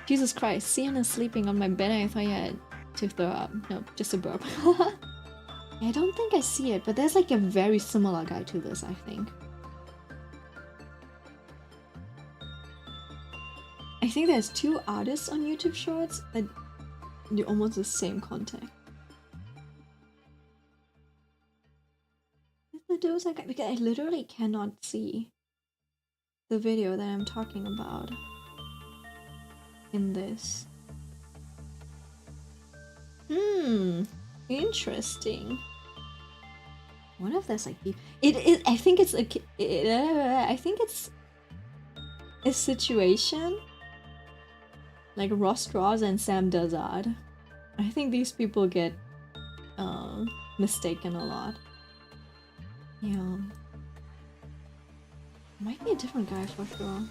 Jesus Christ, Sienna is sleeping on my bed and I thought you had to throw up. No, just a burp. I don't think I see it, but there's like a very similar guy to this, I think. I think there's 2 artists on YouTube Shorts that do almost the same content. Because I literally cannot see the video that I'm talking about in this. Interesting. What if there's like I think it's a situation like Ross draws and Sam does art. I think these people get mistaken a lot. Yeah. Might be a different guy for sure.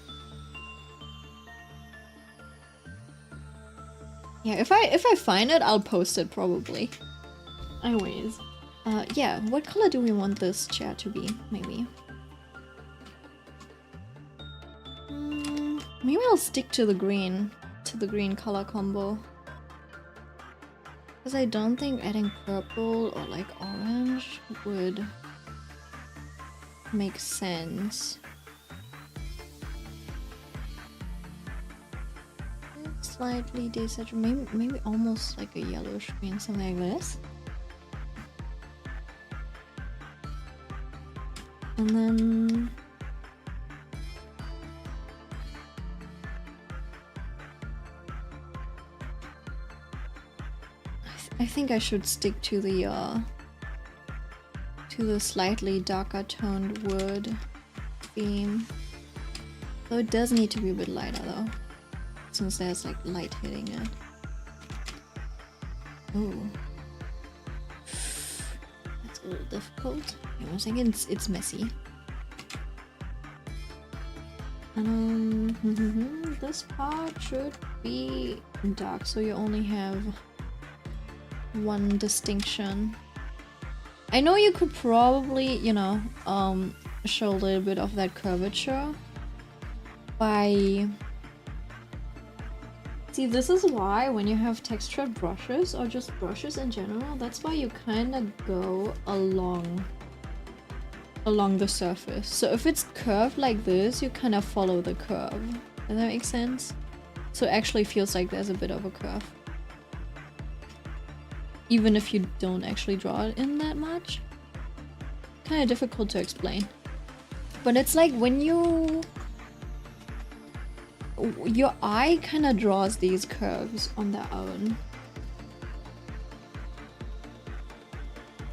Yeah, if I find it, I'll post it probably. Anyways. Yeah, what color do we want this chair to be? Maybe. Maybe I'll stick to the green color combo. Because I don't think adding purple or like orange would make sense. Slightly desaturated, maybe almost like a yellowish green, something like this. And then I think I should stick to the slightly darker toned wood theme. Though it does need to be a bit lighter though, since there's like light hitting it. Ooh. That's a little difficult. I was thinking it's messy. This part should be dark, so you only have one distinction. I know you could probably, you know, show a little bit of that curvature by... See, this is why when you have textured brushes, or just brushes in general, that's why you kind of go along the surface. So if it's curved like this, you kind of follow the curve. Does that make sense? So it actually feels like there's a bit of a curve. Even if you don't actually draw it in that much. Kind of difficult to explain. But it's like when your eye kind of draws these curves on their own.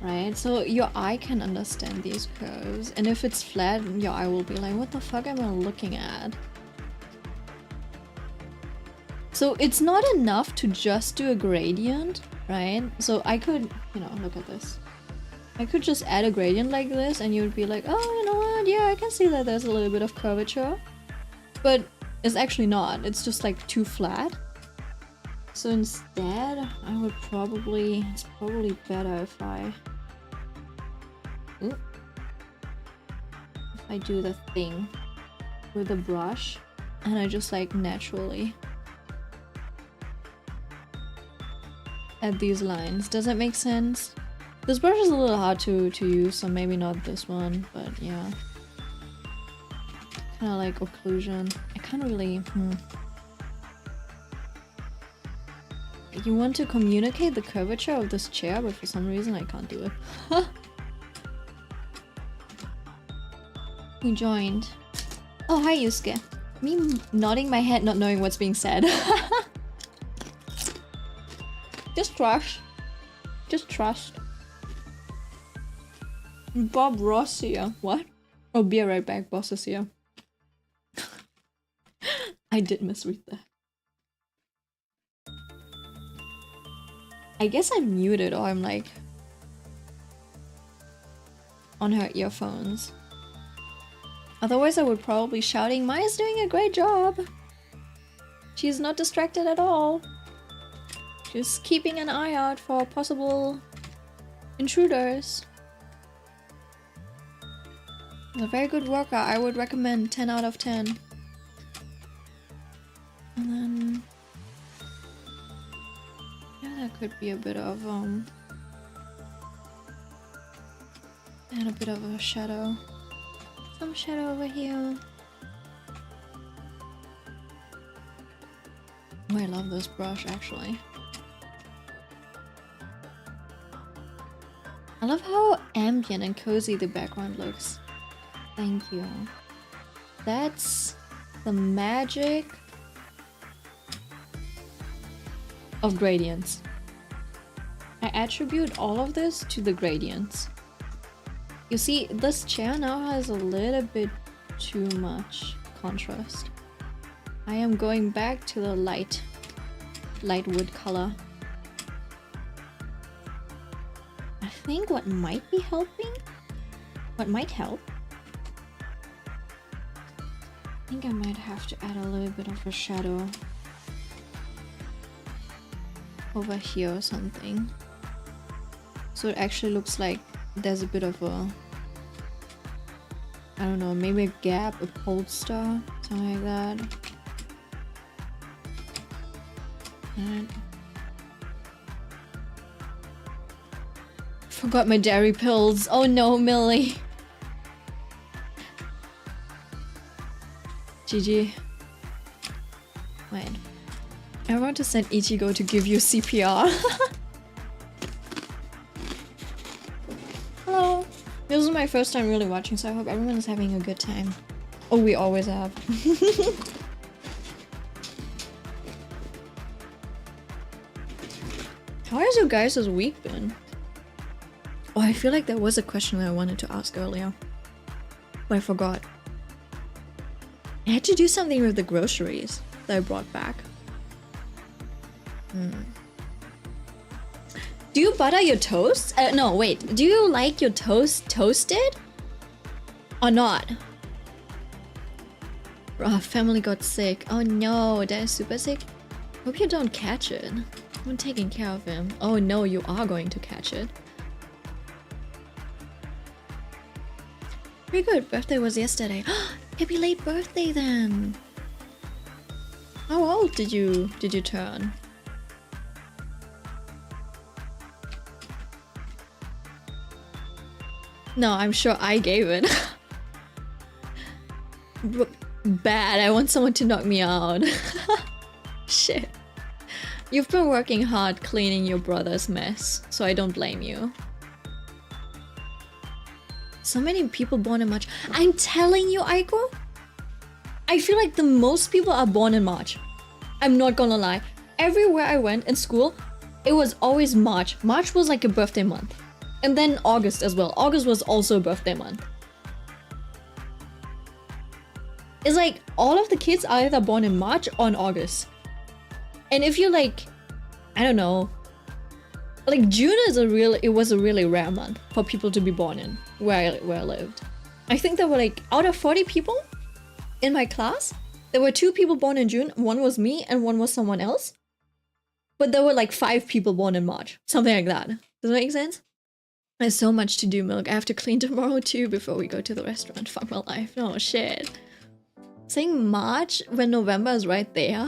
Right? So your eye can understand these curves. And if it's flat, your eye will be like, what the fuck am I looking at? So it's not enough to just do a gradient, right? So I could, you know, look at this. I could just add a gradient like this and you would be like, oh, you know what? Yeah, I can see that there's a little bit of curvature. But it's actually not. It's just like too flat. So instead, I would probably... It's probably better if I... If I do the thing with a brush and I just like naturally add these lines. Does that make sense? This brush is a little hard to use, so maybe not this one, but yeah. Kind of like occlusion. I can't really... You want to communicate the curvature of this chair, but for some reason I can't do it. Who joined? Oh, hi Yusuke. Me nodding my head, not knowing what's being said. Just trust. Just trust. Bob Ross here. What? Oh, be right back. Boss is here. I did misread that. I guess I'm muted or I'm like on her earphones. Otherwise I would probably be shouting, Maya's doing a great job. She's not distracted at all. Just keeping an eye out for possible intruders. It's a very good workout. I would recommend 10 out of 10. And then yeah, that could be a bit of and a bit of a shadow. Some shadow over here. Oh, I love this brush actually. I love how ambient and cozy the background looks. Thank you. That's the magic of gradients. I attribute all of this to the gradients. You see, this chair now has a little bit too much contrast. I am going back to the light wood color. I think what might be helping, what might help, I think I might have to add a little bit of a shadow over here or something. So it actually looks like there's a bit of a, I don't know, maybe a gap, a polster, something like that. And forgot my dairy pills. Oh no, Millie. GG. Wait. I want to send Ichigo to give you CPR. Hello. This is my first time really watching, so I hope everyone is having a good time. Oh, we always have. How has your guys' week been? Oh, I feel like there was a question that I wanted to ask earlier, but I forgot. I had to do something with the groceries that I brought back. Do you butter your toast? No, wait. Do you like your toast toasted? Or not? Oh, family got sick. Oh no, that is super sick. Hope you don't catch it. I'm taking care of him. Oh no, you are going to catch it. Very good. Birthday was yesterday. Happy late birthday then. How old did you turn? No, I'm sure I gave it. Bad. I want someone to knock me out. Shit. You've been working hard cleaning your brother's mess, so I don't blame you. So many people born in March. I'm telling you, Aiko, I feel like the most people are born in March. I'm not gonna lie. Everywhere I went in school, it was always March. March was like a birthday month. And then August as well. August was also a birthday month. It's like all of the kids are either born in March or in August. And if you like, I don't know, like June is it was a really rare month for people to be born in where I lived. I think there were like, out of 40 people in my class, there were 2 people born in June. One was me and one was someone else. But there were like 5 people born in March. Something like that. Does that make sense? There's so much to do, Milk. I have to clean tomorrow too before we go to the restaurant. Fuck my life. No shit. Saying March when November is right there.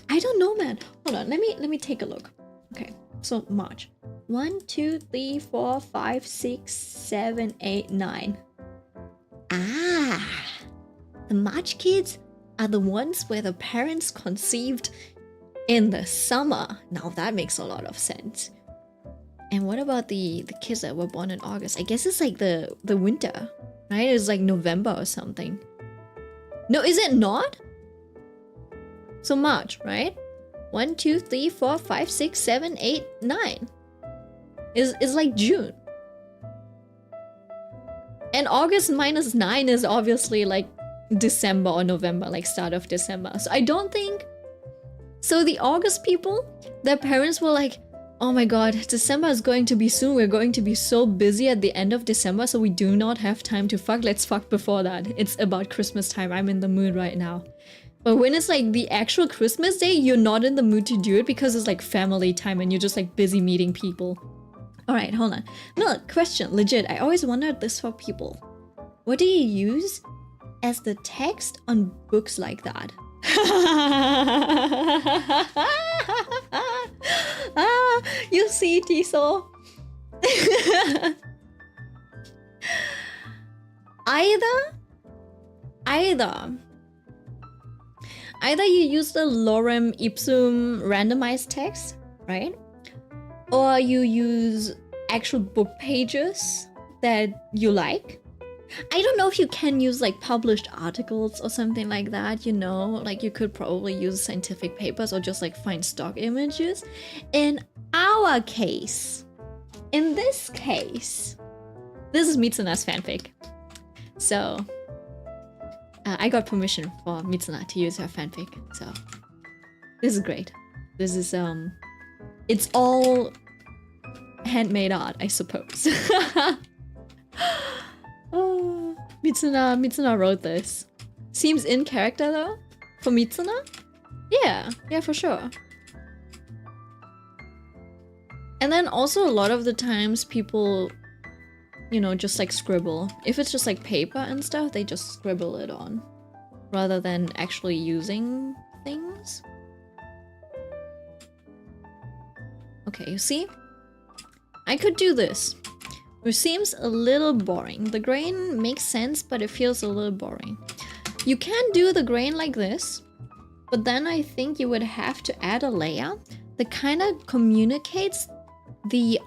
I don't know, man. Hold on, let me take a look. Okay, so March. 1, 2, 3, 4, 5, 6, 7, 8, 9. Ah, the March kids are the ones where the parents conceived In the summer. Now that makes a lot of sense. And what about the kids that were born in August? I guess it's like the winter, right? It's like November or something. No, is it not? So March, right? 1, 2, 3, 4, 5, 6, 7, 8, 9. Is like June. And August minus 9 is obviously like December or November, like start of December. So I don't think... So the August people, their parents were like, oh my god, December is going to be soon. We're going to be so busy at the end of December, so we do not have time to fuck. Let's fuck before that. It's about Christmas time. I'm in the mood right now. But when it's like the actual Christmas day, you're not in the mood to do it because it's like family time and you're just like busy meeting people. Alright, hold on. No, question, legit. I always wondered this for people. What do you use as the text on books like that? You see, Tiso. Either you use the lorem ipsum randomized text, right? Or you use actual book pages that you like. I don't know if you can use like published articles or something like that, you know, like you could probably use scientific papers or just like find stock images. In our case, in this case, this is Mitsuna's fanfic. So I got permission for Mitsuna to use her fanfic, so this is great. This is it's all handmade art, I suppose. Oh, Mitsuna wrote this. Seems in character though, for Mitsuna? Yeah, for sure. And then also a lot of the times people, you know, just like scribble. If it's just like paper and stuff, they just scribble it on rather than actually using things. Okay, you see? I could do this. Which seems a little boring. The grain makes sense, but it feels a little boring. You can do the grain like this, but then I think you would have to add a layer that kind of communicates the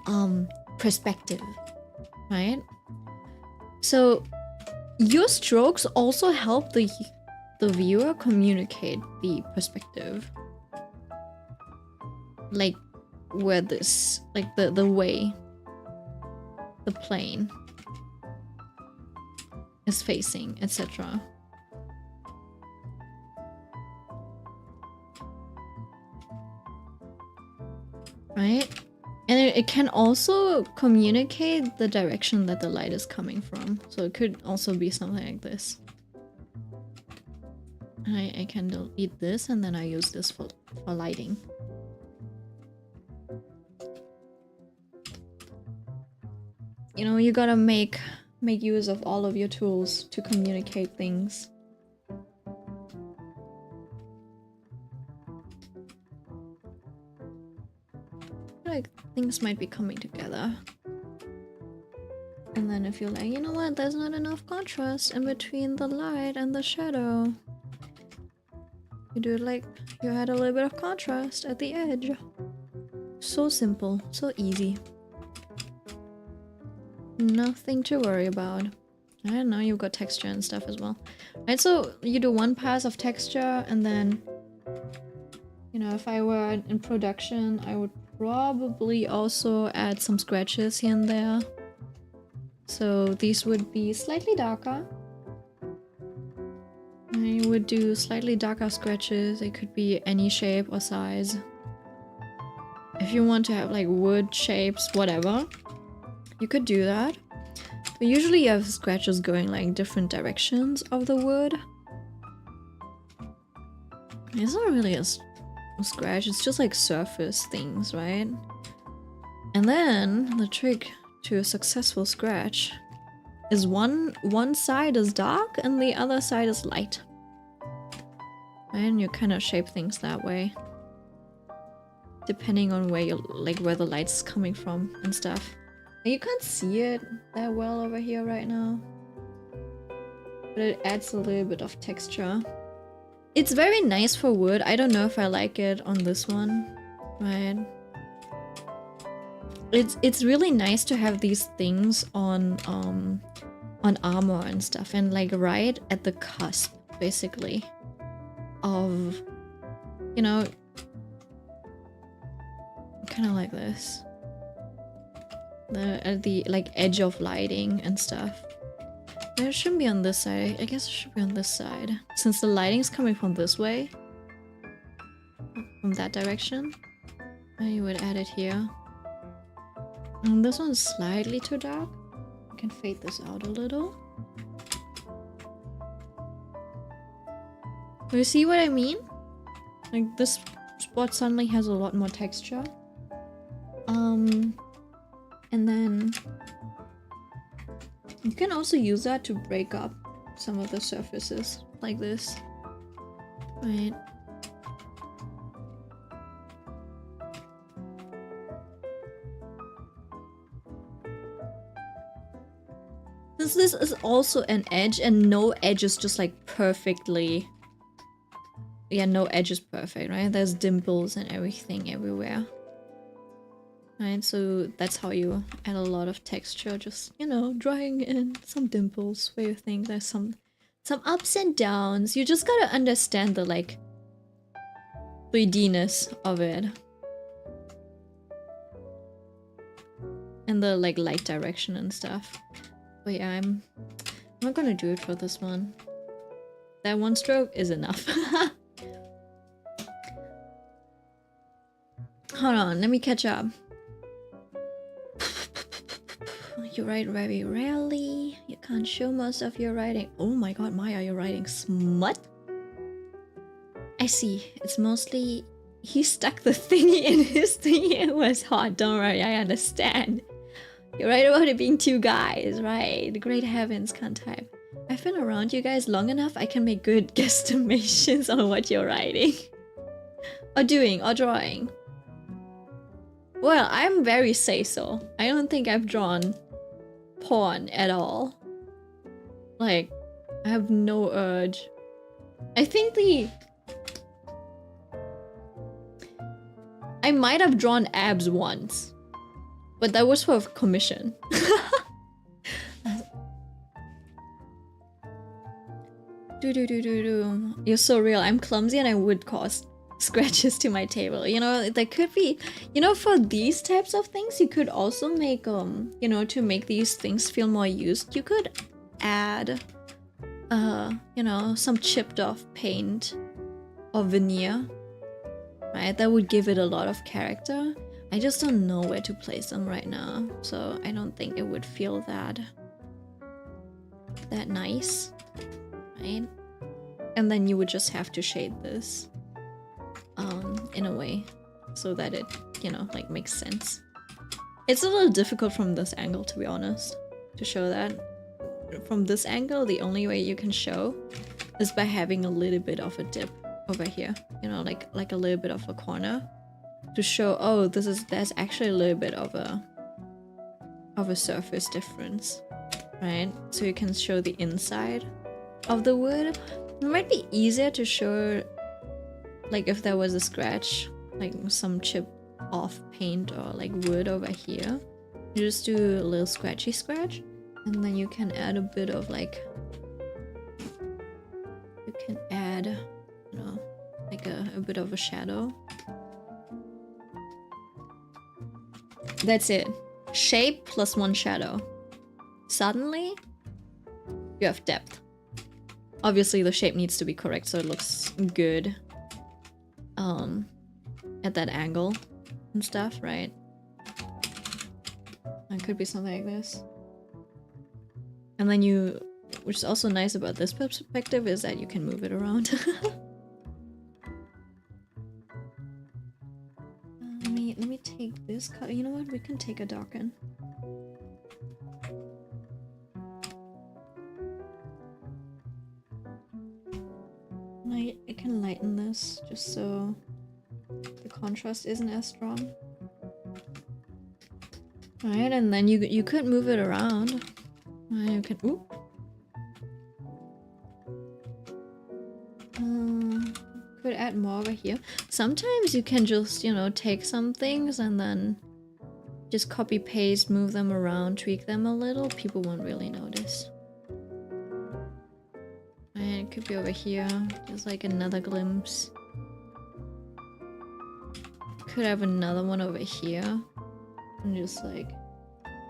perspective, right? So your strokes also help the viewer communicate the perspective. Like where this, like the way the plane is facing, etc. Right? And it can also communicate the direction that the light is coming from. So it could also be something like this. I can delete this and then I use this for lighting. You know, you gotta make use of all of your tools to communicate things. I feel like things might be coming together. And then if you're like, you know what, there's not enough contrast in between the light and the shadow. You do it like you had a little bit of contrast at the edge. So simple, so easy. Nothing to worry about. I don't know, you've got texture and stuff as well. Right, so you do one pass of texture and then, you know, if I were in production, I would probably also add some scratches here and there. So these would be slightly darker. I would do slightly darker scratches. It could be any shape or size. If you want to have like wood shapes, whatever, you could do that. But usually you have scratches going like different directions of the wood. It's not really a scratch, it's just like surface things, right? And then the trick to a successful scratch is one side is dark and the other side is light. And you kind of shape things that way, depending on where you where the light's coming from and stuff. You can't see it that well over here right now, but it adds a little bit of texture. It's very nice for wood. I don't know if I like it on this one, right? It's really nice to have these things on armor and stuff, and like right at the cusp, basically, of, you know, kind of like this, at the like edge of lighting and stuff. It shouldn't be on this side. I guess it should be on this side, since the lighting's coming from this way, from that direction. And you would add it here. And this one's slightly too dark. I can fade this out a little. You see what I mean? Like this spot suddenly has a lot more texture. And then you can also use that to break up some of the surfaces like this, right? Since this is also an edge, and no edge is just like perfectly... Yeah, no edge is perfect, right? There's dimples and everything everywhere. Right, so that's how you add a lot of texture, just, you know, drawing in some dimples where you think there's some ups and downs. You just gotta understand the, like, 3D-ness of it. And the, like, light direction and stuff. But yeah, I'm not gonna do it for this one. That one stroke is enough. Hold on, let me catch up. You write very rarely. You can't show most of your writing. Oh my god, Maya, you're writing smut? I see. It's mostly... He stuck the thingy in his thingy. It was hot. Don't worry, I understand. You're right about it being two guys, right? Great heavens, can't type. I've been around you guys long enough, I can make good guesstimations on what you're writing. Or doing, or drawing. Well, I'm very say-so. I don't think I've drawn porn at all. Like, I have no urge. I think I might have drawn abs once. But that was for commission. You're so real. I'm clumsy and I would cause scratches to my table. You know, there could be, you know, for these types of things, you could also make, you know, to make these things feel more used, you could add, you know, some chipped off paint or veneer, right? That would give it a lot of character. I just don't know where to place them right now, so I don't think it would feel that nice, right? And then you would just have to shade this in a way so that it, you know, like makes sense. It's a little difficult from this angle, to be honest, to show that. From this angle, the only way you can show is by having a little bit of a dip over here, you know, like a little bit of a corner to show, oh, there's actually a little bit of a surface difference, right? So you can show the inside of the wood. It might be easier to show, like, if there was a scratch, like some chip off paint or like wood over here. You just do a little scratchy scratch, and then you can add a bit of like, you can add, you know, like a bit of a shadow. That's it. Shape plus one shadow. Suddenly, you have depth. Obviously, the shape needs to be correct so it looks good at that angle and stuff, right? It could be something like this. And then you, which is also nice about this perspective, is that you can move it around. Let me take this color. You know what? We can take a darken. I can lighten this just so the contrast isn't as strong. Alright, and then you could move it around. You can, ooh. Could add more over here. Sometimes you can just, you know, take some things and then just copy paste, move them around, tweak them a little. People won't really notice. And it could be over here, just like another glimpse. Could have another one over here. And just like,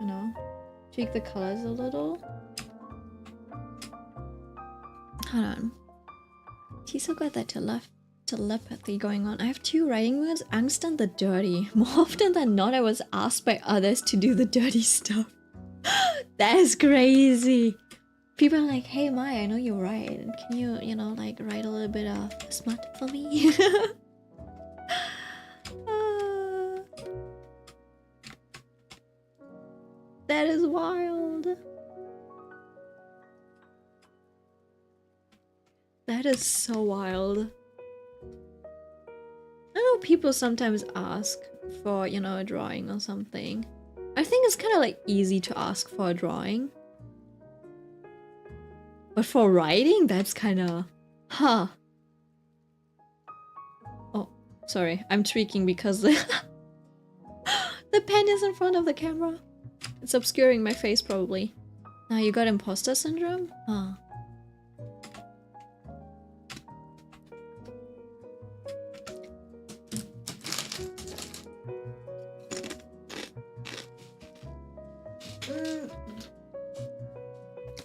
you know, tweak the colors a little. Hold on. He's so got that telepathy going on. I have 2 writing moods, angst and the dirty. More often than not, I was asked by others to do the dirty stuff. That is crazy. People are like, hey Maya, I know you write. Can you, you know, like write a little bit of smut for me? That is wild. That is so wild. I know people sometimes ask for, you know, a drawing or something. I think it's kind of like easy to ask for a drawing. But for writing, that's kind of... Huh. Oh, sorry. I'm tweaking because the pen is in front of the camera. It's obscuring my face, probably. Now you got imposter syndrome? Huh.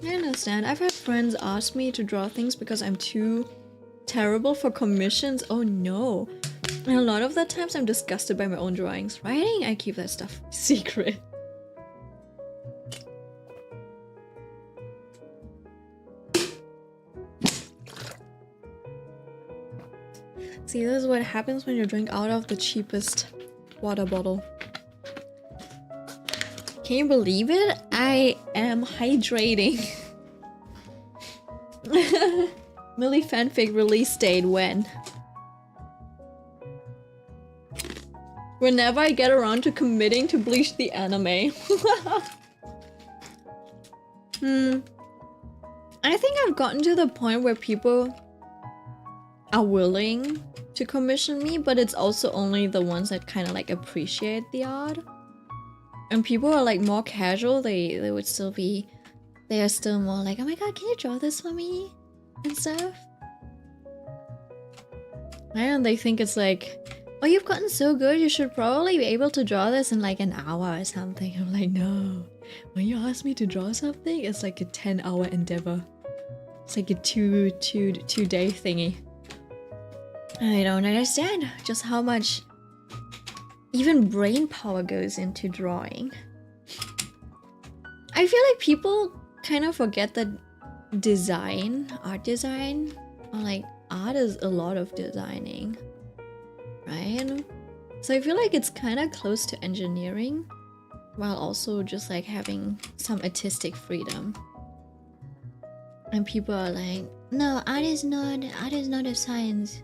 I understand. I've had friends ask me to draw things because I'm too terrible for commissions. Oh no. And a lot of the times I'm disgusted by my own drawings. Writing, I keep that stuff secret. See, this is what happens when you drink out of the cheapest water bottle. Can you believe it? I am hydrating. Millie fanfic release date when? Whenever I get around to committing to Bleach the anime. I think I've gotten to the point where people are willing to commission me, but it's also only the ones that kind of like appreciate the art. And people are like more casual, they would still be, they are still more like, oh my god, can you draw this for me? And stuff. And they think it's like, oh, you've gotten so good, you should probably be able to draw this in like an hour or something. I'm like, no. When you ask me to draw something, it's like a 10-hour endeavor. It's like a two day thingy. I don't understand just how much even brain power goes into drawing. I feel like people kind of forget that art design, or like art is a lot of designing, right? So I feel like it's kind of close to engineering, while also just like having some artistic freedom. And people are like, no, art is not a science.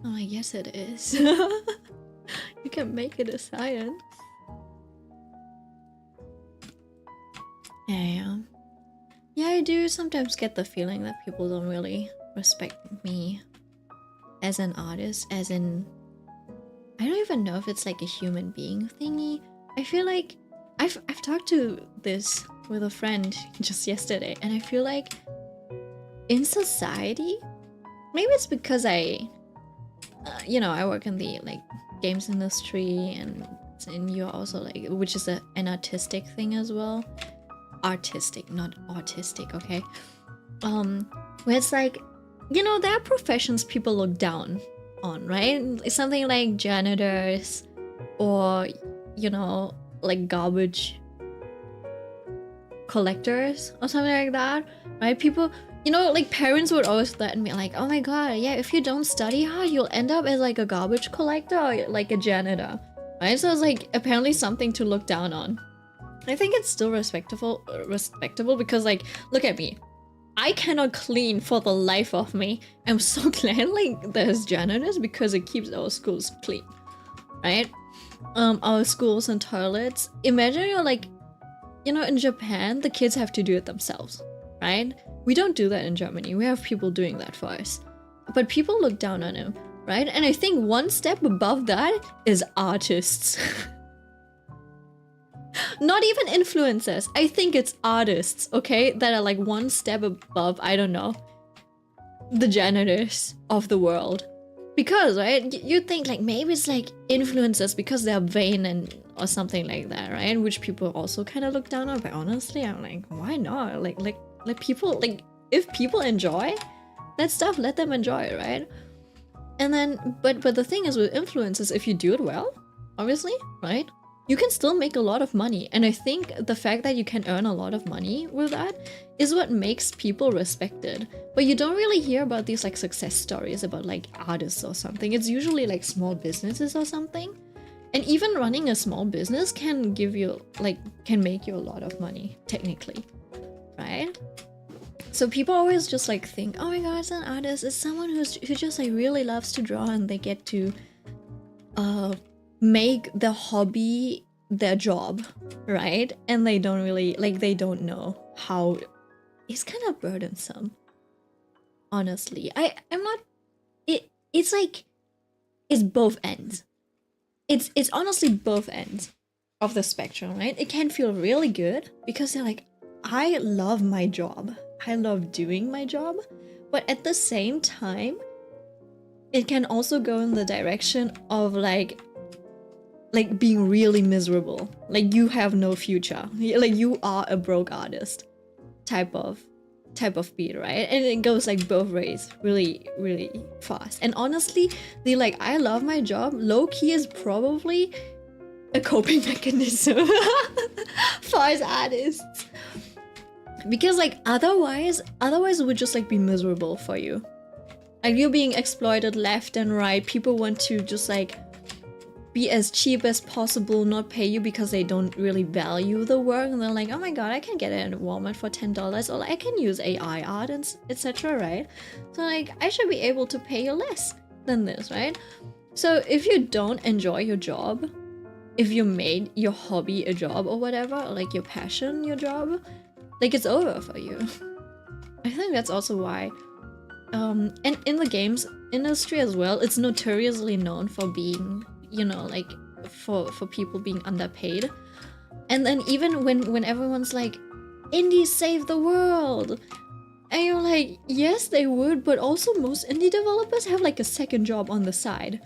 I'm like, yes it is. You can make it a science. Yeah, I do sometimes get the feeling that people don't really respect me as an artist, as in, I don't even know if it's like a human being thingy. I feel like I've talked to this with a friend just yesterday, and I feel like in society, maybe it's because I work in the like games industry, and you're also like, which is an artistic thing as well. Artistic, not autistic, okay? Where it's like, you know, there are professions people look down on, right? It's something like janitors, or, you know, like garbage collectors or something like that, right? People, you know, like parents would always threaten me like, oh my god, yeah, if you don't study hard, you'll end up as like a garbage collector or like a janitor, right? So it's like apparently something to look down on. I think it's still respectable because like, look at me. I cannot clean for the life of me. I'm so glad like there's janitors because it keeps our schools clean, right? Our schools and toilets. Imagine you're like, you know, in Japan, the kids have to do it themselves, right? We don't do that in Germany. We have people doing that for us. But people look down on him. right? And I think one step above that is artists. Not even influencers. I think it's artists, okay? That are like one step above, I don't know, the janitors of the world. Because, right, you think like maybe it's like influencers because they're vain and or something like that, right? Which people also kind of look down on. But honestly, I'm like, why not? Like people, like if people enjoy that stuff, let them enjoy it, right? And then, but the thing is with influencers, if you do it well, obviously, right? You can still make a lot of money. And I think the fact that you can earn a lot of money with that is what makes people respected. But you don't really hear about these like success stories about like artists or something. It's usually like small businesses or something. And even running a small business can give you like, can make you a lot of money, technically, right? So people always just like think, oh my god, it's an artist. It's someone who just like really loves to draw and they get to make the hobby their job, right? And they don't really, like, they don't know how it's kind of burdensome, honestly. I'm not, it's like, it's both ends. It's honestly both ends of the spectrum, right? It can feel really good because they're like, I love my job. I love doing my job. But at the same time, it can also go in the direction of like being really miserable. Like you have no future. Like you are a broke artist type of beat, right? And it goes like both ways really, really fast. And honestly, the like, I love my job, low-key is probably a coping mechanism for us artists. Because like otherwise it would just like be miserable for you. Like you're being exploited left and right. People want to just like be as cheap as possible, not pay you because they don't really value the work, and they're like, oh my god, I can get it at Walmart for $10, or like, I can use AI art and etc, right? So like I should be able to pay you less than this, right? So if you don't enjoy your job, if you made your hobby a job or whatever, or like your passion your job, like it's over for you. I think that's also why and in the games industry as well, it's notoriously known for being, you know, like for people being underpaid. And then even when everyone's like, indies save the world, and you're like, yes they would, but also most indie developers have like a second job on the side,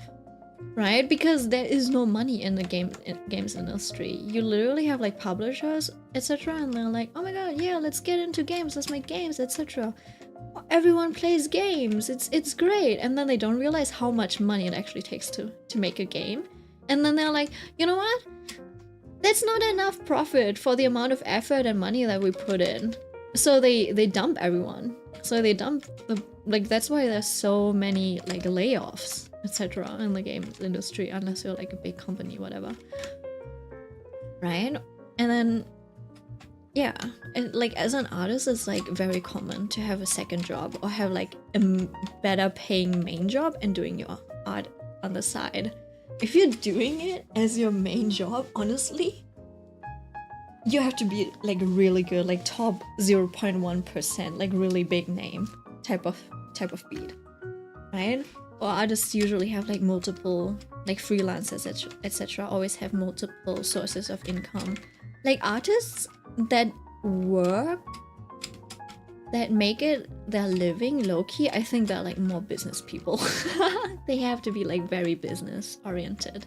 right? Because there is no money in the games industry. You literally have like publishers, etc, and they're like, oh my god, yeah, let's get into games, let's make games, etc. Everyone plays games, it's great. And then they don't realize how much money it actually takes to make a game. And then they're like, you know what? That's not enough profit for the amount of effort and money that we put in. So they dump everyone. So they dump the, like, that's why there's so many like layoffs, etc in the games industry, unless you're like a big company, whatever. Right? And then yeah, and like as an artist, it's like very common to have a second job or have like a better paying main job and doing your art on the side. If you're doing it as your main job, honestly, you have to be like really good, like top 0.1%, like really big name type of beat, right? Or artists usually have like multiple, like freelancers, etc. always have multiple sources of income. Like artists that work, that make it their living low-key, I think they're like more business people. They have to be like very business oriented.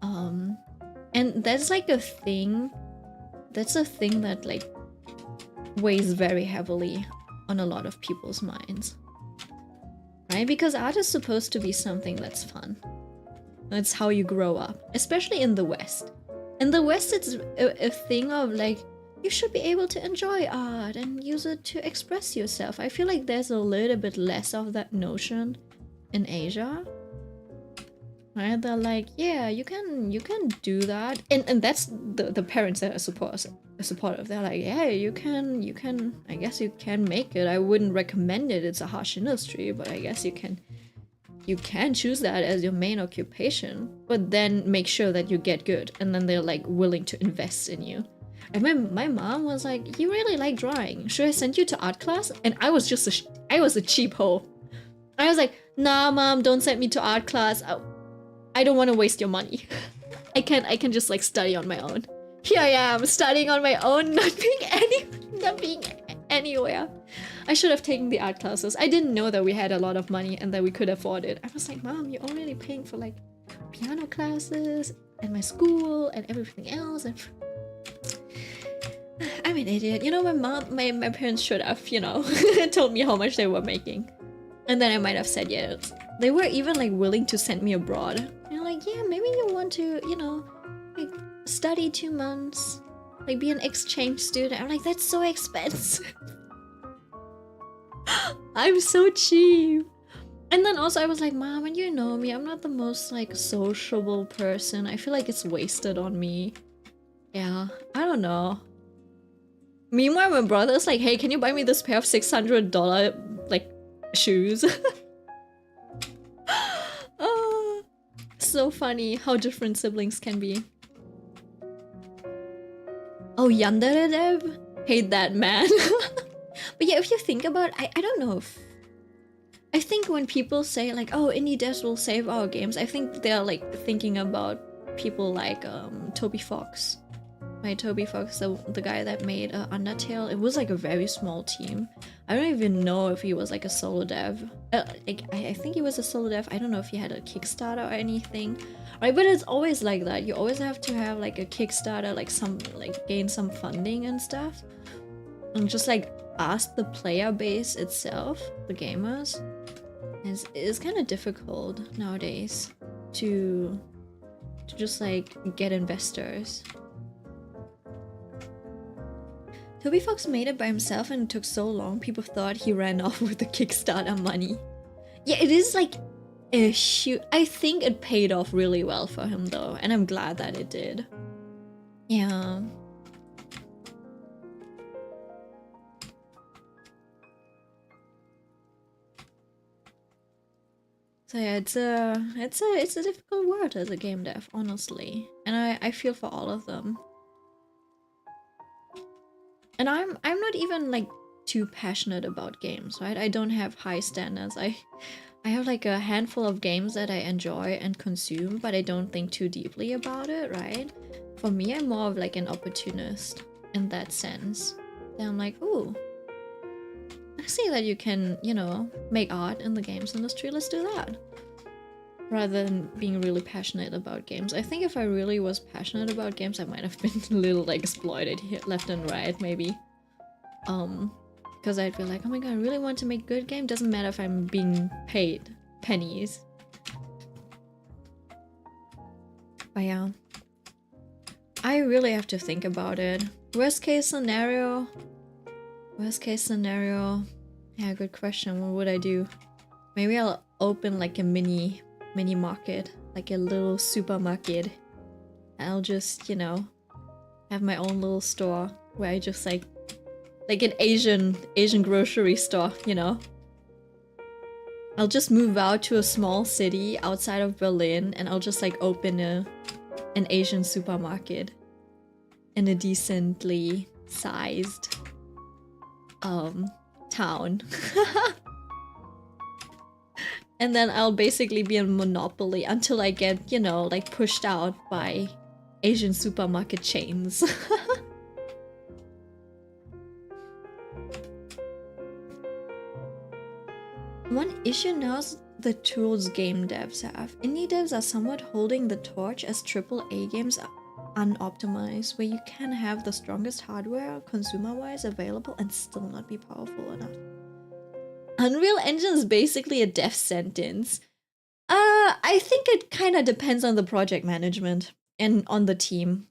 And that's like a thing, that's a thing that like weighs very heavily on a lot of people's minds, right? Because art is supposed to be something that's fun. That's how you grow up, especially in the West. In the West, it's a thing of like, you should be able to enjoy art and use it to express yourself. I feel like there's a little bit less of that notion in Asia. Right? They're like, yeah, you can do that. And that's the parents that are supportive. They're like, yeah, you can, I guess you can make it. I wouldn't recommend it. It's a harsh industry, but I guess you can choose that as your main occupation, but then make sure that you get good, and then they're like willing to invest in you. And my mom was like, you really like drawing, should I send you to art class? And I was just a cheap hoe. I was like, Nah, mom, don't send me to art class. I don't want to waste your money. I can just like study on my own. Here I am, studying on my own, not being anywhere. I should have taken the art classes. I didn't know that we had a lot of money and that we could afford it. I was like, Mom, you're already paying for like piano classes and my school and everything else. And I'm an idiot. You know, my parents should have, you know, told me how much they were making. And then I might have said yes. They were even like willing to send me abroad. They're like, yeah, maybe you want to, you know, like study 2 months, like be an exchange student. I'm like, that's so expensive. I'm so cheap. And then also I was like, Mom, and you know me, I'm not the most like sociable person. I feel like it's wasted on me. Yeah, I don't know. Meanwhile, my brother's like, hey, can you buy me this pair of $600 like shoes? Oh, so funny how different siblings can be. Oh, Yanderedev? Hate that man. But yeah, if you think about it, I don't know if... I think when people say like, oh, indie devs will save our games, I think they're like thinking about people like Toby Fox. Right, Toby Fox, the guy that made Undertale. It was like a very small team. I don't even know if he was like a solo dev. I think he was a solo dev. I don't know if he had a Kickstarter or anything. Right, but it's always like that. You always have to have like a Kickstarter, like gain some funding and stuff. And just like ask the player base itself, the gamers. It's kind of difficult nowadays to just like get investors. Toby Fox made it by himself and it took so long, people thought he ran off with the Kickstarter money. Yeah, it is like a shoot. I think it paid off really well for him though, and I'm glad that it did. Yeah. So yeah, it's a difficult world as a game dev, honestly. And I feel for all of them. And I'm not even like too passionate about games, right? I don't have high standards. I have like a handful of games that I enjoy and consume, but I don't think too deeply about it, right? For me, I'm more of like an opportunist in that sense. And I'm like, ooh, I see that you can, you know, make art in the games industry, let's do that. Rather than being really passionate about games. I think if I really was passionate about games, I might have been a little like exploited here, left and right, maybe. Because I'd be like, oh my god, I really want to make a good game. Doesn't matter if I'm being paid pennies. But yeah. I really have to think about it. Worst case scenario. Yeah, good question. What would I do? Maybe I'll open like a mini market, like a little supermarket. I'll just, you know, have my own little store where I just like an Asian grocery store, you know. I'll just move out to a small city outside of Berlin and I'll just like open an Asian supermarket in a decently sized town. And then I'll basically be a monopoly until I get, you know, like pushed out by Asian supermarket chains. One issue now is the tools game devs have. Indie devs are somewhat holding the torch as AAA games are unoptimized, where you can have the strongest hardware consumer-wise available and still not be powerful enough. Unreal Engine is basically a death sentence. I think it kind of depends on the project management and on the team,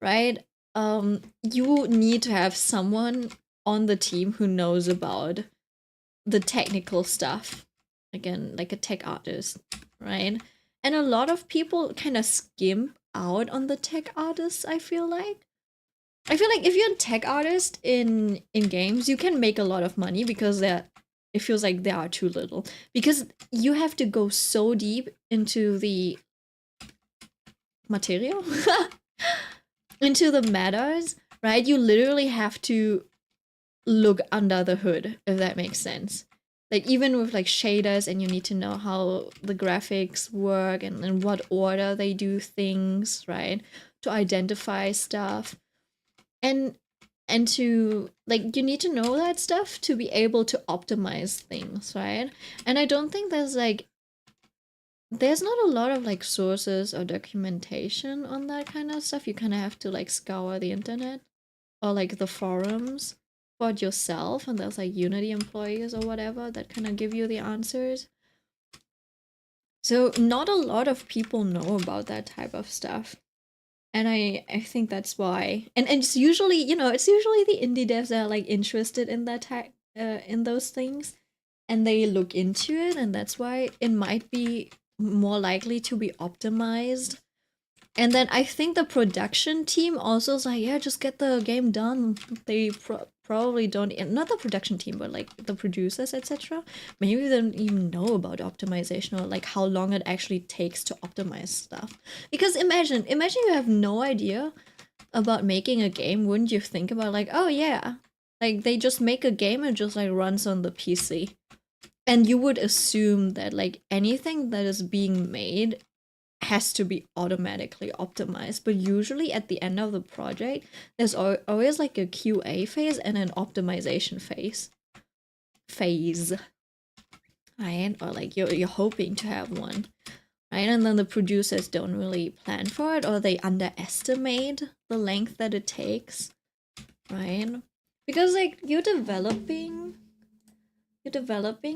right? You need to have someone on the team who knows about the technical stuff. Again, like a tech artist, right? And a lot of people kind of skim out on the tech artists, I feel like. I feel like if you're a tech artist in games, you can make a lot of money because it feels like there are too little. Because you have to go so deep into the material, into the matters, right? You literally have to look under the hood, if that makes sense. Like even with like shaders, and you need to know how the graphics work and in what order they do things, right? To identify stuff. And to like, you need to know that stuff to be able to optimize things, right? And I don't think there's not a lot of like sources or documentation on that kind of stuff. You kind of have to like scour the internet or like the forums for it yourself, and there's like Unity employees or whatever that kind of give you the answers. So not a lot of people know about that type of stuff. And I think that's why. And it's usually, it's usually the indie devs that are like interested in that in those things, and they look into it, and that's why it might be more likely to be optimized. And then I think the production team also is like, yeah, just get the game done. They probably don't, not the production team, but like the producers, etc. Maybe they don't even know about optimization or like how long it actually takes to optimize stuff. Because imagine you have no idea about making a game. Wouldn't you think about like, oh yeah, like they just make a game and just like runs on the PC. And you would assume that like anything that is being made has to be automatically optimized, but usually at the end of the project there's always like a QA phase and an optimization phase, right? Or like you're hoping to have one, right? And then the producers don't really plan for it, or they underestimate the length that it takes, right? Because like you're developing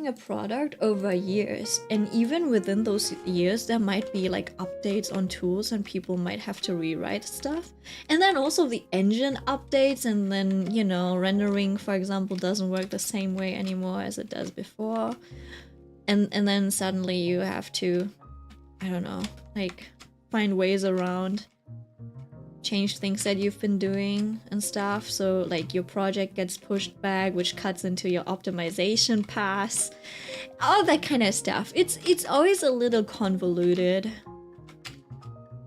a product over years, and even within those years there might be like updates on tools, and people might have to rewrite stuff. And then also the engine updates, and then rendering, for example, doesn't work the same way anymore as it does before, and then suddenly you have to, I don't know, like find ways around, change things that you've been doing and stuff. So like your project gets pushed back, which cuts into your optimization pass, all that kind of stuff. It's always a little convoluted.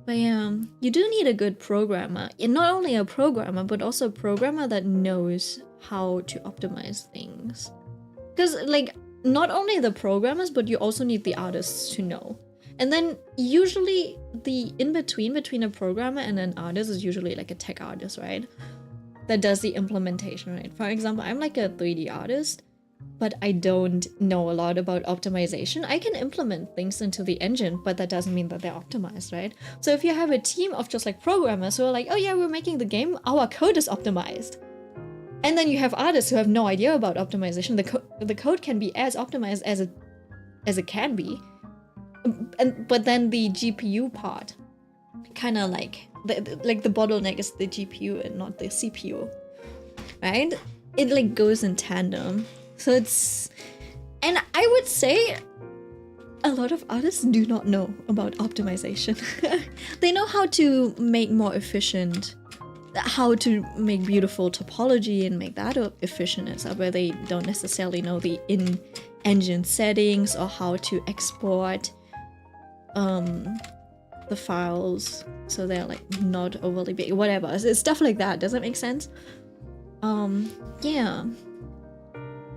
But yeah, you do need a good programmer. And not only a programmer, but also a programmer that knows how to optimize things. Because like not only the programmers, but you also need the artists to know. And then usually the in-between a programmer and an artist is usually like a tech artist, right? That does the implementation, right? For example, I'm like a 3D artist, but I don't know a lot about optimization. I can implement things into the engine, but that doesn't mean that they're optimized, right? So if you have a team of just like programmers who are like, oh yeah, we're making the game, our code is optimized. And then you have artists who have no idea about optimization. The code can be as optimized as it can be. But then the GPU part, kind of like the bottleneck is the GPU and not the CPU, right? It like goes in tandem. So it's, and I would say a lot of artists do not know about optimization. They know how to make more efficient, how to make beautiful topology and make that efficient and stuff, where they don't necessarily know the in-engine settings or how to export the files so they're like not overly big, whatever. It's stuff like that. Does that make sense? Yeah.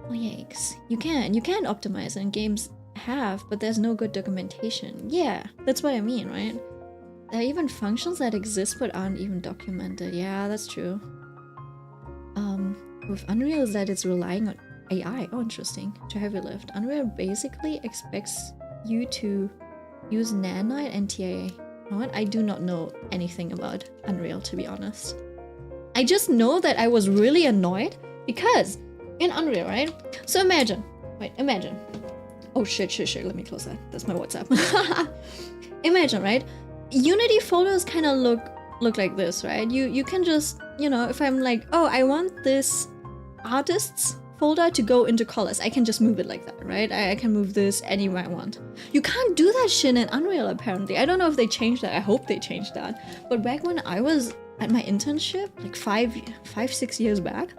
Oh yikes. You can optimize, and games have, but there's no good documentation. Yeah, that's what I mean, right? There are even functions that exist but aren't even documented. Yeah, that's true. With Unreal is that it's relying on AI. Oh, interesting. To heavy lift. Unreal basically expects you to use Nanite and TIA. You know what? I do not know anything about Unreal, to be honest. I just know that I was really annoyed because in Unreal, right? So imagine. Oh shit, let me close that. That's my WhatsApp. Imagine, right? Unity folders kind of look like this, right? You can just, if I'm like, oh, I want this artists folder to go into colors, I can just move it like that, right? I can move this anywhere I want. You can't do that shit in Unreal, apparently. I don't know if they changed that. I hope they changed that. But back when I was at my internship, like 6 years back,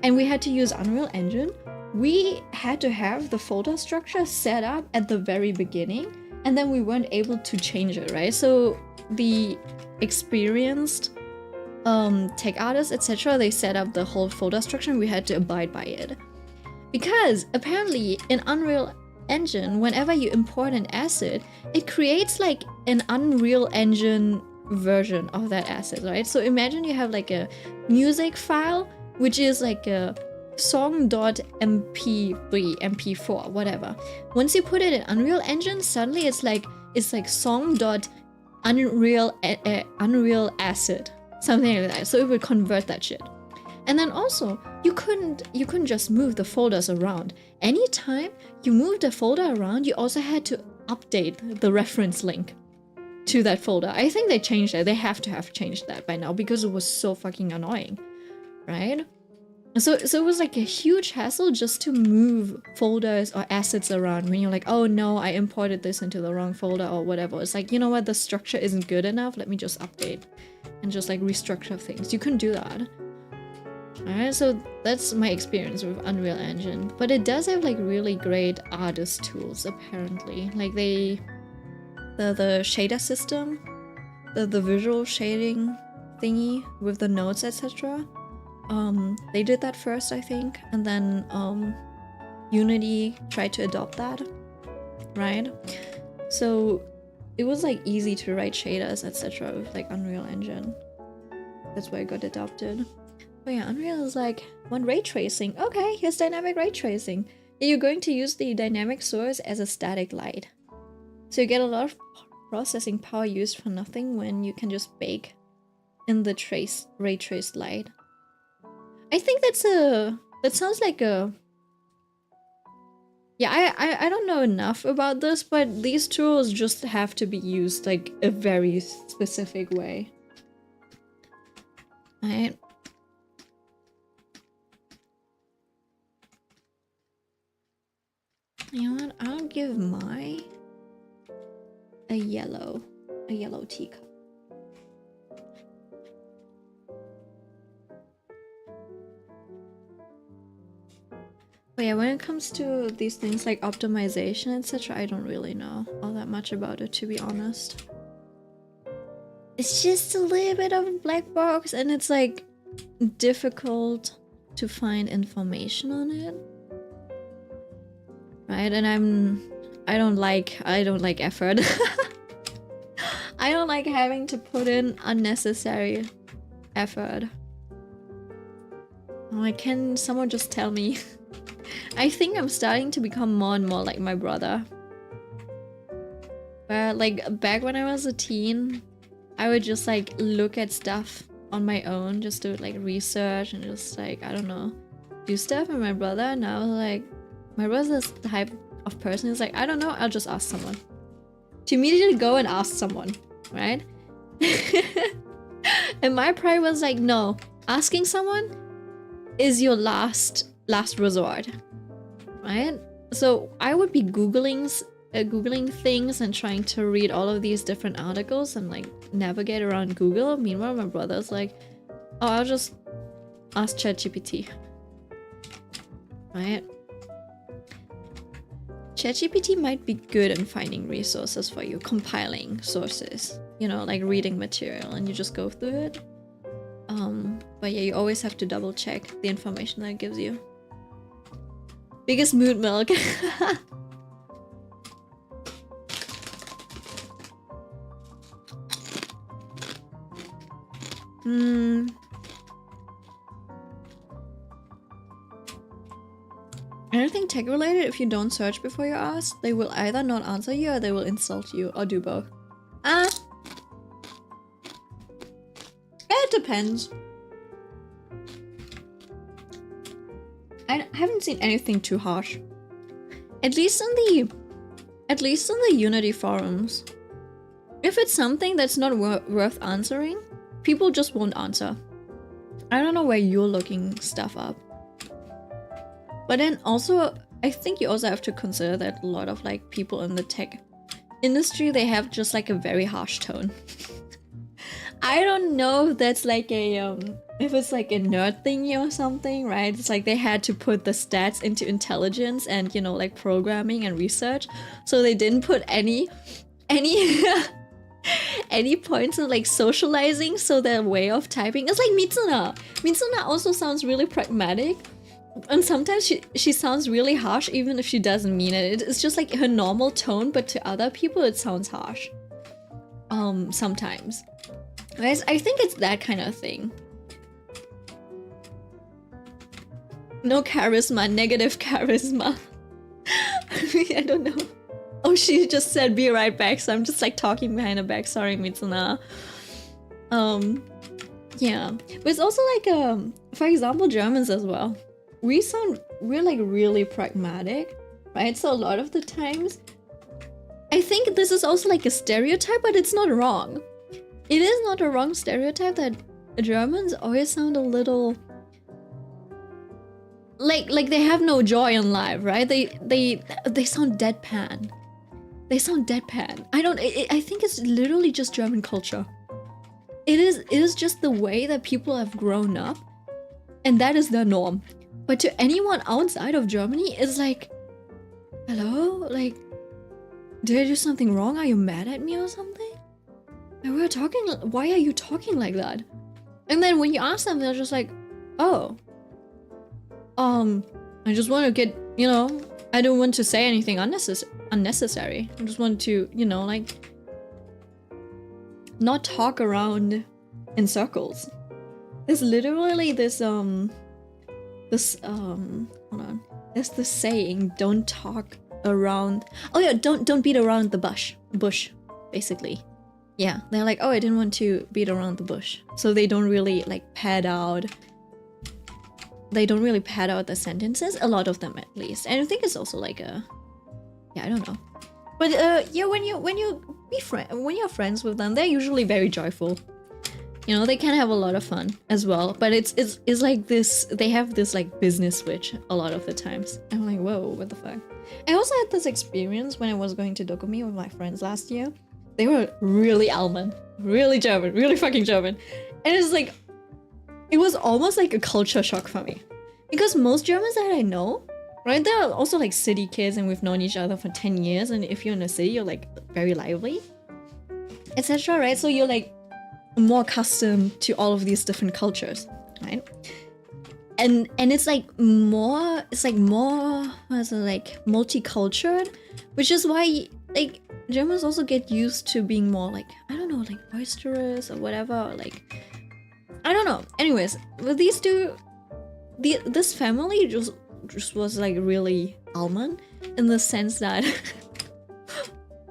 and we had to use Unreal Engine, we had to have the folder structure set up at the very beginning, and then we weren't able to change it, right? So the experienced tech artists, etc., they set up the whole folder structure and we had to abide by it. Because apparently in Unreal Engine, whenever you import an asset, it creates like an Unreal Engine version of that asset, right? So imagine you have like a music file, which is like a song.mp3, mp4, whatever. Once you put it in Unreal Engine, suddenly it's like song.unreal unreal asset, something like that. So it would convert that shit. And then also, you couldn't just move the folders around. Anytime you moved a folder around, you also had to update the reference link to that folder. I think they changed that. They have to have changed that by now because it was so fucking annoying, right? So it was like a huge hassle just to move folders or assets around when you're like, oh no, I imported this into the wrong folder or whatever. It's like, you know what, the structure isn't good enough. Let me just update and just like restructure things. You couldn't do that. Alright, so that's my experience with Unreal Engine. But it does have like really great artist tools apparently. Like the shader system, the visual shading thingy with the nodes, etc. They did that first, I think, and then Unity tried to adopt that, right? So it was like easy to write shaders, etc. with like Unreal Engine. That's why it got adopted. But yeah, Unreal is like, want ray tracing? Okay, here's dynamic ray tracing. You're going to use the dynamic source as a static light. So you get a lot of processing power used for nothing when you can just bake in the ray traced light. I think that sounds like a... Yeah, I don't know enough about this, but these tools just have to be used like a very specific way. Right? You know what? I'll give my a yellow teacup. But yeah, when it comes to these things like optimization, etc., I don't really know all that much about it, to be honest. It's just a little bit of a black box, and it's like difficult to find information on it. Right, and I don't like effort. I don't like having to put in unnecessary effort. Like, can someone just tell me? I think I'm starting to become more and more like my brother. Where like back when I was a teen, I would just like look at stuff on my own, just to like research and just like, I don't know, do stuff. And my brother now, like, my brother's the type of person who's like, I don't know, I'll just ask someone. To immediately go and ask someone, right? And my pride was like, no, asking someone is your last resort, right? So I would be googling things and trying to read all of these different articles and like navigate around Google. Meanwhile, my brother's like, oh, I'll just ask ChatGPT, right? ChatGPT might be good in finding resources for you, compiling sources, you know, like reading material, and you just go through it. But yeah, you always have to double check the information that it gives you. Biggest mood milk. Anything tech related, if you don't search before you ask, they will either not answer you or they will insult you, or do both. It depends. I haven't seen anything too harsh. At least in the Unity forums. If it's something that's not worth answering, people just won't answer. I don't know where you're looking stuff up. But then also, I think you also have to consider that a lot of like people in the tech industry, they have just like a very harsh tone. I don't know if that's like a if it's like a nerd thingy or something, right? It's like they had to put the stats into intelligence and, you know, like programming and research, so they didn't put any any points of like socializing, so their way of typing is like Mitsuna. Mitsuna also sounds really pragmatic, And sometimes she sounds really harsh even if she doesn't mean it. It's just like her normal tone, but to other people it sounds harsh. Sometimes. Right? I think it's that kind of thing. No charisma, negative charisma. I don't know. Oh, she just said be right back, so I'm just like talking behind her back. Sorry, Mitsuna. Yeah. But it's also like, for example, Germans as well. We're like really pragmatic, right? So a lot of the times, I think this is also like a stereotype, but it's not wrong. It is not a wrong stereotype that Germans always sound a little like they have no joy in life, right? They sound deadpan. They sound deadpan. I think it's literally just German culture. It is just the way that people have grown up, and that is their norm. But to anyone outside of Germany, it's like, hello? Like, did I do something wrong? Are you mad at me or something? And we're talking, why are you talking like that? And then when you ask them, they're just like, oh, I just want to get, you know, I don't want to say anything unnecessary. I just want to, you know, like, not talk around in circles. There's literally this, hold on. There's this saying, don't talk around, oh yeah, don't beat around the bush, basically. Yeah, they're like, oh, I didn't want to beat around the bush. So they don't really like pad out the sentences, a lot of them at least. And I think it's also like a, yeah, I don't know. But yeah, when you're friends with them, they're usually very joyful. You know, they can have a lot of fun as well. But it's like this, they have this like business switch a lot of the times. I'm like, whoa, what the fuck? I also had this experience when I was going to Dokumi with my friends last year. They were really Alman, really German, really fucking German. And it's like, it was almost like a culture shock for me. Because most Germans that I know, right, they're also like city kids and we've known each other for 10 years. And if you're in a city, you're like very lively, etc. Right? So you're like more accustomed to all of these different cultures, right? And it's like more, what's it, like multicultural, which is why like Germans also get used to being more like, I don't know, like boisterous or whatever, or like, I don't know. Anyways, with these two, this family just was like really Alman in the sense that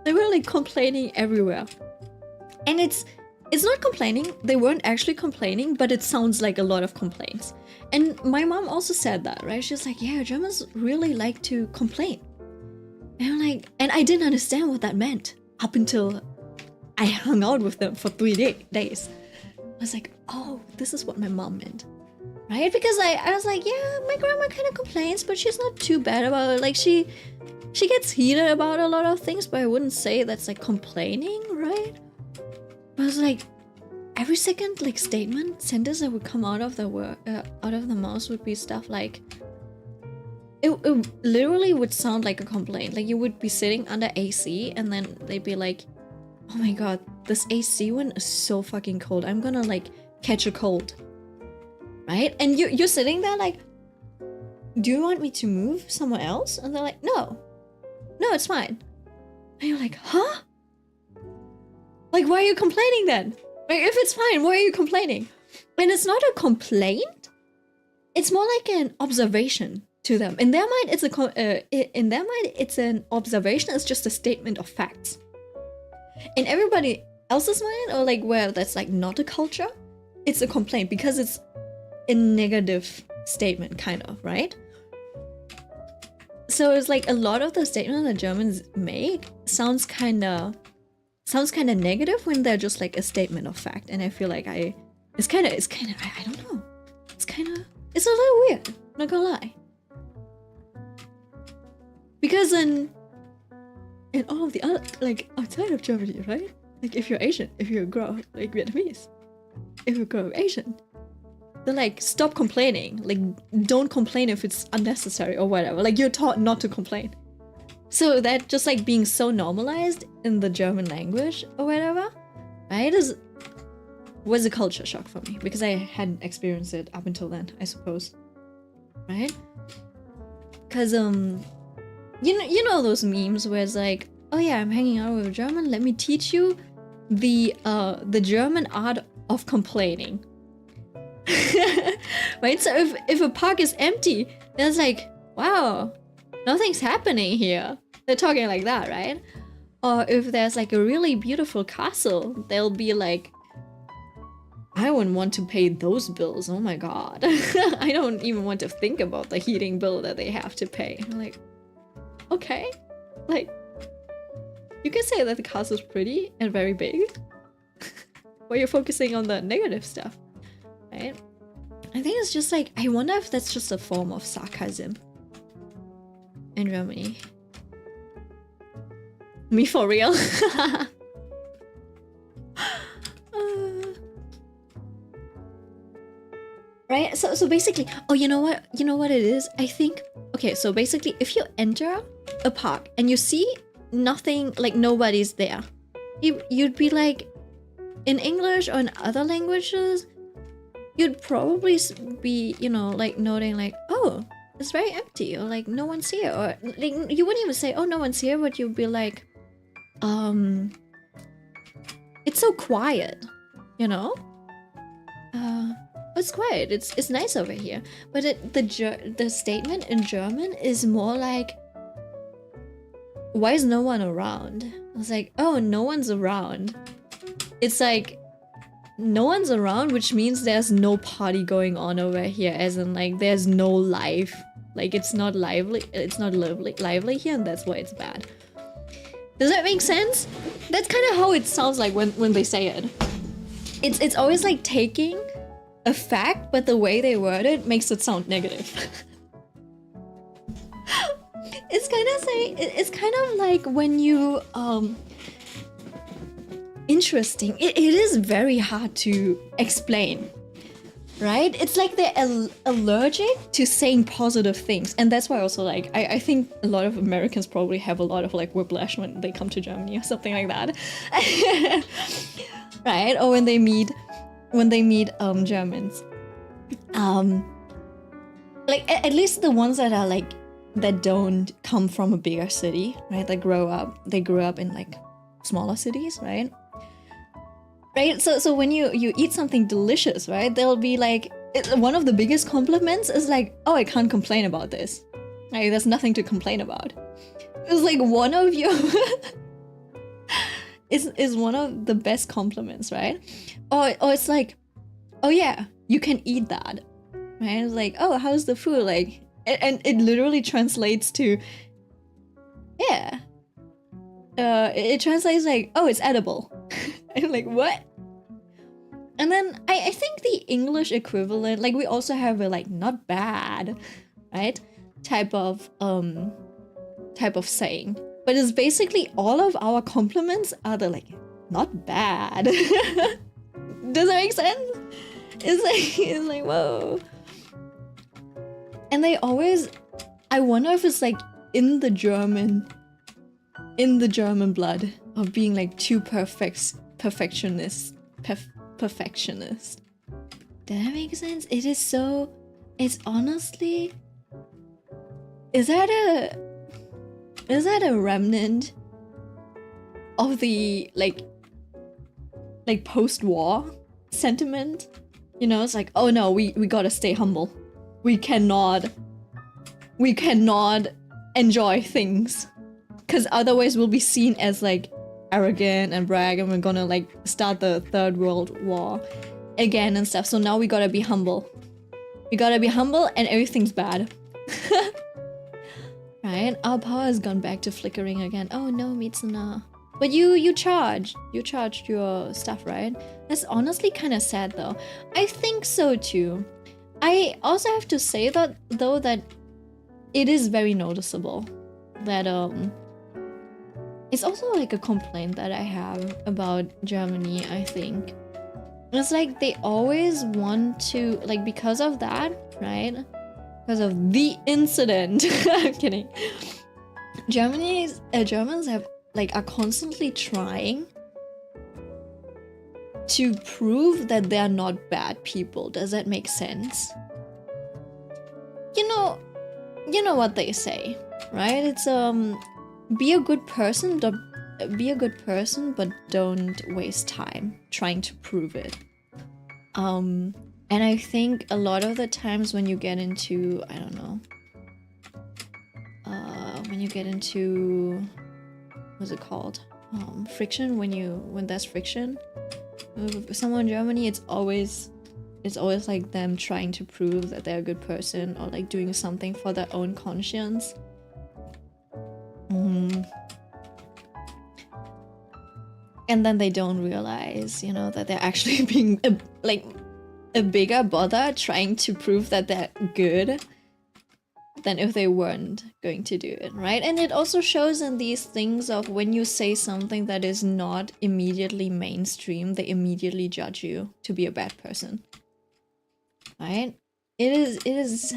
they were like complaining everywhere. And it's not complaining, they weren't actually complaining, but it sounds like a lot of complaints. And my mom also said that, right? She's like, yeah, Germans really like to complain. And I'm like, and I didn't understand what that meant up until I hung out with them for 3 days. I was like, oh, this is what my mom meant, right? Because I was like, yeah, my grandma kind of complains, but she's not too bad about it. Like she gets heated about a lot of things, but I wouldn't say that's like complaining, right? But I was like, every second like sentence that would come out of the mouth would be stuff like, it literally would sound like a complaint. Like you would be sitting under AC and then they'd be like, oh my god, this AC one is so fucking cold. I'm gonna like catch a cold. Right? And you're sitting there like, do you want me to move somewhere else? And they're like, no, it's fine. And you're like, huh? Like, why are you complaining then? Like, if it's fine, why are you complaining? And it's not a complaint. It's more like an observation to them. In their mind, it's an observation. It's just a statement of facts. In everybody else's mind, or like where that's like not a culture, it's a complaint because it's a negative statement, kind of, right? So it's like a lot of the statements that Germans make sounds kind of negative when they're just like a statement of fact. And I feel like it's kind of I don't know. It's a little weird, not gonna lie. Because in all of the other, like outside of Germany, right? Like if you're Asian, if you grow up like Vietnamese, if you grow up Asian, they're like, stop complaining. Like, don't complain if it's unnecessary or whatever. Like, you're taught not to complain. So that just like being so normalized in the German language or whatever, right, was a culture shock for me because I hadn't experienced it up until then, I suppose. right? Because you know those memes where it's like, oh yeah, I'm hanging out with a German, let me teach you the German art of complaining. Right? So if a park is empty, then it's like, wow, nothing's happening here. They're talking like that, right? Or if there's like a really beautiful castle, they'll be like, I wouldn't want to pay those bills, oh my god. I don't even want to think about the heating bill that they have to pay. I'm like, okay, like, you can say that the castle's pretty and very big, but you're focusing on the negative stuff, right? I think it's just like, I wonder if that's just a form of sarcasm in Germany. Me for real? Right? So basically, oh, you know what? You know what it is? I think, okay, so basically, if you enter a park and you see nothing, like nobody's there, you'd be like, in English or in other languages, you'd probably be, you know, like noting like, oh, it's very empty, or like no one's here, or like you wouldn't even say, oh, no one's here, but you'd be like, it's so quiet, you know? It's quiet. It's nice over here. But the statement in German is more like, why is no one around? I was like, oh, no one's around. It's like, no one's around, which means there's no party going on over here, as in like there's no life. Like it's not lively. It's not lively here, and that's why it's bad. Does that make sense? That's kind of how it sounds like when they say it. It's always like taking a fact, but the way they word it makes it sound negative. It's kind of like when you interesting. It is very hard to explain, right? It's like they're allergic to saying positive things, and that's why also like I think a lot of Americans probably have a lot of like whiplash when they come to Germany or something like that. Right? Or when they meet Germans, like at least the ones that are like that don't come from a bigger city, right? They grew up in like smaller cities, right? So when you eat something delicious, right? They'll be like, one of the biggest compliments is like, oh, I can't complain about this. Like there's nothing to complain about. It's like one of you is one of the best compliments, right? Or it's like, oh yeah, you can eat that, right? It's like, oh, how's the food? Like, and it literally translates to, yeah. It translates like, oh, it's edible. I'm like, what? And then I think the English equivalent, like we also have a like not bad, right? Type of saying. But it's basically all of our compliments are the like not bad. Does that make sense? It's like whoa. And they always, I wonder if it's like in the German blood of being like too perfectionist. Does that make sense? It is so, it's honestly, is that a remnant of the like post-war sentiment? You know, it's like, oh no, we gotta stay humble. We cannot enjoy things, because otherwise we'll be seen as like arrogant and brag, and we're gonna like start the Third World War again and stuff. So now we gotta be humble. We gotta be humble and everything's bad. Right? Our power has gone back to flickering again. Oh no, Mitsuna. But you charged your stuff, right? That's honestly kind of sad though. I think so too. I also have to say that though that it is very noticeable that it's also like a complaint that I have about Germany, I think. It's like they always want to, like, because of that, right? Because of the incident. I'm kidding. Germans have are constantly trying to prove that they're not bad people. Does that make sense? you know what they say, right? It's be a good person, but don't waste time trying to prove it. And I think a lot of the times when you get into, I don't know, when you get into, what's it called? Friction, when there's friction with someone in Germany, it's always like them trying to prove that they're a good person or like doing something for their own conscience. And then they don't realize, you know, that they're actually being a bigger bother trying to prove that they're good than if they weren't going to do it, right? And it also shows in these things of when you say something that is not immediately mainstream, they immediately judge you to be a bad person, right? It is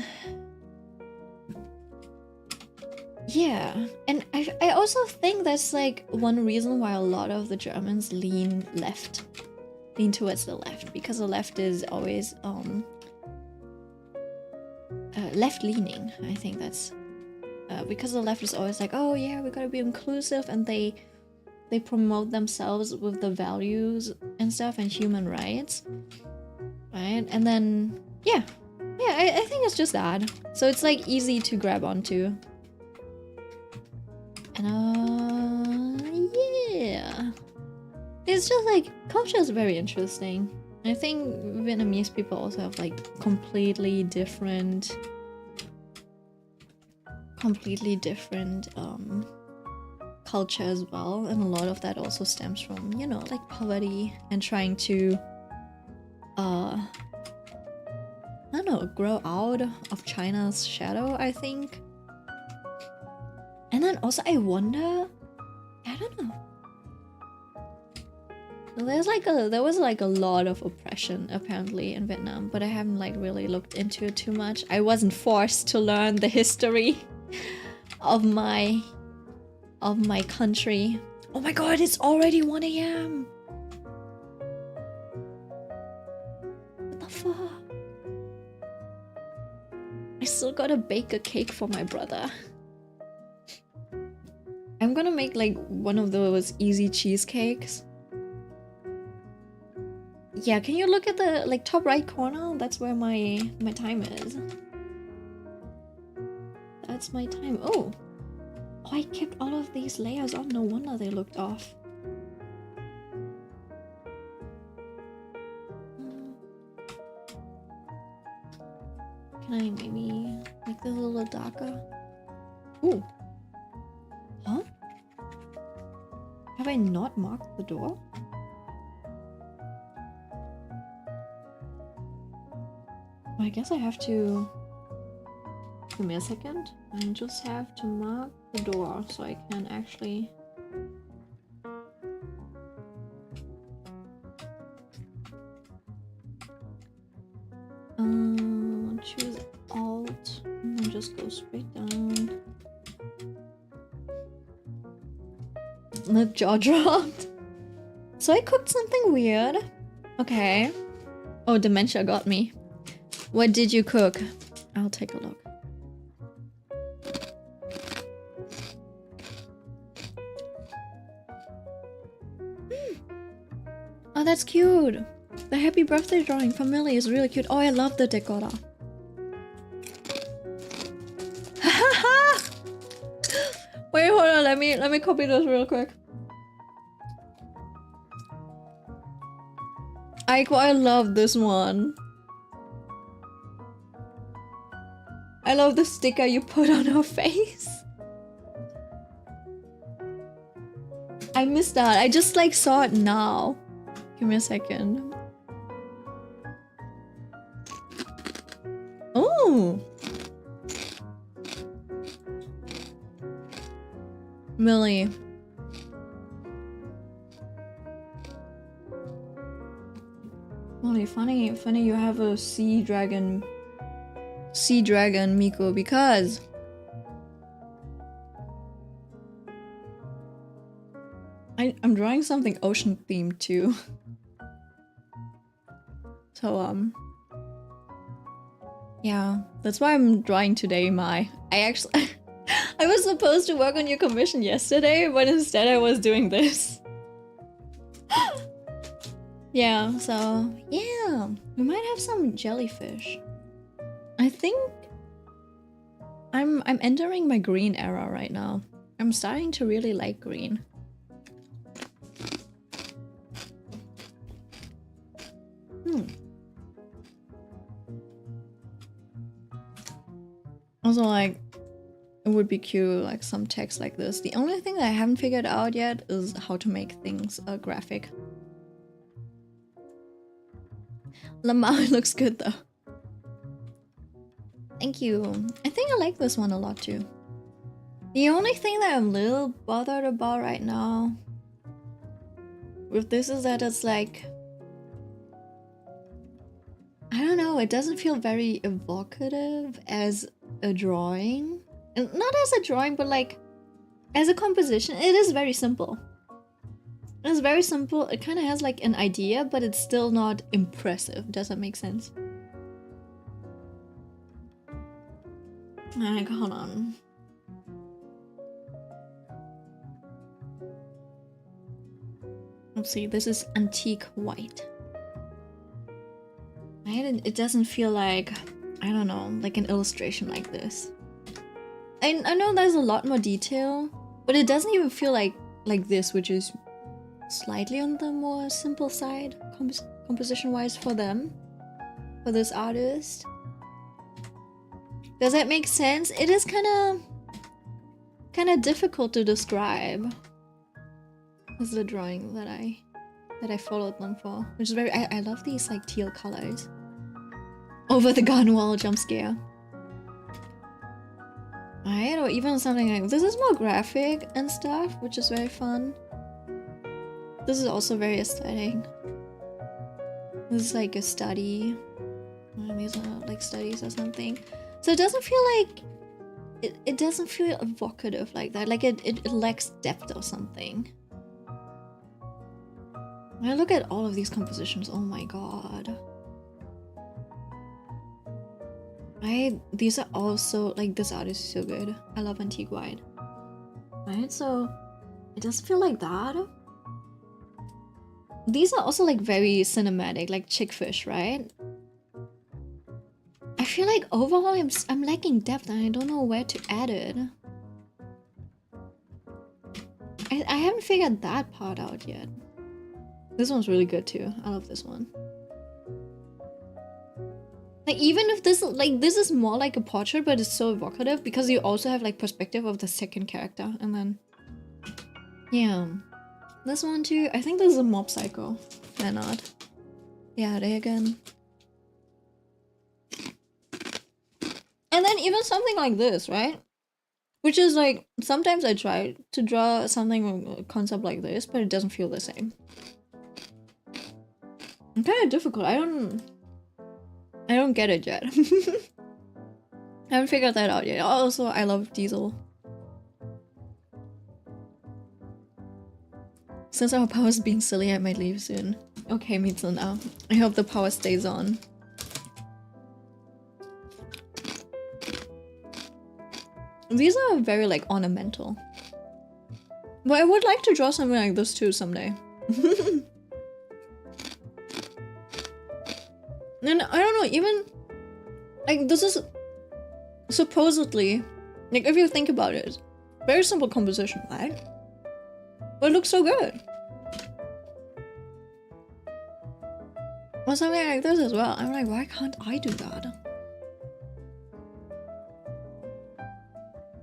yeah. And I also think that's like one reason why a lot of the Germans lean towards the left, because the left is always left-leaning. I think that's because the left is always like, oh yeah, we gotta be inclusive, and they promote themselves with the values and stuff and human rights, right? And then yeah, I think it's just that. So it's like easy to grab onto. And yeah, it's just like culture is very interesting. I think Vietnamese people also have like completely different culture as well, and a lot of that also stems from, you know, like poverty and trying to I don't know, grow out of China's shadow, I think. And then also I wonder, I don't know, there was like a lot of oppression apparently in Vietnam, but I haven't like really looked into it too much. I wasn't forced to learn the history of my country. Oh my god, it's already 1 AM. What the fuck? I still gotta bake a cake for my brother. I'm gonna make like one of those easy cheesecakes. Yeah, can you look at the like top right corner? That's where my time is. That's my time. Oh, I kept all of these layers on. No wonder they looked off. Can I maybe make this a little darker? Ooh. Huh? Have I not marked the door? I guess I have to... Give me a second. I just have to mark the door so I can actually... choose Alt and then just go straight down. The jaw dropped. So I cooked something weird. Okay. Oh, dementia got me. What did you cook? I'll take a look. Oh, that's cute. The happy birthday drawing from Millie is really cute. Oh, I love the decora. Wait, hold on. Let me copy this real quick. Aiko, I love this one. I love the sticker you put on her face. I missed that. I just like saw it now. Give me a second. Oh. Millie. Molly, funny you have a sea dragon Miko, because I'm drawing something ocean themed too. So Yeah, that's why I'm drawing today, Mai. I actually... I was supposed to work on your commission yesterday, but instead I was doing this. Yeah, so... Yeah, we might have some jellyfish. I think... I'm entering my green era right now. I'm starting to really like green. Also, like, it would be cute, like, some text like this. The only thing that I haven't figured out yet is how to make things graphic. Lamar looks good, though. Thank you. I think I like this one a lot, too. The only thing that I'm a little bothered about right now with this is that it's like... I don't know, it doesn't feel very evocative as a drawing. And not as a drawing, but like as a composition. It is very simple. It's very simple. It kind of has like an idea, but it's still not impressive. Does that make sense? Like, hold on. Let's see, this is antique white. It doesn't feel like, I don't know, like an illustration like this. I know there's a lot more detail, but it doesn't even feel like this, which is slightly on the more simple side, composition-wise for them, for this artist. Does that make sense? It is kind of difficult to describe. This is the drawing that I followed them for, which is very. I love these like teal colors. Over the garden wall jump scare. Right, or even something like this is more graphic and stuff, which is very fun. This is also very aesthetic. This is like a study. These are like studies or something. So it doesn't feel like it doesn't feel evocative like that. Like it lacks depth or something. When I look at all of these compositions, oh my god. These are also, like, this artist is so good. I love antique white. Right, so it doesn't feel like that. These are also like very cinematic, like chickfish, right? I feel like overall I'm lacking depth and I don't know where to add it. I haven't figured that part out yet. This one's really good too. I love this one. Like even if this is more like a portrait, but it's so evocative because you also have like perspective of the second character, and then yeah, this one too. I think this is a mob psycho. They're not. Yeah, they again. And then even something like this, right? Which is like sometimes I try to draw something a concept like this, but it doesn't feel the same. It's kind of difficult. I don't get it yet. I haven't figured that out yet. Also, I love Diesel. Since our power's being silly, I might leave soon. Okay, me too now. I hope the power stays on. These are very like ornamental. But I would like to draw something like this too someday. And I don't know, even like this is supposedly, like if you think about it, very simple composition, right? But it looks so good. Or something like this as well. I'm like, why can't I do that?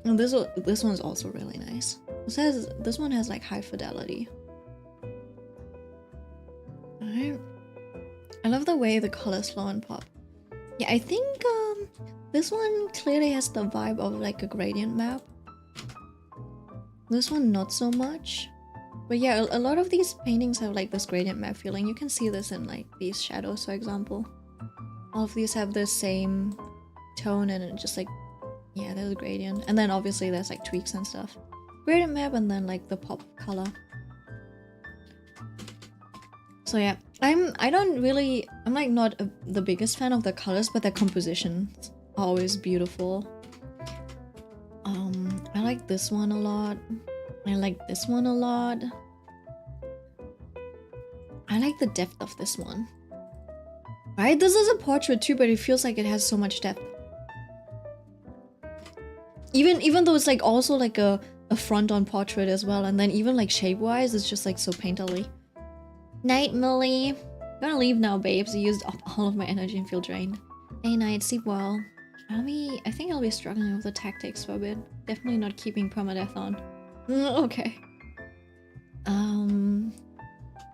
And this one's also really nice. It says this one has like high fidelity. Alright. I love the way the colors flow and pop. Yeah, I think this one clearly has the vibe of like a gradient map. This one not so much. But yeah, a lot of these paintings have like this gradient map feeling. You can see this in like these shadows, for example. All of these have the same tone and it just like, yeah, there's a gradient. And then obviously there's like tweaks and stuff. Gradient map and then like the pop color. So yeah, I'm like not the biggest fan of the colors, but the compositions are always beautiful. I like this one a lot. I like this one a lot. I like the depth of this one. Right? This is a portrait too, but it feels like it has so much depth. Even though it's like also like a front on portrait as well, and then even like shape-wise, it's just like so painterly. Night, Millie. I'm gonna leave now, babes. I used up all of my energy and feel drained. Hey, night. Sleep well. I think I'll be struggling with the tactics for a bit. Definitely not keeping permadeath on. Okay.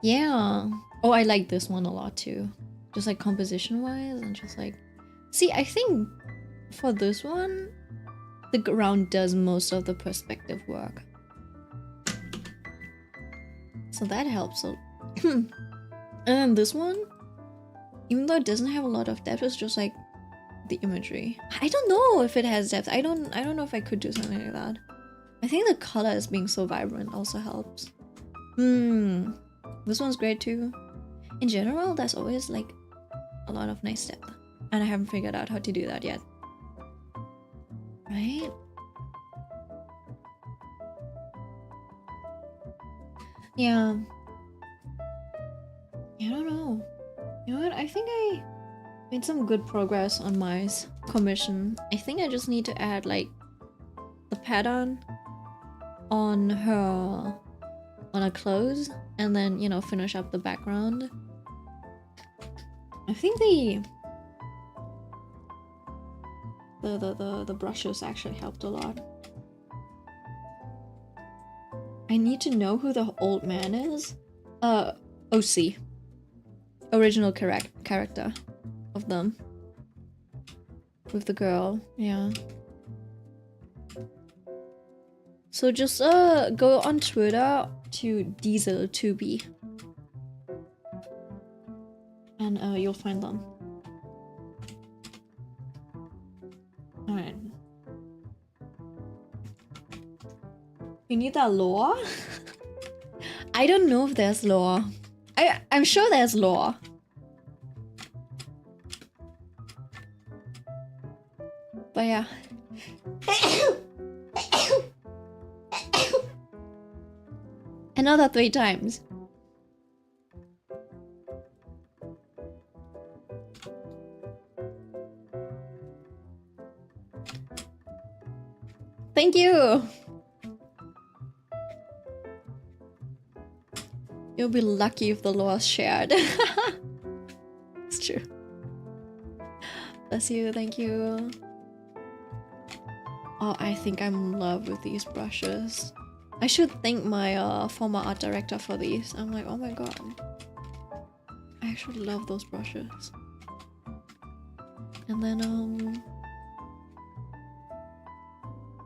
Yeah. Oh, I like this one a lot too. Just like composition-wise and just like... See, I think for this one, the ground does most of the perspective work. So that helps. And then this one, even though it doesn't have a lot of depth, it's just like the imagery. I don't know if it has depth. I don't know if I could do something like that. I think the colors being so vibrant also helps. This one's great too. In general, there's always like a lot of nice depth, and I haven't figured out how to do that yet. Right? Yeah. I don't know. You know what? I think I made some good progress on my commission. I think I just need to add like the pattern on her clothes, and then, you know, finish up the background. I think the brushes actually helped a lot. I need to know who the old man is. OC. Original character of them. With the girl, yeah. So just go on Twitter to Diesel2B. And you'll find them. Alright. You need that lore? I don't know if there's lore. I'm sure there's lore. But yeah. Another 3 times. Thank you! You'll be lucky if the lore is shared. It's true. Bless you, thank you. Oh, I think I'm in love with these brushes. I should thank my former art director for these. I'm like, oh my god. I actually love those brushes. And then,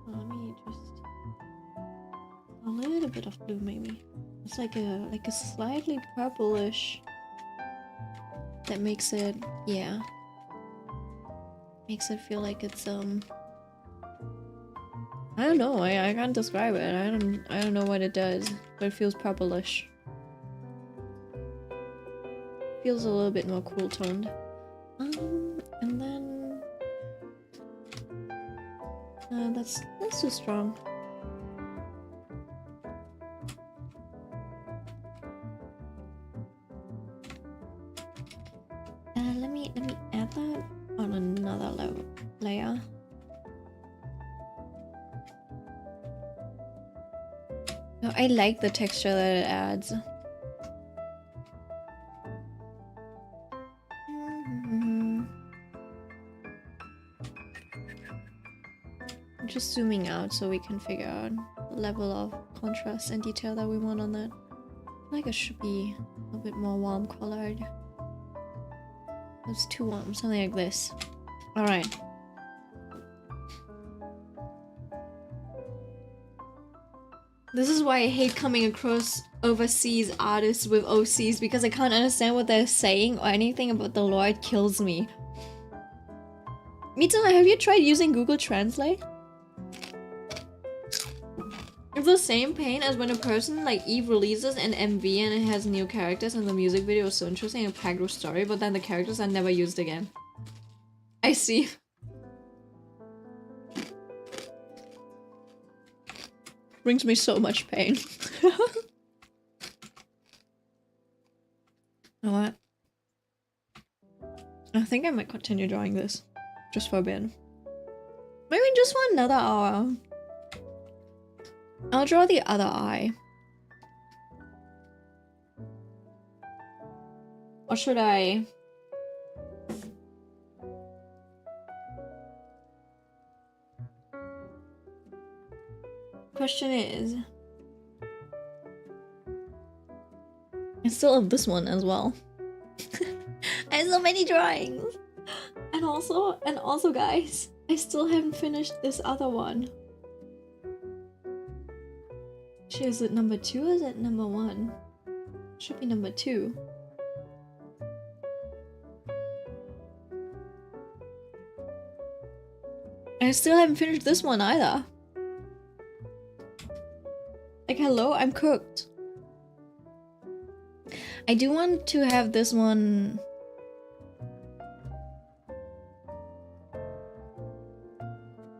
let me just... a little bit of blue, maybe. It's like a slightly purplish... that makes it, yeah. Makes it feel like it's, I don't know, I can't describe it. I don't know what it does, but it feels purplish. Feels a little bit more cool toned. And then that's too strong. Let me add that on another layer. No, I like the texture that it adds. I'm just zooming out so we can figure out the level of contrast and detail that we want on that. I feel like it should be a bit more warm colored. It's too warm, something like this. Alright. This is why I hate coming across overseas artists with OCs, because I can't understand what they're saying or anything about the lore. It kills me. Mitsuno, have you tried using Google Translate? It It's the same pain as when a person like Eve releases an MV and it has new characters and the music video is so interesting and packed with story, but then the characters are never used again. I see. Brings me so much pain. You know what? I think I might continue drawing this. Just for a bit. Maybe just for another hour. I'll draw the other eye. Or should I? Question is... I still have this one as well. I have so many drawings! And also guys, I still haven't finished this other one. Shit, is it number 2 or is it number 1? Should be number 2. I still haven't finished this one either. Like, hello, I'm cooked. I do want to have this one...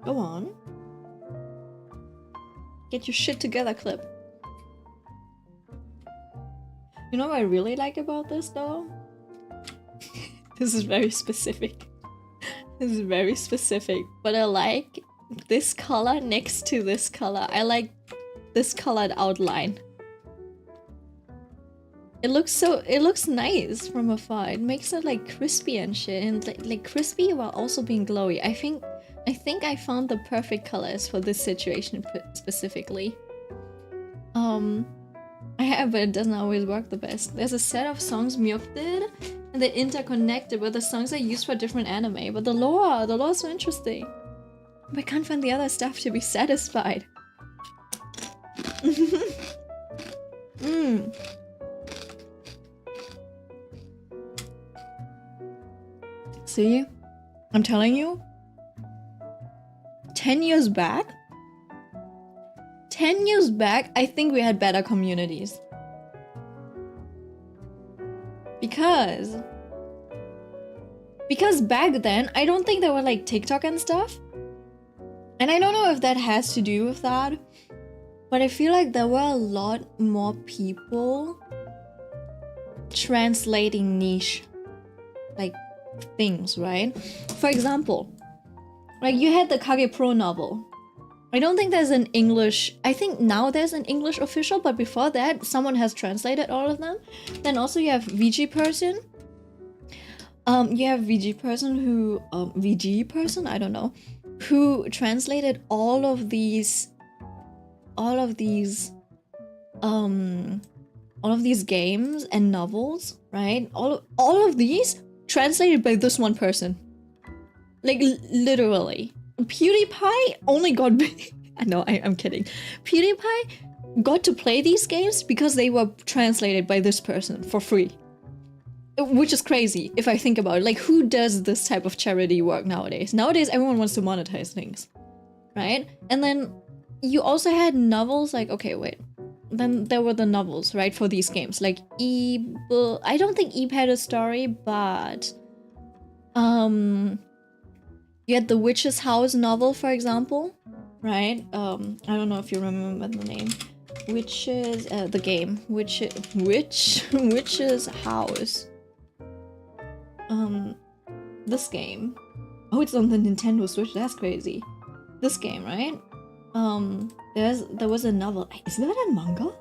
Go on. Get your shit together, Clip. You know what I really like about this, though? This is very specific. This is very specific. But I like this color next to this color. I like this colored outline. It looks nice from afar. It makes it like crispy and shit, and like crispy while also being glowy. I think I found the perfect colors for this situation specifically. I have, but it doesn't always work the best. There's a set of songs Myook did, and they're interconnected, but the songs are used for different anime. But the lore is so interesting. But I can't find the other stuff to be satisfied. See? I'm telling you. 10 years back? 10 years back, I think we had better communities. Because back then, I don't think there were like TikTok and stuff. And I don't know if that has to do with that. But I feel like there were a lot more people translating niche like things, right? For example, like you had the Kage Pro novel. I don't think there's an English, I think now there's an English official, but before that, someone has translated all of them. Then also you have VG Person. You have VG Person who, I don't know, who translated all of these games and novels, right? All of these translated by this one person. Like, literally. PewDiePie only got... I'm kidding. PewDiePie got to play these games because they were translated by this person for free. Which is crazy, if I think about it. Like, who does this type of charity work nowadays? Nowadays, everyone wants to monetize things, right? And then you also had novels, like, okay, wait. Then there were the novels, right, for these games. Like, I don't think Eve had a story, but... You had the Witch's House novel, for example, right? I don't know if you remember the name. Witches, the game. Witch's House. This game. Oh, it's on the Nintendo Switch, that's crazy. This game, right? There was a novel. Is that a manga?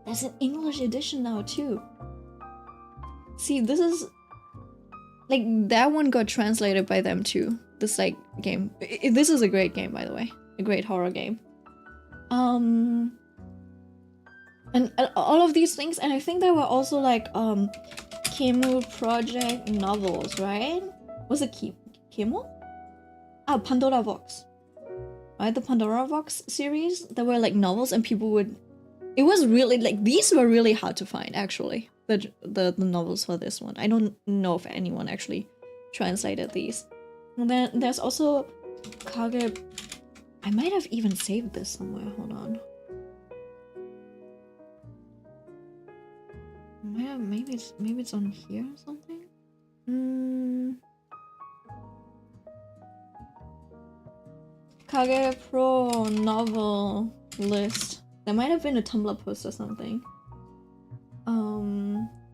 There's an English edition now, too. See, this is... Like, that one got translated by them too. This, like, game. This is a great game, by the way. A great horror game. And all of these things, and I think there were also, like, Kimu Project novels, right? Was it Kimu? Ah, Pandora Box. Right, the Pandora Box series. There were, like, novels and people would... It was really, like, these were really hard to find, actually. The novels for this one. I don't know if anyone actually translated these. And then there's also Kage... I might have even saved this somewhere. Hold on. Maybe it's on here or something. Kage Pro novel list. There might have been a Tumblr post or something.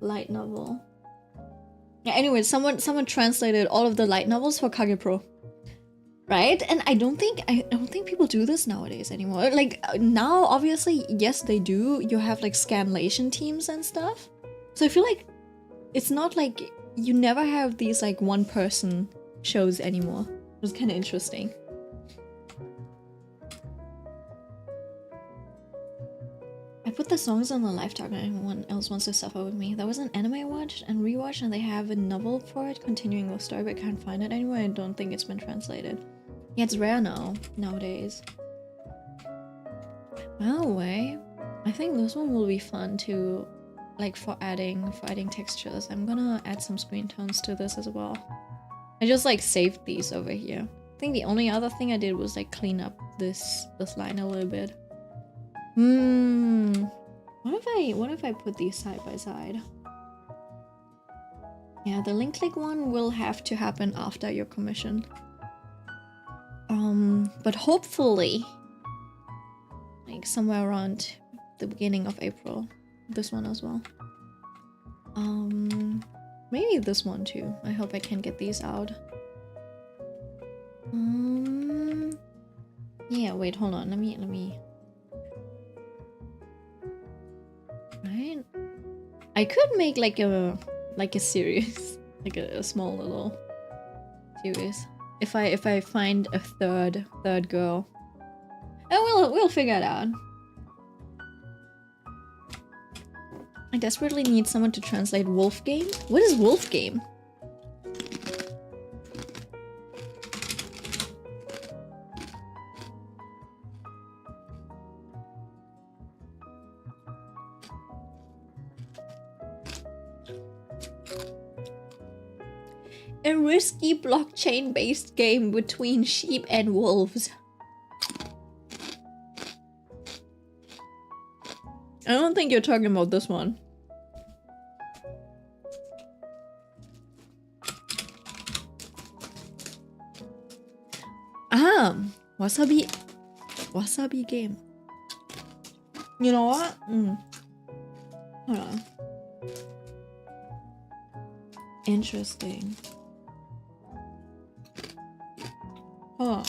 Light novel. Yeah, anyway, someone translated all of the light novels for Kage Pro. Right? And I don't think people do this nowadays anymore. Like now obviously yes they do. You have like scanlation teams and stuff. So I feel like it's not like you never have these like one person shows anymore. It's kind of interesting. I put the songs on the live talk and anyone else wants to suffer with me. There was an anime I watched and rewatched and they have a novel for it continuing the story, but I can't find it anywhere. I don't think it's been translated. Yeah, it's rare nowadays. By the way, I think this one will be fun to, like, for adding textures. I'm gonna add some screen tones to this as well. I just like saved these over here. I think the only other thing I did was like clean up this line a little bit. What if I put these side by side? Yeah, the link click one will have to happen after your commission. But hopefully, like somewhere around the beginning of April, this one as well. Maybe this one too. I hope I can get these out. Yeah, wait, hold on. Let me. Right? I could make like a series, like a small little series. If I find a third girl, and we'll figure it out. I desperately need someone to translate Wolf Game. What is Wolf Game? A risky blockchain-based game between sheep and wolves. I don't think you're talking about this one. Wasabi game. You know what? Hold on. Interesting. Hold on.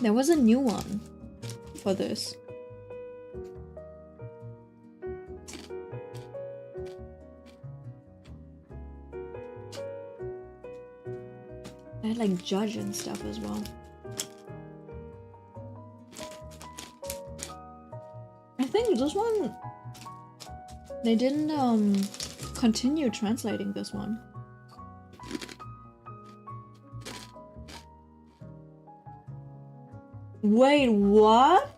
There was a new one for this. I had like judge and stuff as well. I think this one they didn't continue translating this one. Wait, what?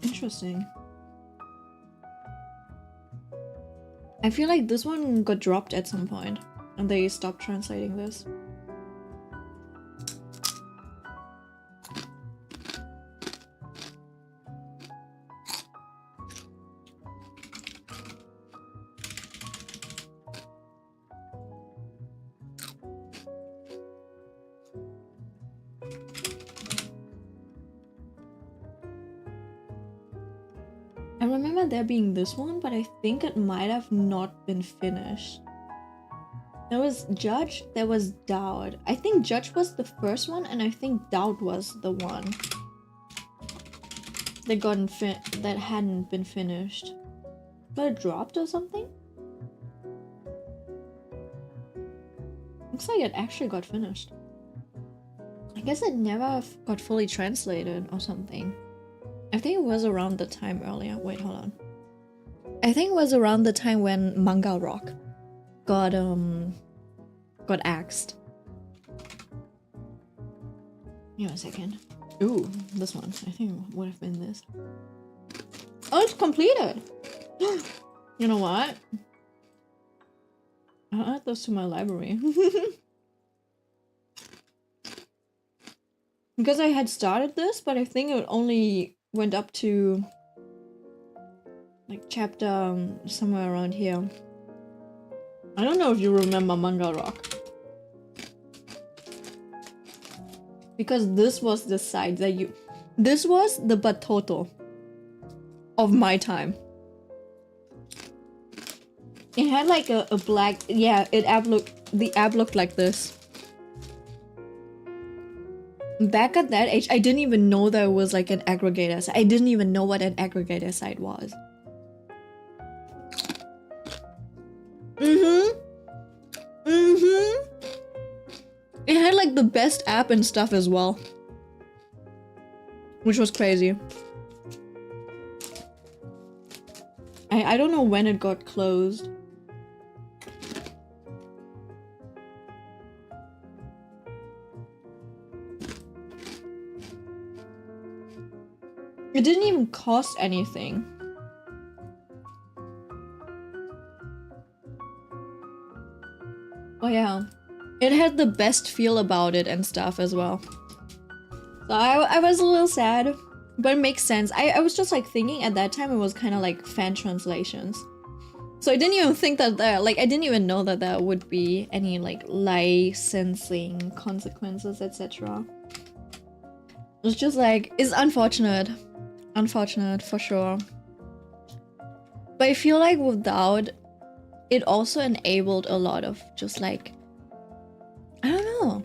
Interesting. I feel like this one got dropped at some point and they stopped translating this. I remember there being this one, but I think it might have not been finished. There was Judge, there was Doubt. I think Judge was the first one, and I think Doubt was the one that hadn't been finished. But it dropped or something? Looks like it actually got finished. I guess it never got fully translated or something. I think it was around the time earlier. Wait, hold on. I think it was around the time when Manga Rock got axed. Give me a second. Ooh, this one. I think it would have been this. Oh, it's completed! You know what? I'll add those to my library. Because I had started this, but I think it only went up to like chapter somewhere around here. I don't know if you remember Manga Rock. Because this was the side that you... This was the Batoto of my time. It had like a black... Yeah, the app looked like this. Back at that age, I didn't even know there was like an aggregator site. I didn't even know what an aggregator site was. It had like the best app and stuff as well. Which was crazy. I don't know when it got closed. It didn't even cost anything. Oh yeah. It had the best feel about it and stuff as well. So I was a little sad, but it makes sense. I was just like thinking at that time it was kind of like fan translations. So I didn't even think that I didn't even know that there would be any like licensing consequences, etc. It's just like, it's unfortunate. Unfortunate for sure. But I feel like without it also enabled a lot of just like, I don't know.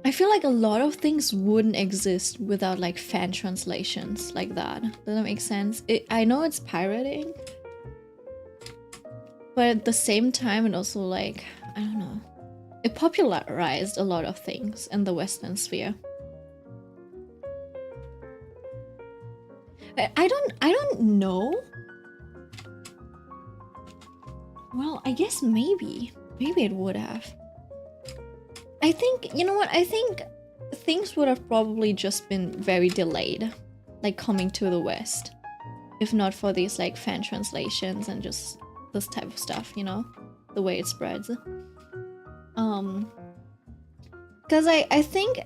I feel like a lot of things wouldn't exist without like fan translations like that. Does that make sense? I know it's pirating, but at the same time it also like, I don't know. It popularized a lot of things in the Western sphere. I don't know. Well, I guess maybe it would have. I think, you know what, I think things would have probably just been very delayed, like coming to the West, if not for these like fan translations and just this type of stuff, you know, the way it spreads. Because I think,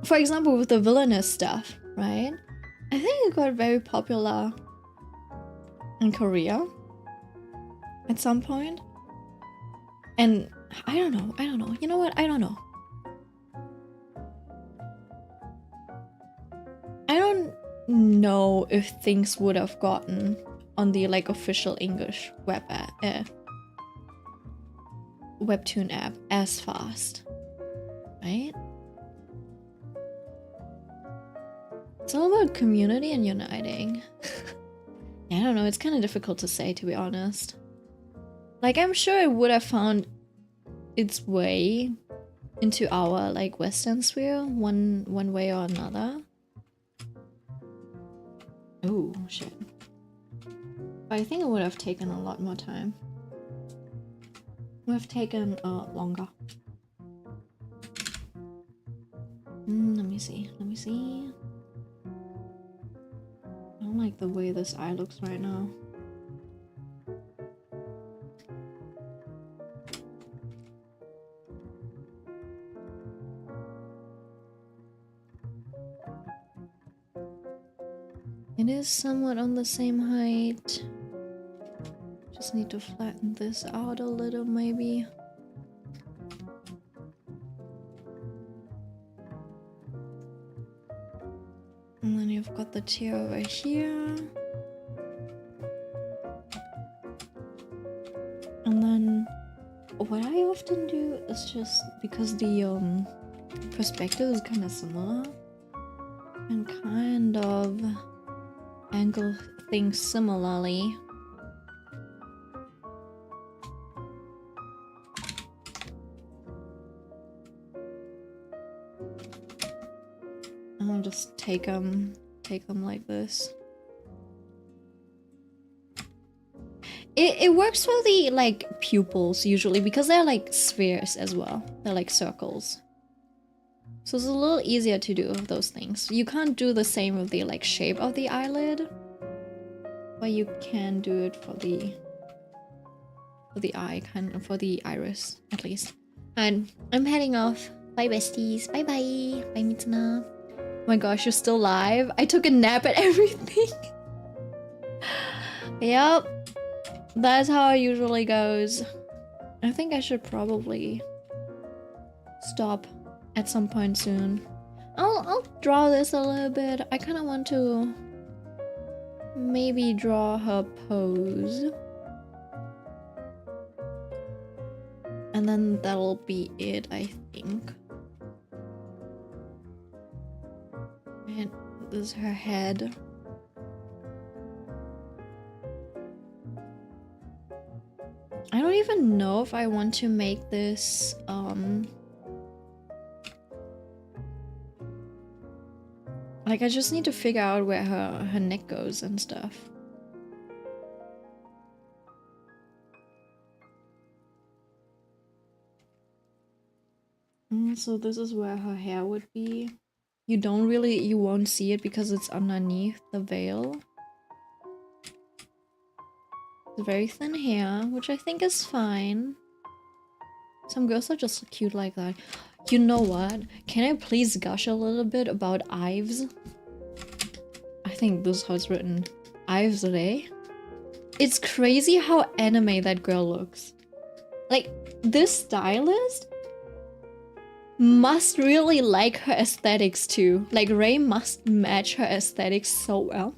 for example, with the villainous stuff, right? I think it got very popular in Korea at some point. And I don't know. You know what? I don't know. I don't know if things would have gotten on the like official English webtoon app as fast, right? It's all about community and uniting. Yeah, I don't know, it's kind of difficult to say, to be honest. Like, I'm sure it would have found its way into our like Western sphere one way or another. Oh shit. But I think it would have taken a lot more time. Would have taken longer. Let me see. I don't like the way this eye looks right now. It is somewhat on the same height. Just need to flatten this out a little, maybe. And then you've got the tear over here. And then what I often do is just, because the perspective is kind of similar, and kind of angle things similarly. And I'll just take them like this. It works for the like pupils usually because they're like spheres as well. They're like circles. So it's a little easier to do those things. You can't do the same with the like shape of the eyelid, but you can do it for the eye, kind of for the iris at least. And I'm heading off. Bye besties. Bye bye. Bye Mitsuna. Oh my gosh, you're still live? I took a nap and everything. Yep. That's how it usually goes. I think I should probably stop at some point soon. I'll draw this a little bit. I kind of want to maybe draw her pose. And then that'll be it, I think. And this is her head. I don't even know if I want to make this, like, I just need to figure out where her neck goes and stuff. So this is where her hair would be. You won't see it because it's underneath the veil. It's very thin hair, which I think is fine. Some girls are just cute like that. You know what? Can I please gush a little bit about Ives? I think this is how it's written. Ives Ray. It's crazy how anime that girl looks. Like, this stylist must really like her aesthetics too. Like, Ray must match her aesthetics so well.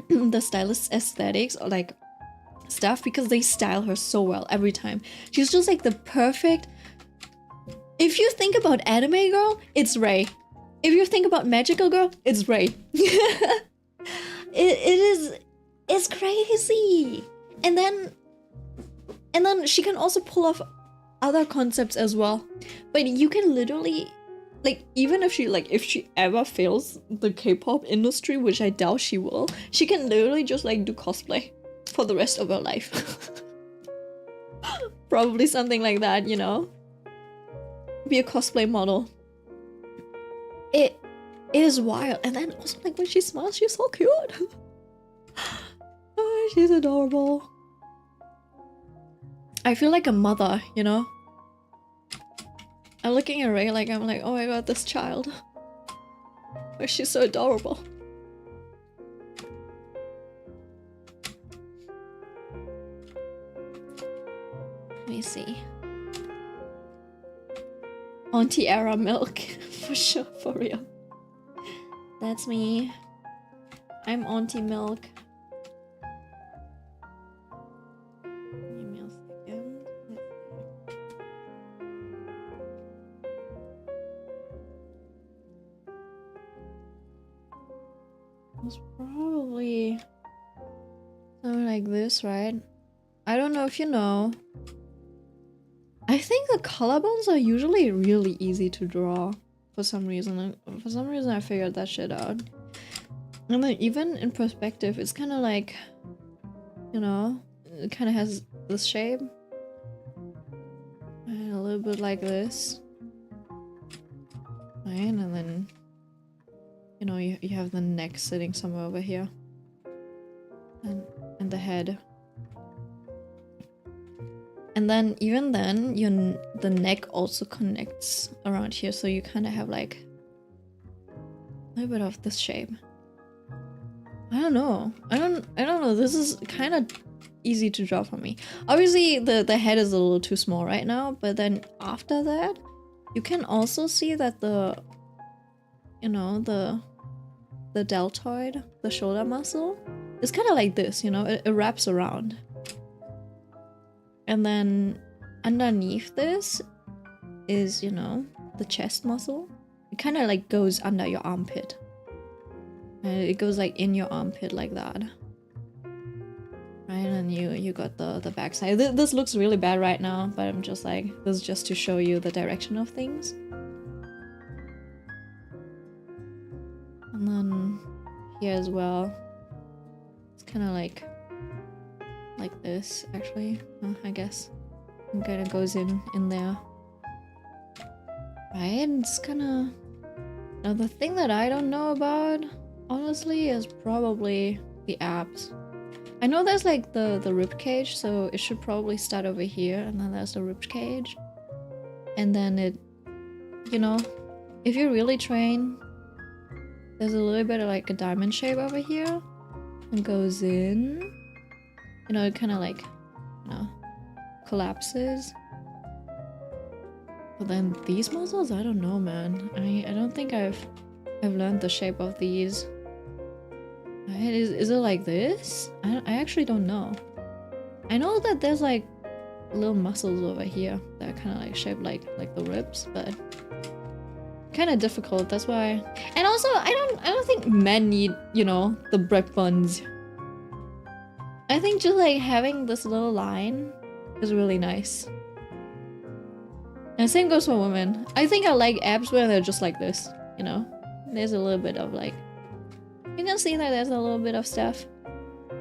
The stylist's aesthetics or like stuff, because they style her so well every time. She's just like the perfect... If you think about anime girl, it's Ray. If you think about magical girl, it's Ray. It's crazy. And then she can also pull off other concepts as well. But you can literally, like, even if she ever fails the K-pop industry, which I doubt she will, she can literally just like do cosplay for the rest of her life. Probably something like that, you know? Be a cosplay model. It is wild. And then also, like, when she smiles, she's so cute. Oh, she's adorable. I feel like a mother, you know? I'm looking at Ray like, I'm like, oh my god, this child. Oh, she's so adorable. Let me see. Auntie Era milk. For sure, for real. That's me. I'm Auntie Milk. Give me a second. Let's see. It's probably something like this, right? I don't know if you know. I think the collarbones are usually really easy to draw for some reason. For some reason I figured that shit out. And then even in perspective, it's kind of like, you know, it kind of has this shape. And a little bit like this. Right, and then, you know, you have the neck sitting somewhere over here. And the head. And then, even then, the neck also connects around here, so you kind of have like a little bit of this shape. I don't know. I don't know. This is kind of easy to draw for me. Obviously, the head is a little too small right now, but then after that, you can also see that you know, the deltoid, the shoulder muscle, is kind of like this, you know, it wraps around. And then underneath this is, you know, the chest muscle. It kind of like goes under your armpit. And it goes like in your armpit like that. Right, and you got the backside. This looks really bad right now, but I'm just like, this is just to show you the direction of things. And then here as well. It's kind of like this, actually. I guess it kind of goes in there. Right, it's kind of Now the thing that I don't know about, honestly, is probably the abs. I know there's like the rib cage, so it should probably start over here, and then there's the rib cage. And then it, you know, if you really train, there's a little bit of like a diamond shape over here. And goes in. You know, it kind of like, you know, collapses. But then these muscles, I don't know, man. I don't think I've learned the shape of these. Is it like this? I actually don't know. I know that there's like little muscles over here that are kind of like shaped like the ribs, but kind of difficult. That's why. And also, I don't think men need, you know, the bread buns. I think just like having this little line is really nice. And same goes for women. I think I like abs when they're just like this, you know? There's a little bit of like... You can see that there's a little bit of stuff.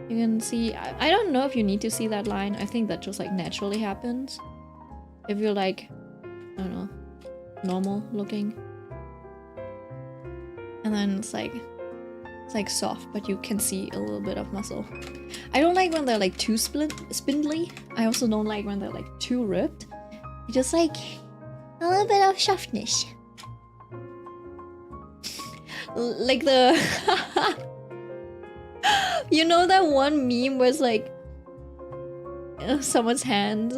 You can see... I don't know if you need to see that line. I think that just like naturally happens. If you're like... I don't know. Normal looking. And then it's like soft, but you can see a little bit of muscle. I don't like when they're like too spindly. I also don't like when they're like too ripped. Just like a little bit of softness. Like the... You know that one meme where it's like someone's hands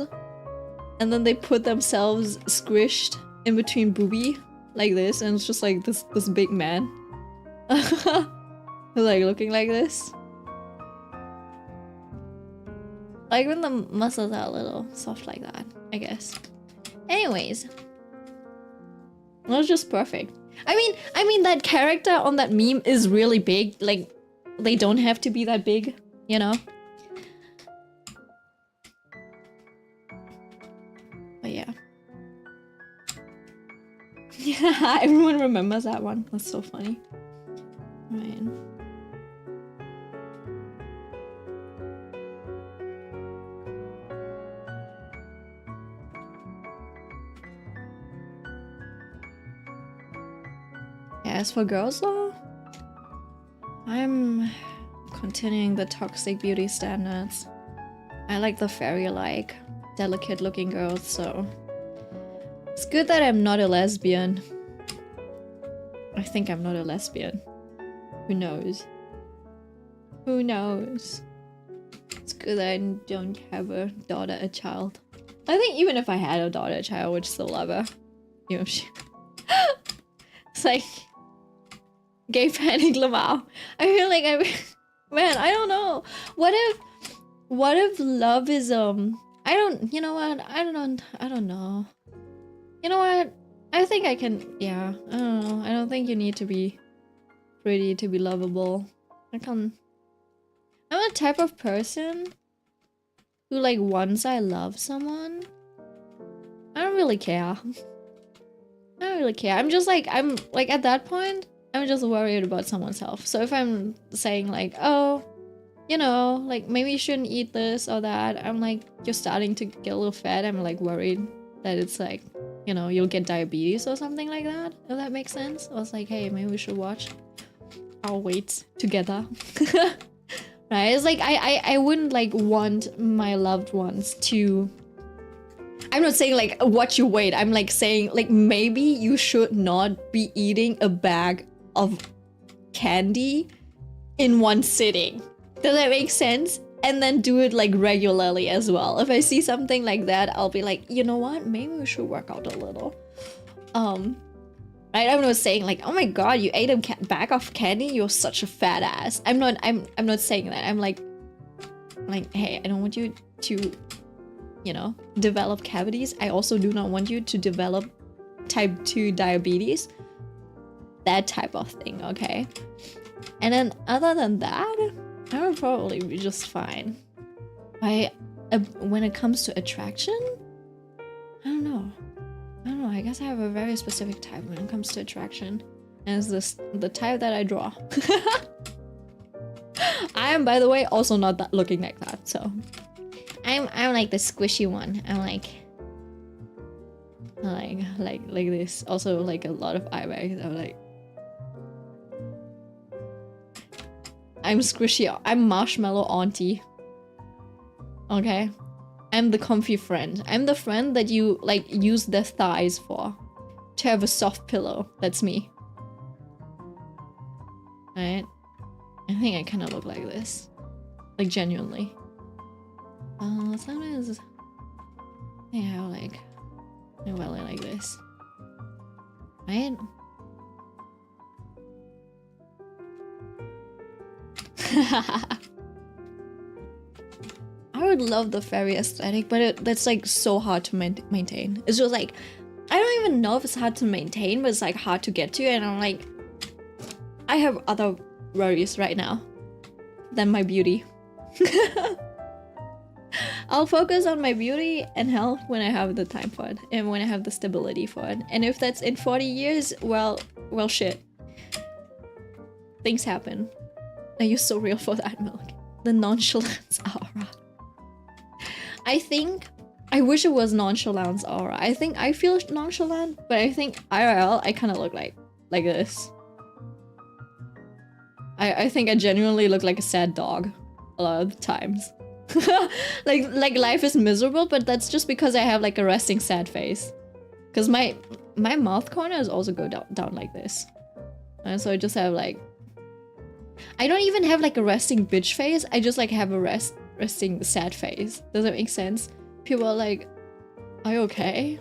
and then they put themselves squished in between boobie like this, and it's just like this big man. Like looking like this. Like when the muscles are a little soft like that, I guess. Anyways. That was just perfect. I mean that character on that meme is really big. Like, they don't have to be that big, you know? But yeah. Yeah, everyone remembers that one. That's so funny. Right. As for girls though, I'm continuing the toxic beauty standards. I like the fairy-like, delicate-looking girls, so it's good that I'm not a lesbian. I think I'm not a lesbian. Who knows? Who knows? It's good that I don't have a daughter, a child. I think even if I had a daughter, a child, I would still love her. You know, it's like... Gay panic Lamau. I feel like man, I don't know. What if love is you know what? I don't know. You know what? I think I can, yeah. I don't know. I don't think you need to be pretty to be lovable. I'm a type of person who, like, once I love someone, I don't really care. I don't really care. I'm just like, I'm like at that point, I'm just worried about someone's health. So if I'm saying like, oh, you know, like maybe you shouldn't eat this or that, I'm like, you're starting to get a little fat, I'm like worried that it's like, you know, you'll get diabetes or something like that, if that makes sense. I was like, hey, maybe we should watch our weights together. Right? It's like, I wouldn't like want my loved ones to... I'm not saying like watch your weight, I'm like saying like maybe you should not be eating a bag of candy in one sitting. Does that make sense? And then do it like regularly as well. If I see something like that, I'll be like, you know what? Maybe we should work out a little. Right? I'm not saying like, oh my god, you ate a bag of candy, you're such a fat ass. I'm not saying that. I'm like, hey, I don't want you to, you know, develop cavities. I also do not want you to develop type 2 diabetes. That type of thing, okay? And then other than that, I would probably be just fine. When it comes to attraction, I don't know. I guess I have a very specific type when it comes to attraction. And it's the type that I draw. I am, by the way, also not that looking like that, so... I'm like the squishy one. I'm like this. Also like a lot of eye bags. I'm like I'm squishy. I'm marshmallow auntie. Okay? I'm the comfy friend. I'm the friend that you, like, use their thighs for. To have a soft pillow. That's me. Right? I think I kind of look like this. Like, genuinely. Sometimes... Yeah, like... Well, I like this. Right? I would love the fairy aesthetic, but that's like so hard to maintain. It's just like, I don't even know if it's hard to maintain, but it's like hard to get to, and I'm like, I have other worries right now than my beauty. I'll focus on my beauty and health when I have the time for it, and when I have the stability for it. And if that's in 40 years, well shit. Things happen. Are you so real for that, Milk? The nonchalance aura. I wish it was nonchalance aura. I think I feel nonchalant, but I think IRL, I kind of look like this. I think I genuinely look like a sad dog a lot of the times. like life is miserable, but that's just because I have like a resting sad face. Because my mouth corners also go down like this. And so I just have like... I don't even have like a resting bitch face. I just like have a resting sad face. Does that make sense? People are like, are you okay?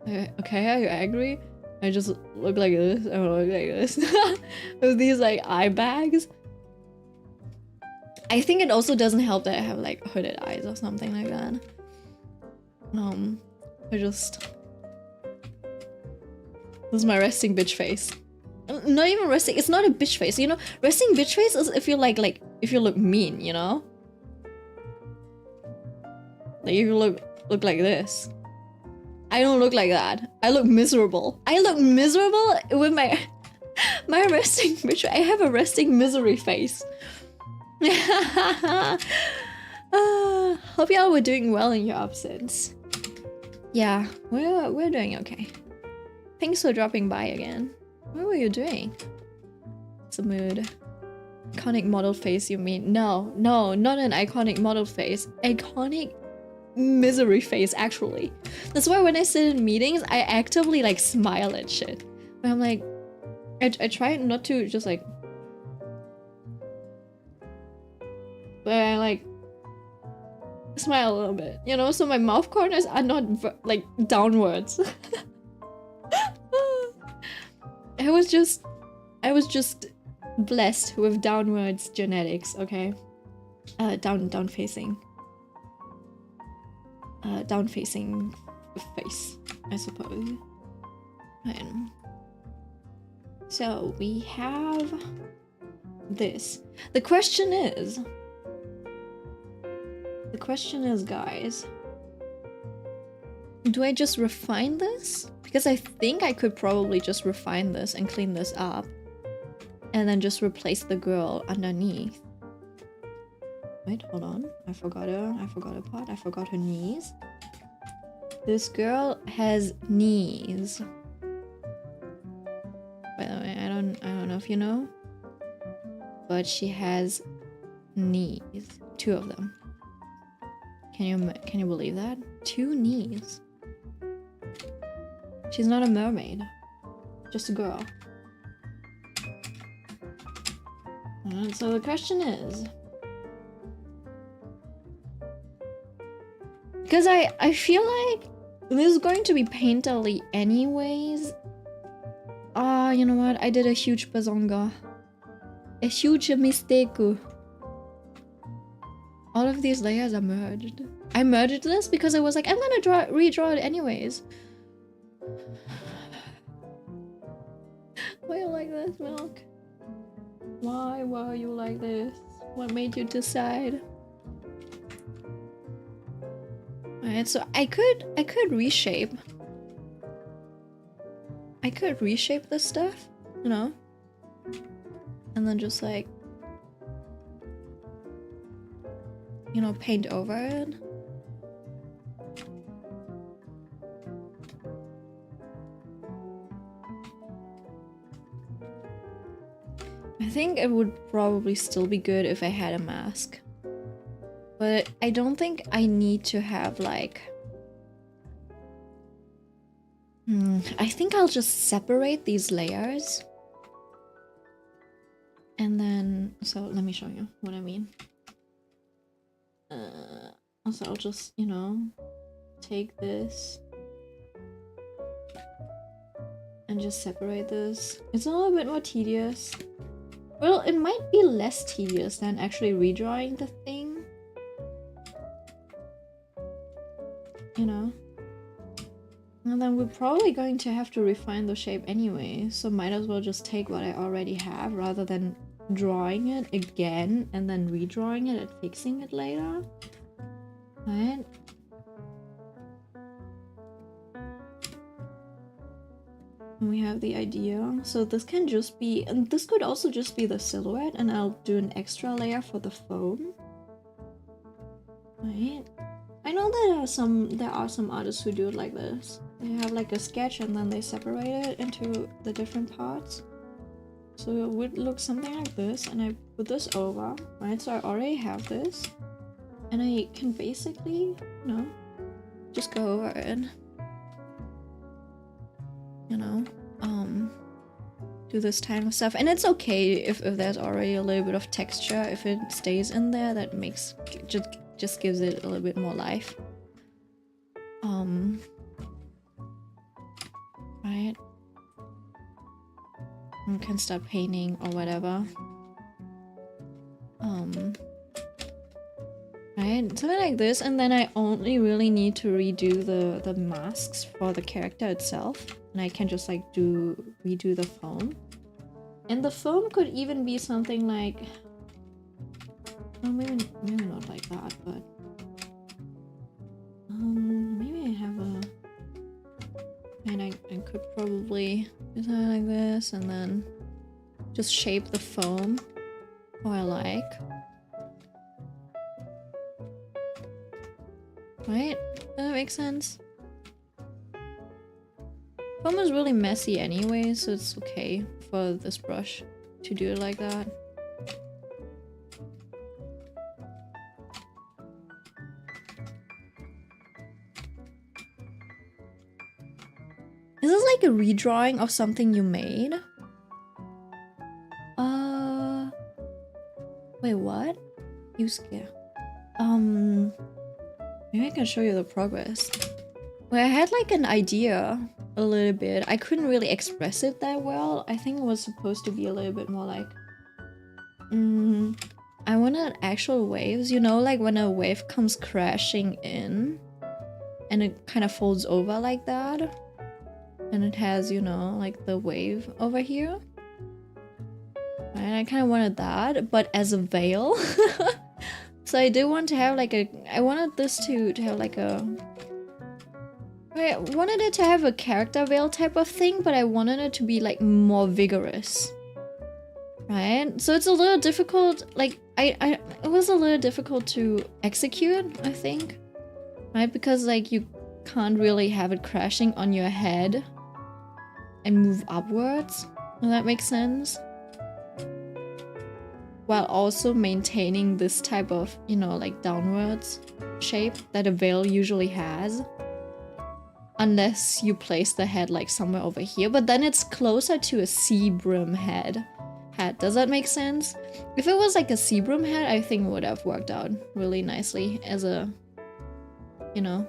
Okay, are you angry? I just look like this. I look like this. With these like eye bags. I think it also doesn't help that I have like hooded eyes or something like that. I just... This is my resting bitch face. Not even resting, it's not a bitch face, you know? Resting bitch face is if you like if you look mean, you know? Like if you look like this. I don't look like that. I look miserable. I look miserable with my resting bitch. I have a resting misery face. Hope y'all were doing well in your absence. Yeah, we're doing okay. Thanks for dropping by again. What were you doing? It's a mood. Iconic model face, you mean? No, not an iconic model face. Iconic misery face, actually. That's why when I sit in meetings, I actively like smile at shit. But I'm like, I try not to just like... But I like smile a little bit, you know? So my mouth corners are not like downwards. I was just blessed with downwards genetics, okay? Down facing face, I suppose. And so we have this. The question is, guys, do I just refine this? Because I think I could probably just refine this and clean this up. And then just replace the girl underneath. Wait, hold on. I forgot a part. I forgot her knees. This girl has knees. By the way, I don't know if you know. But she has knees. 2 of them. Can you believe that? 2 knees. She's not a mermaid. Just a girl. And so the question is... Because I feel like this is going to be painterly anyways. You know what? I did a huge bazonga. A huge mistake. All of these layers are merged. I merged this because I was like, I'm gonna redraw it anyways. Why you like this, Milk? Why were you like this? What made you decide? Alright, so I could reshape. I could reshape this stuff, you know? And then just like, you know, paint over it. I think it would probably still be good if I had a mask. But I don't think I need to have like... I think I'll just separate these layers. And then... So let me show you what I mean. So I'll just, you know, take this and just separate this. It's a little bit more tedious. Well, it might be less tedious than actually redrawing the thing. You know? And then we're probably going to have to refine the shape anyway, so might as well just take what I already have rather than drawing it again and then redrawing it and fixing it later. Right? And we have the idea. So this can just be, and this could also just be the silhouette, and I'll do an extra layer for the foam. Right? I know there are some artists who do it like this. They have like a sketch and then they separate it into the different parts. So it would look something like this, and I put this over, right? So I already have this, and I can basically, you know, just go over it. You know, do this type of stuff. And it's okay if there's already a little bit of texture. If it stays in there, that makes just gives it a little bit more life. Right. You can start painting or whatever. Right, something like this, and then I only really need to redo the masks for the character itself, and I can just like redo the foam. And the foam could even be something like, well, maybe not like that, but maybe I have a, and I could probably do something like this, and then just shape the foam how I like. Right? Does that make sense? Foam is really messy anyway, so it's okay for this brush to do it like that. Is this like a redrawing of something you made? Wait, what? You scare. Maybe I can show you the progress. Well, I had like an idea a little bit. I couldn't really express it that well. I think it was supposed to be a little bit more like... I wanted actual waves, you know, like when a wave comes crashing in and it kind of folds over like that. And it has, you know, like the wave over here. And I kind of wanted that, but as a veil. So I did want to have like a... I wanted this to have like a... I wanted it to have a character veil type of thing, but I wanted it to be like more vigorous. Right? So it's a little difficult, like, it was a little difficult to execute, I think. Right? Because like you can't really have it crashing on your head and move upwards. Does that make sense? While also maintaining this type of, you know, like downwards shape that a veil usually has. Unless you place the head like somewhere over here, but then it's closer to a C-brim head. Does that make sense? If it was like a C-brim head, I think it would have worked out really nicely as a, you know,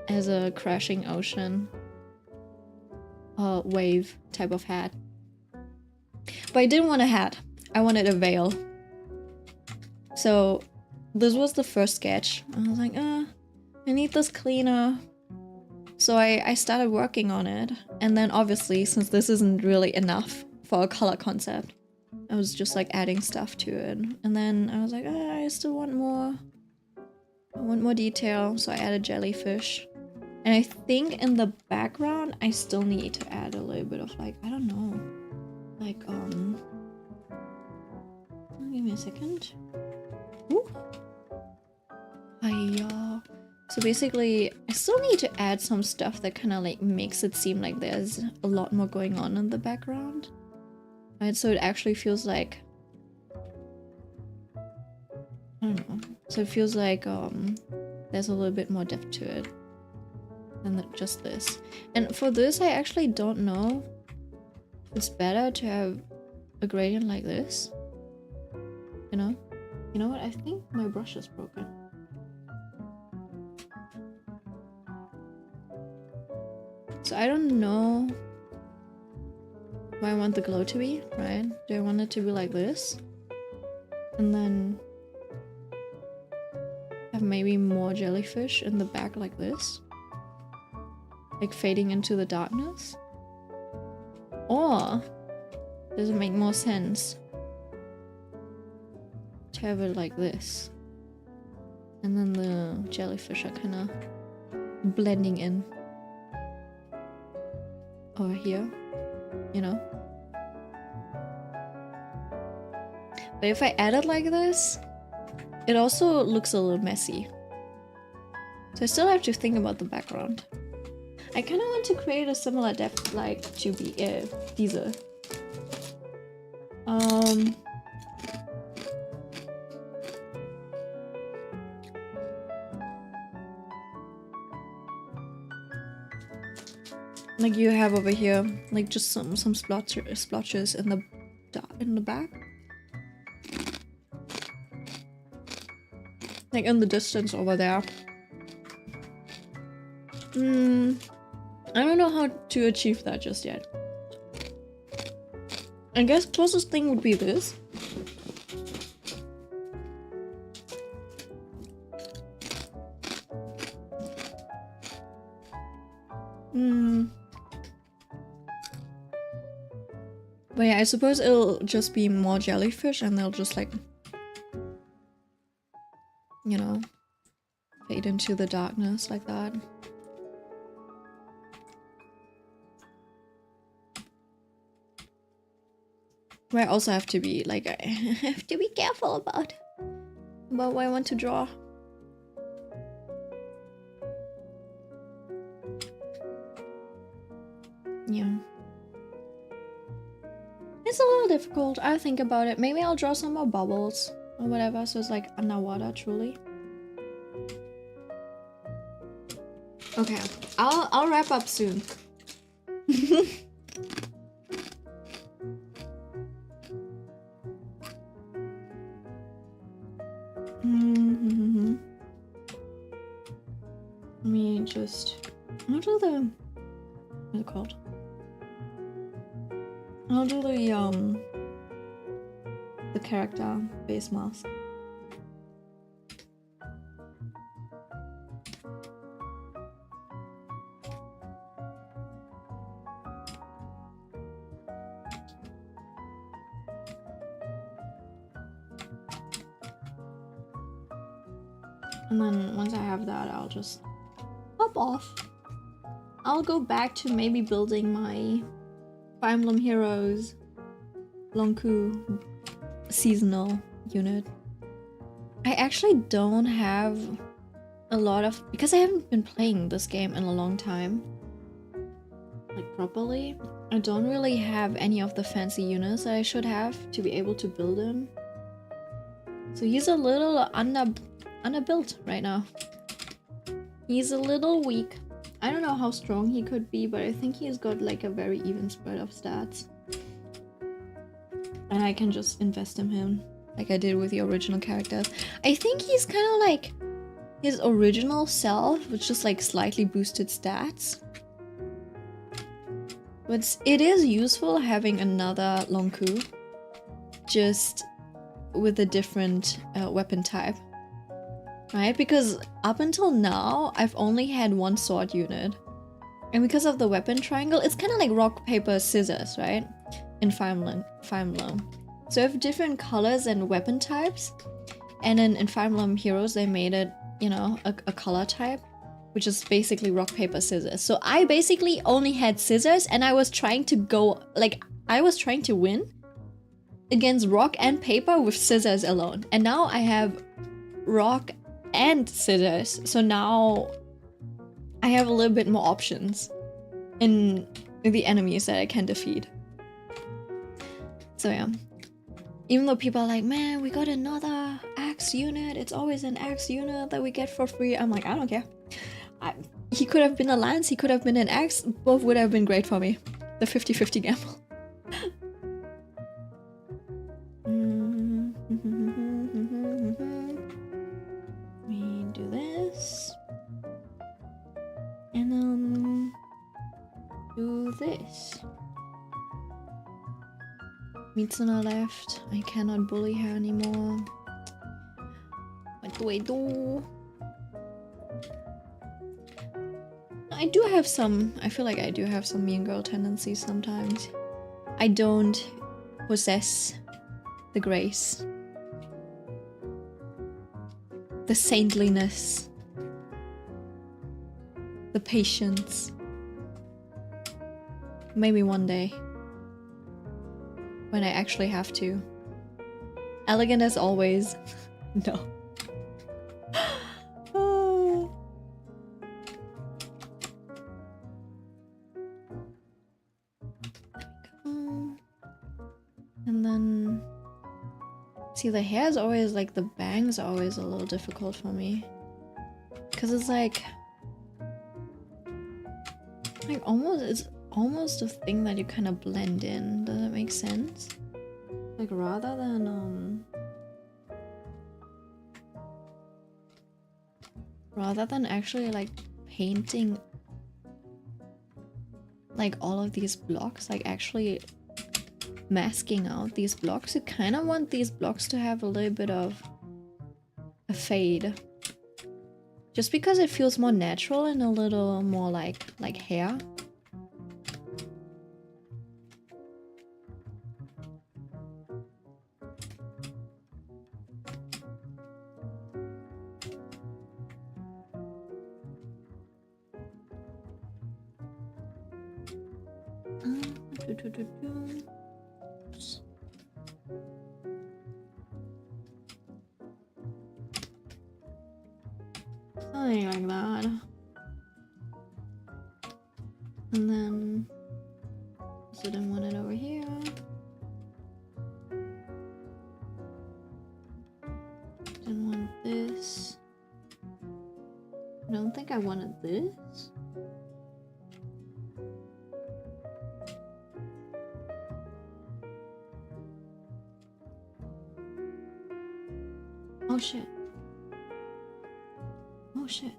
as a crashing ocean wave type of hat. But I didn't want a hat. I wanted a veil. So this was the first sketch. I was like, I need this cleaner. So I started working on it. And then obviously, since this isn't really enough for a color concept, I was just like adding stuff to it. And then I was like, I still want more. I want more detail. So I added jellyfish. And I think in the background, I still need to add a little bit of like, I don't know. Like, give me a second. Ooh. Hiya. So basically, I still need to add some stuff that kind of like makes it seem like there's a lot more going on in the background. right? So it actually feels like, I don't know. So it feels like there's a little bit more depth to it than just this. And for this, I actually don't know if it's better to have a gradient like this. You know? You know what? I think my brush is broken. So I don't know what I want the glow to be, right? Do I want it to be like this? And then have maybe more jellyfish in the back like this? Like fading into the darkness? Or does it make more sense to have it like this? And then the jellyfish are kind of blending in over here, you know? But if I add it like this, it also looks a little messy. So I still have to think about the background. I kind of want to create a similar depth like to be diese. Like you have over here, like just some splotches in the back. Like in the distance over there. I don't know how to achieve that just yet. I guess closest thing would be this. But yeah, I suppose it'll just be more jellyfish and they'll just like, you know, fade into the darkness like that. But I also have to be like, I have to be careful about what I want to draw. Yeah. It's a little difficult. I'll think about it. Maybe I'll draw some more bubbles or whatever, so it's like underwater truly. Okay, I'll wrap up soon. Let me just... I'll do the... What's it called? I'll do the character base mask. And then once I have that, I'll just hop off. I'll go back to maybe building my Fire Emblem Heroes Lonku seasonal unit. I actually don't have a lot of... because I haven't been playing this game in a long time, like properly, I don't really have any of the fancy units that I should have to be able to build him. So he's a little underbuilt right now. He's a little weak. I don't know how strong he could be, but I think he's got like a very even spread of stats. And I can just invest in him like I did with the original characters. I think he's kind of like his original self with just like slightly boosted stats. But it is useful having another Lonku, just with a different weapon type. Right? Because up until now, I've only had one sword unit. And because of the weapon triangle, it's kind of like rock, paper, scissors, right? In Fire Emblem. So I have different colors and weapon types. And then in Fire Emblem Heroes, they made it, you know, a color type, which is basically rock, paper, scissors. So I basically only had scissors and I was trying to go, like, I was trying to win against rock and paper with scissors alone. And now I have rock and scissors, so now I have a little bit more options in the enemies that I can defeat. So yeah. Even though people are like, man, we got another axe unit. It's always an axe unit that we get for free. I'm like, I don't care. He could have been a lance, he could have been an axe. Both would have been great for me. The 50-50 gamble. We do this. And do this. Mitsuna left. I cannot bully her anymore. What do I do? I do have some, I feel like I do have some mean girl tendencies sometimes. I don't possess the grace, the saintliness, the patience. Maybe one day, when I actually have to. Elegant as always. No. And then, see, the hair is always like, the bangs are always a little difficult for me, because it's like almost, it's almost a thing that you kind of blend in. Does that make sense? Like rather than actually like painting like all of these blocks, like actually masking out these blocks, you kind of want these blocks to have a little bit of a fade, just because it feels more natural and a little more like hair. Something like that. And then also didn't want it over here. Didn't want this. I don't think I wanted this. Oh shit. Oh shit.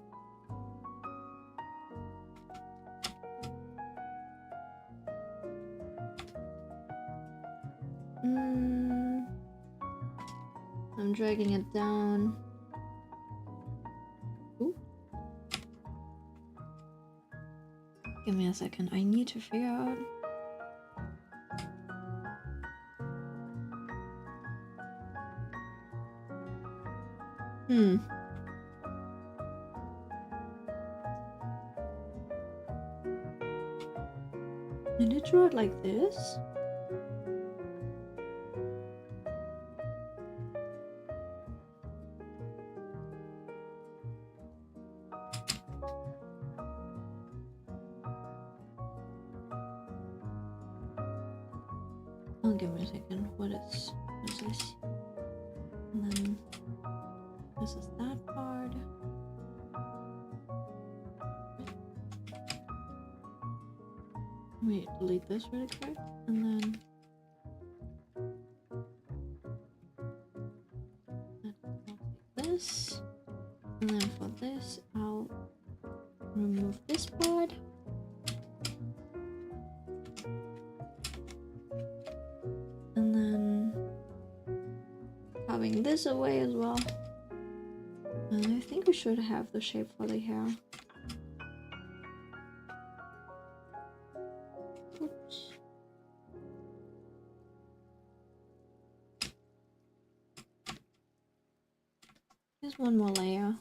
I'm dragging it down. Ooh. Give me a second. I need to figure out. Did it draw it like this? Oh, give me a second. What is this? And then this is that part. Wait, delete this really quick, and then I'll take this, and then for this I'll remove this part, and then carving this away as well. And I think we should have the shape for the hair. Just one more layer.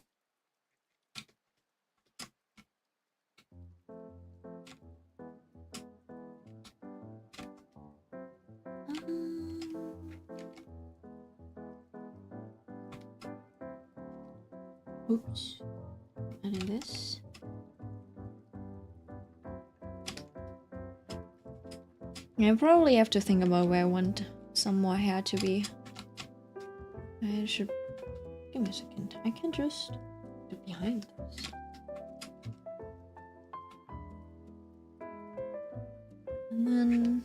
Oops. Adding this. I probably have to think about where I want some more hair to be. I should... Give me a second. I can just get behind this. And then...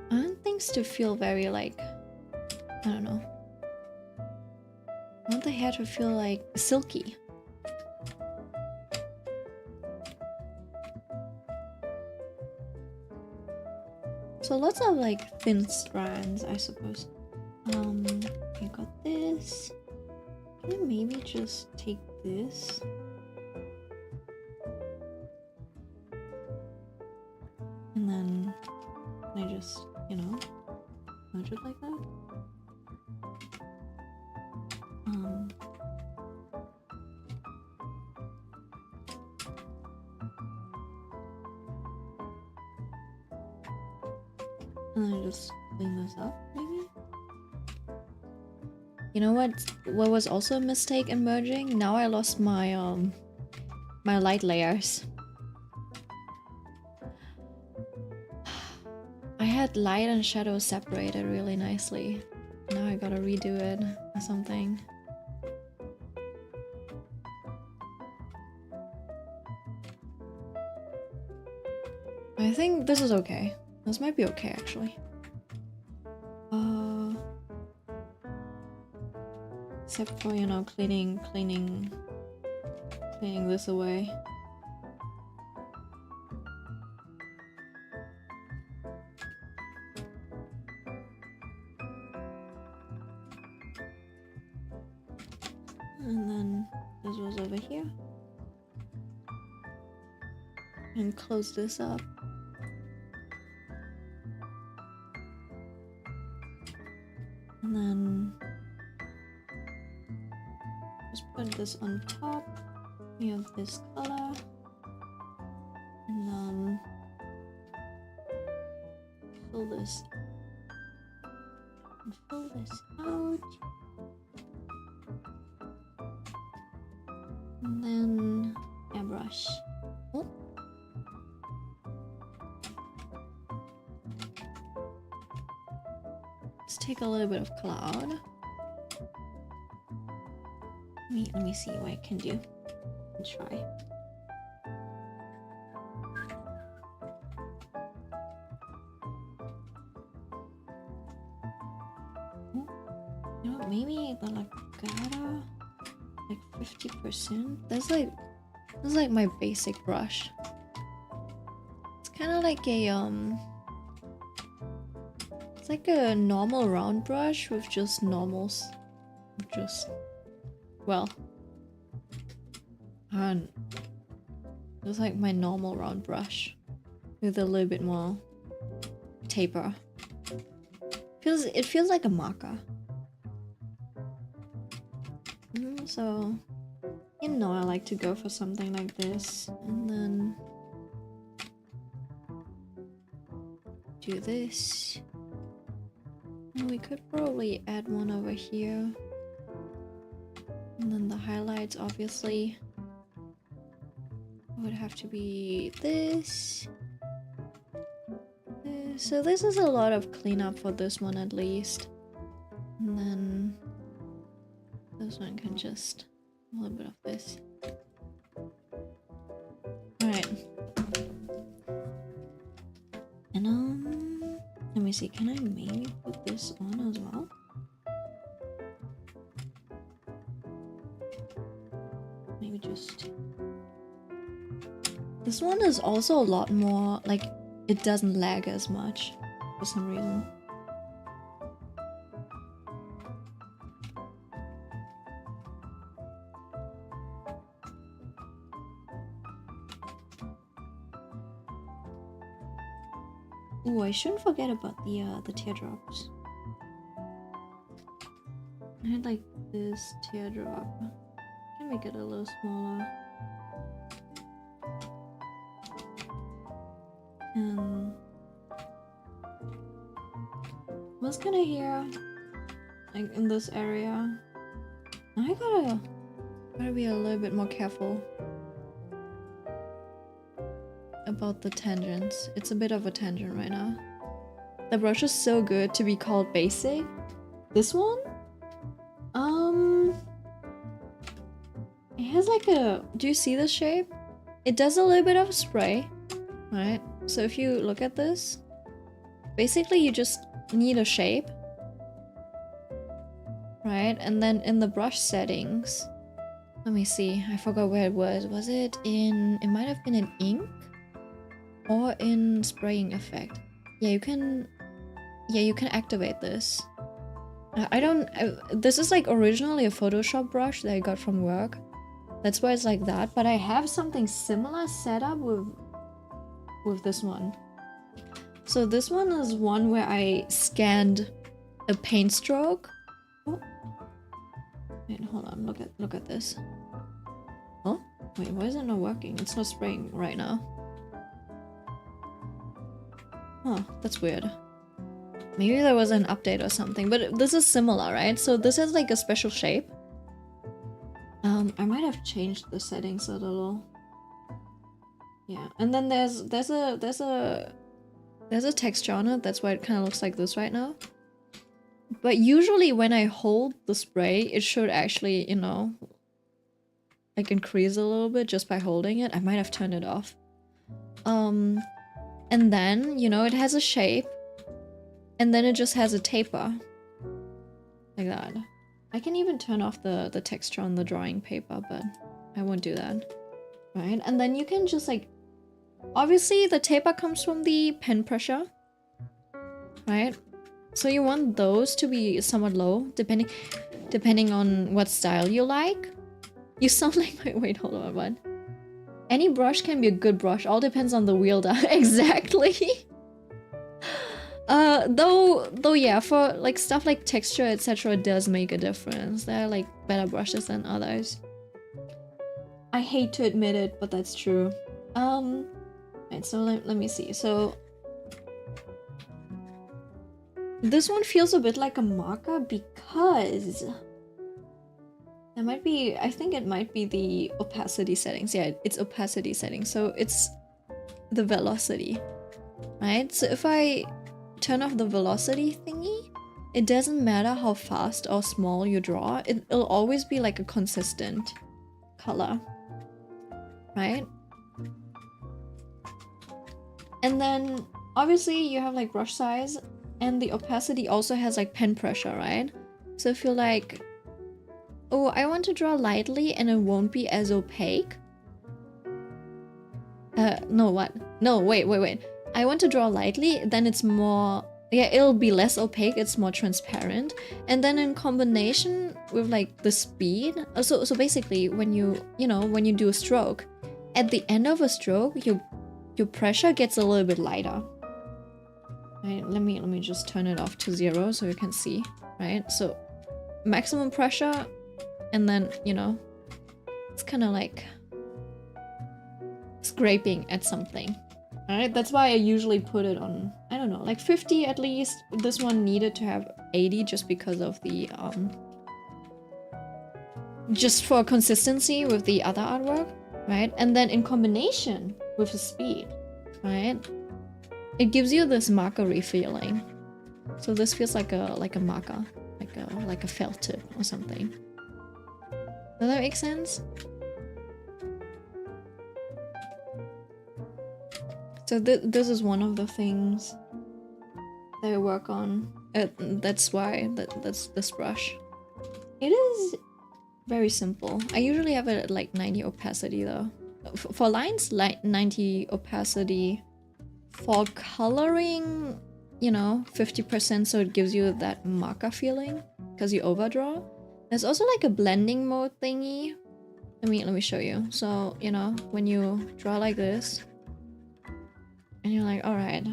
I want things to feel very like... I don't know. I want the hair to feel like silky. So lots of like thin strands, I suppose. I got this. Can I maybe just take this? And then can I just, you know, merge it like that? And then just clean this up, maybe? You know what was also a mistake in merging? Now I lost my my light layers. I had light and shadow separated really nicely. Now I gotta redo it or something. I think this is okay. This might be okay, actually. Except for, you know, cleaning this away. And then this was over here. And close this up. And then just put this on top. We have this color. And then fill this and fill this out. And then airbrush. Oh. Let's take a little bit of cloud. Let me see what I can do and try. Oh, you know, maybe the Legato, like 50%. That's like my basic brush. It's kind of like a it's like a normal round brush with just normals. Well, it's like my normal round brush with a little bit more taper. It feels like a marker. So, you know, I like to go for something like this, and then do this. And we could probably add one over here. And then the highlights, obviously, would have to be this. So this is a lot of cleanup for this one at least. And then this one can just a little bit of this. Alright. And let me see, can I maybe put this on as well? Maybe just... This one is also a lot more, like, it doesn't lag as much for some reason. Ooh, I shouldn't forget about the teardrops. I had like this teardrop. Can make it a little smaller. And was kind of here, like in this area. I gotta be a little bit more careful. about the tangents. It's a bit of a tangent right now. The brush is so good to be called basic. This one? It has like a... Do you see the shape? It does a little bit of spray, right? So if you look at this, basically you just need a shape, right? And then in the brush settings, let me see, I forgot where it was. Was it in... It might have been in ink or in spraying effect. Yeah, you can activate this. I don't... this is like originally a Photoshop brush that I got from work. That's why it's like that, but I have something similar set up with this one. So this one is one where I scanned a paint stroke. Oh. Wait, hold on, look at this. Oh, wait, why is it not working? It's not spraying right now. Huh, that's weird. Maybe there was an update or something, but this is similar, right? So this has like a special shape. I might have changed the settings a little. Yeah, and then there's a texture on it. That's why it kind of looks like this right now. But usually when I hold the spray, it should actually, you know, like increase a little bit just by holding it. I might have turned it off. And then, you know, it has a shape. And then it just has a taper. Like that. I can even turn off the texture on the drawing paper, but I won't do that. Right? And then you can just like... Obviously, the taper comes from the pen pressure. Right? So you want those to be somewhat low, depending on what style you like. You sound like my... Wait, hold on, what? Any brush can be a good brush. All depends on the wielder. Exactly. Though yeah, for like stuff like texture, etc., it does make a difference. There are like better brushes than others. I hate to admit it, but that's true. Right, so let me see. So this one feels a bit like a marker because there might be, I think it might be the opacity settings. Yeah, it's opacity settings. So it's the velocity, right? So if I turn off the velocity thingy, it doesn't matter how fast or small you draw, it'll always be like a consistent color, right? And then obviously you have like brush size, and the opacity also has like pen pressure, right? So if you're like, oh, I want to draw lightly and it won't be as opaque. No, what? No, wait. I want to draw lightly, then it's more... Yeah, it'll be less opaque, it's more transparent. And then in combination with like the speed... So basically, when you do a stroke, at the end of a stroke, your pressure gets a little bit lighter. Right, let me just turn it off to 0 so you can see, right? So maximum pressure, and then, you know, it's kind of like scraping at something. Alright, that's why I usually put it on, I don't know, like 50 at least. This one needed to have 80 just because of the, just for consistency with the other artwork, right? And then in combination with the speed, right? It gives you this markery feeling. So this feels like a marker, like a felt tip or something. Does that make sense? So this is one of the things that I work on. That's why that's this brush. It is very simple. I usually have it at like 90 opacity though. For lines, like 90 opacity. For coloring, you know, 50%, so it gives you that marker feeling because you overdraw. There's also like a blending mode thingy. Let me show you. So, you know, when you draw like this, and you're like, alright,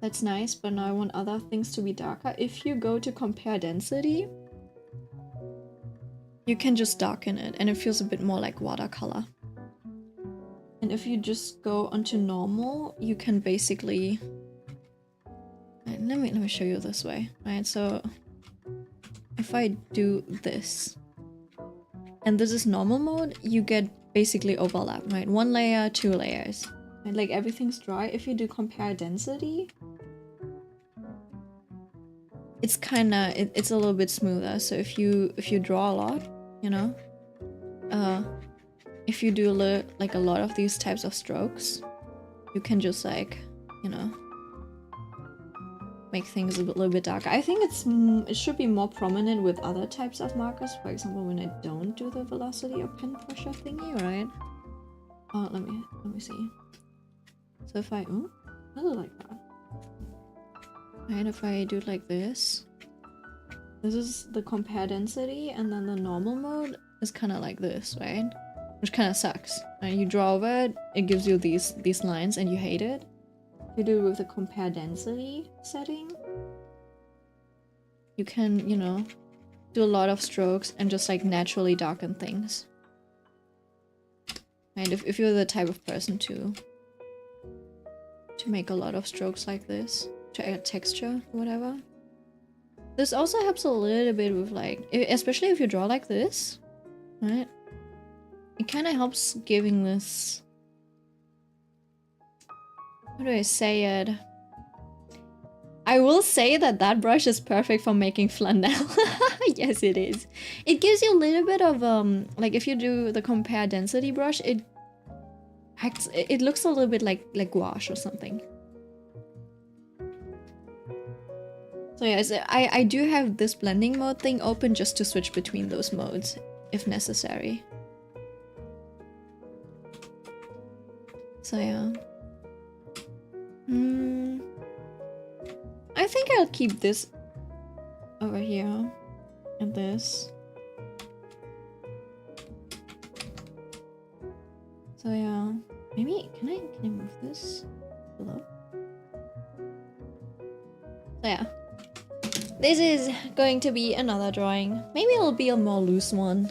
that's nice, but now I want other things to be darker. If you go to compare density, you can just darken it, and it feels a bit more like watercolor. And if you just go onto normal, you can basically... Right, let me show you this way, right? So if I do this, and this is normal mode, you get basically overlap, right? 1 layer, 2 layers. And like everything's dry. If you do compare density, it's kinda it's a little bit smoother. So if you draw a lot, you know, if you do like a lot of these types of strokes, you can just like, you know, make things a little bit darker. I think it should be more prominent with other types of markers. For example, when I don't do the velocity or pen pressure thingy, right? Let me see. So if I I do like that. Right, if I do it like this is the compare density, and then the normal mode is kind of like this, right? Which kind of sucks. Right? You draw over it, it gives you these lines, and you hate it. If you do it with the compare density setting, you can, you know, do a lot of strokes and just like naturally darken things. Right? If you're the type of person to make a lot of strokes like this, to add texture, whatever. This also helps a little bit with like, especially if you draw like this, right? It kind of helps giving this, how do I say it? I will say that brush is perfect for making flannel. Yes, it is. It gives you a little bit of, like if you do the compare density brush, it looks a little bit like gouache or something. So yeah, I do have this blending mode thing open just to switch between those modes if necessary. So yeah. I think I'll keep this over here and this. So yeah, maybe can I move this below? So yeah. This is going to be another drawing. Maybe it'll be a more loose one,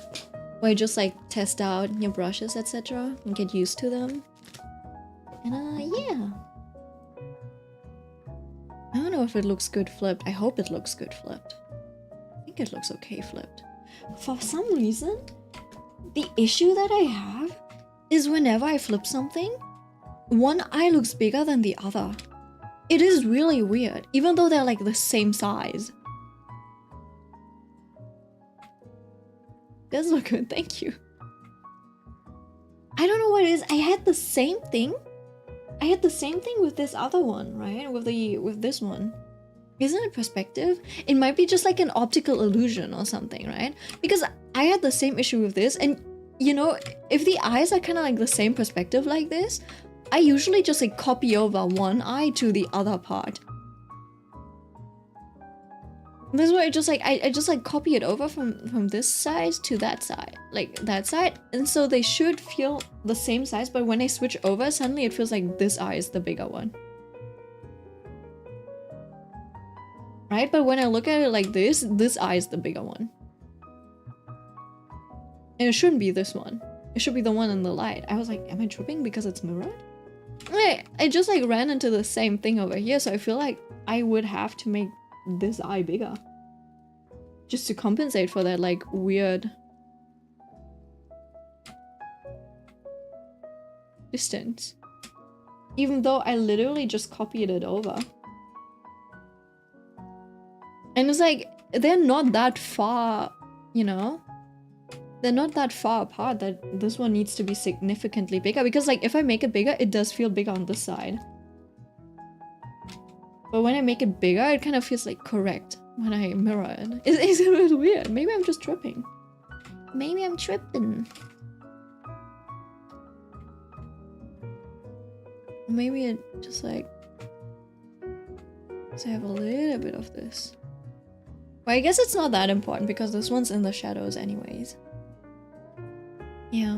where you just like test out your brushes, etc. and get used to them. And yeah. I don't know if it looks good flipped. I hope it looks good flipped. I think it looks okay flipped. For some reason, the issue that I have is whenever I flip something, one eye looks bigger than the other. It is really weird, even though they're like the same size. Does look good, thank you. I don't know what it is. I had the same thing. I had the same thing with this other one, right? With this one. Isn't it perspective? It might be just like an optical illusion or something, right? Because I had the same issue with this, and you know, if the eyes are kind of like the same perspective like this, I usually just like copy over one eye to the other part. This is where I just like copy it over from this size to that side, like that side, and so they should feel the same size, but when I switch over, suddenly it feels like this eye is the bigger one. Right? But when I look at it like this eye is the bigger one. And it shouldn't be this one. It should be the one in the light. I was like, am I tripping because it's mirrored? I just like ran into the same thing over here, so I feel like I would have to make this eye bigger. Just to compensate for that like weird distance. Even though I literally just copied it over. And it's like, they're not that far, you know? They're not that far apart that this one needs to be significantly bigger. Because like, if I make it bigger, it does feel bigger on this side. But when I make it bigger, it kind of feels like correct when I mirror it. It's a bit weird. Maybe I'm just tripping. Maybe I'm tripping. Maybe it just like... So I have a little bit of this. But I guess it's not that important because this one's in the shadows anyways. Yeah.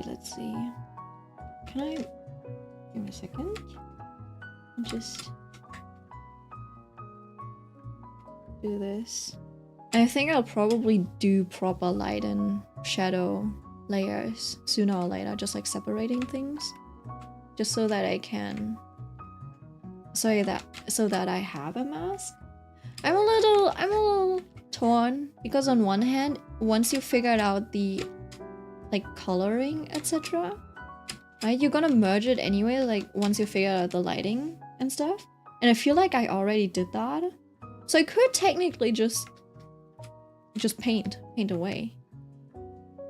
Let's see. Can I... Give me a second. Just... do this. I think I'll probably do proper light and shadow layers sooner or later, just like separating things. Just so that I can... so that I have a mask. I'm a little torn because on one hand, once you figured out the like coloring, etc. Right? You're gonna merge it anyway, like once you figure out the lighting and stuff. And I feel like I already did that. So I could technically just paint away.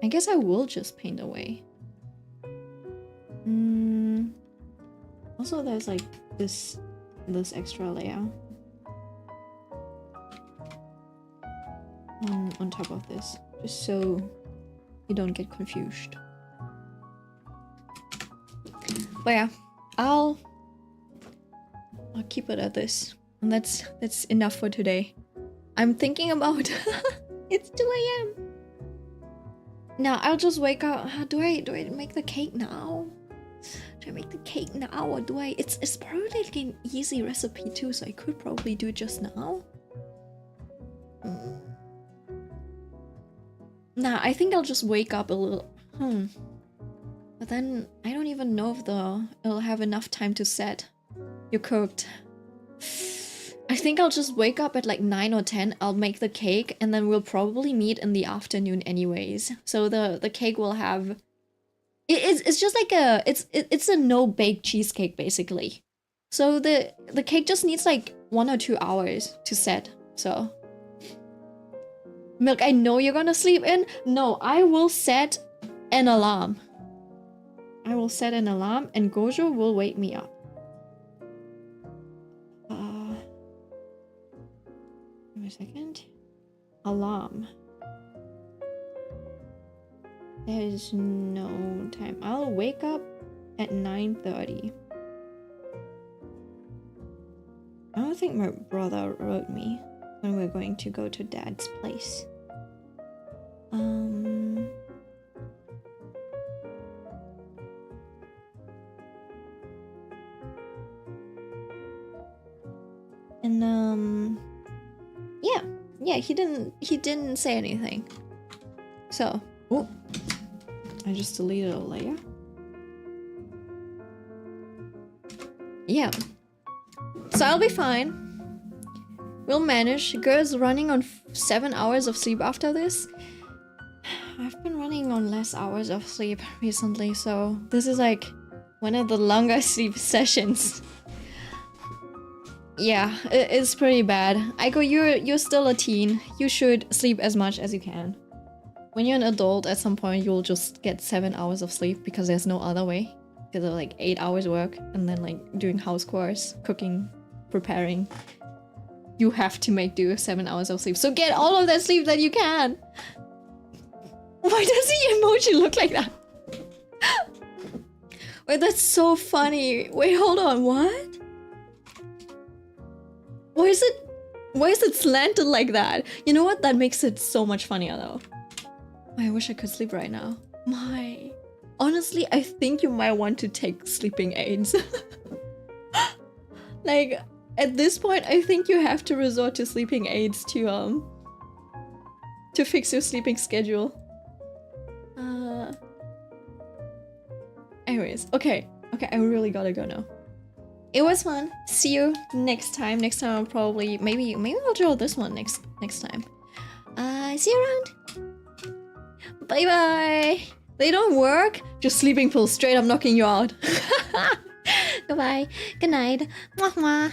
I guess I will just paint away. Also, there's like this extra layer on top of this, just so you don't get confused. But yeah, I'll keep it at this, and that's enough for today. I'm thinking about it's 2 AM. Now I'll just wake up. Do I make the cake now? Do I make the cake now, or do I? It's probably like an easy recipe too, so I could probably do it just now. Nah, I think I'll just wake up a little. But then I don't even know if it'll have enough time to set. You're cooked. I think I'll just wake up at like 9 or 10. I'll make the cake, and then we'll probably meet in the afternoon anyways. So the cake will have. It's just like it's a no-bake cheesecake basically. So the cake just needs like 1 or 2 hours to set. So Milk, I know you're gonna sleep in. No, I will set an alarm. I will set an alarm, and Gojo will wake me up. Give me a second. Alarm. There is no time. I'll wake up at 9:30. I don't think my brother wrote me when we're going to go to Dad's place. And yeah, he didn't say anything. So, oh, I just deleted a layer. Yeah. So I'll be fine. We'll manage. Girl's running on 7 hours of sleep after this. I've been running on less hours of sleep recently, so this is like one of the longer sleep sessions. Yeah, it's pretty bad. Aiko, you're still a teen. You should sleep as much as you can. When you're an adult, at some point you'll just get 7 hours of sleep because there's no other way. Because of like 8 hours work and then like doing house chores, cooking, preparing. You have to make do 7 hours of sleep. So get all of that sleep that you can. Why does the emoji look like that? Wait, that's so funny. Wait, hold on, what? Why is it slanted like that? You know what? That makes it so much funnier though. I wish I could sleep right now. Honestly, I think you might want to take sleeping aids. Like, at this point, I think you have to resort to sleeping aids to fix your sleeping schedule. Anyways, okay, I really gotta go now. It was fun. See you next time. Next time I'll probably maybe I'll draw this one next time. See you around. Bye bye. They don't work. Just sleeping pills straight up knocking you out. Goodbye. Good night. Mwah mwah.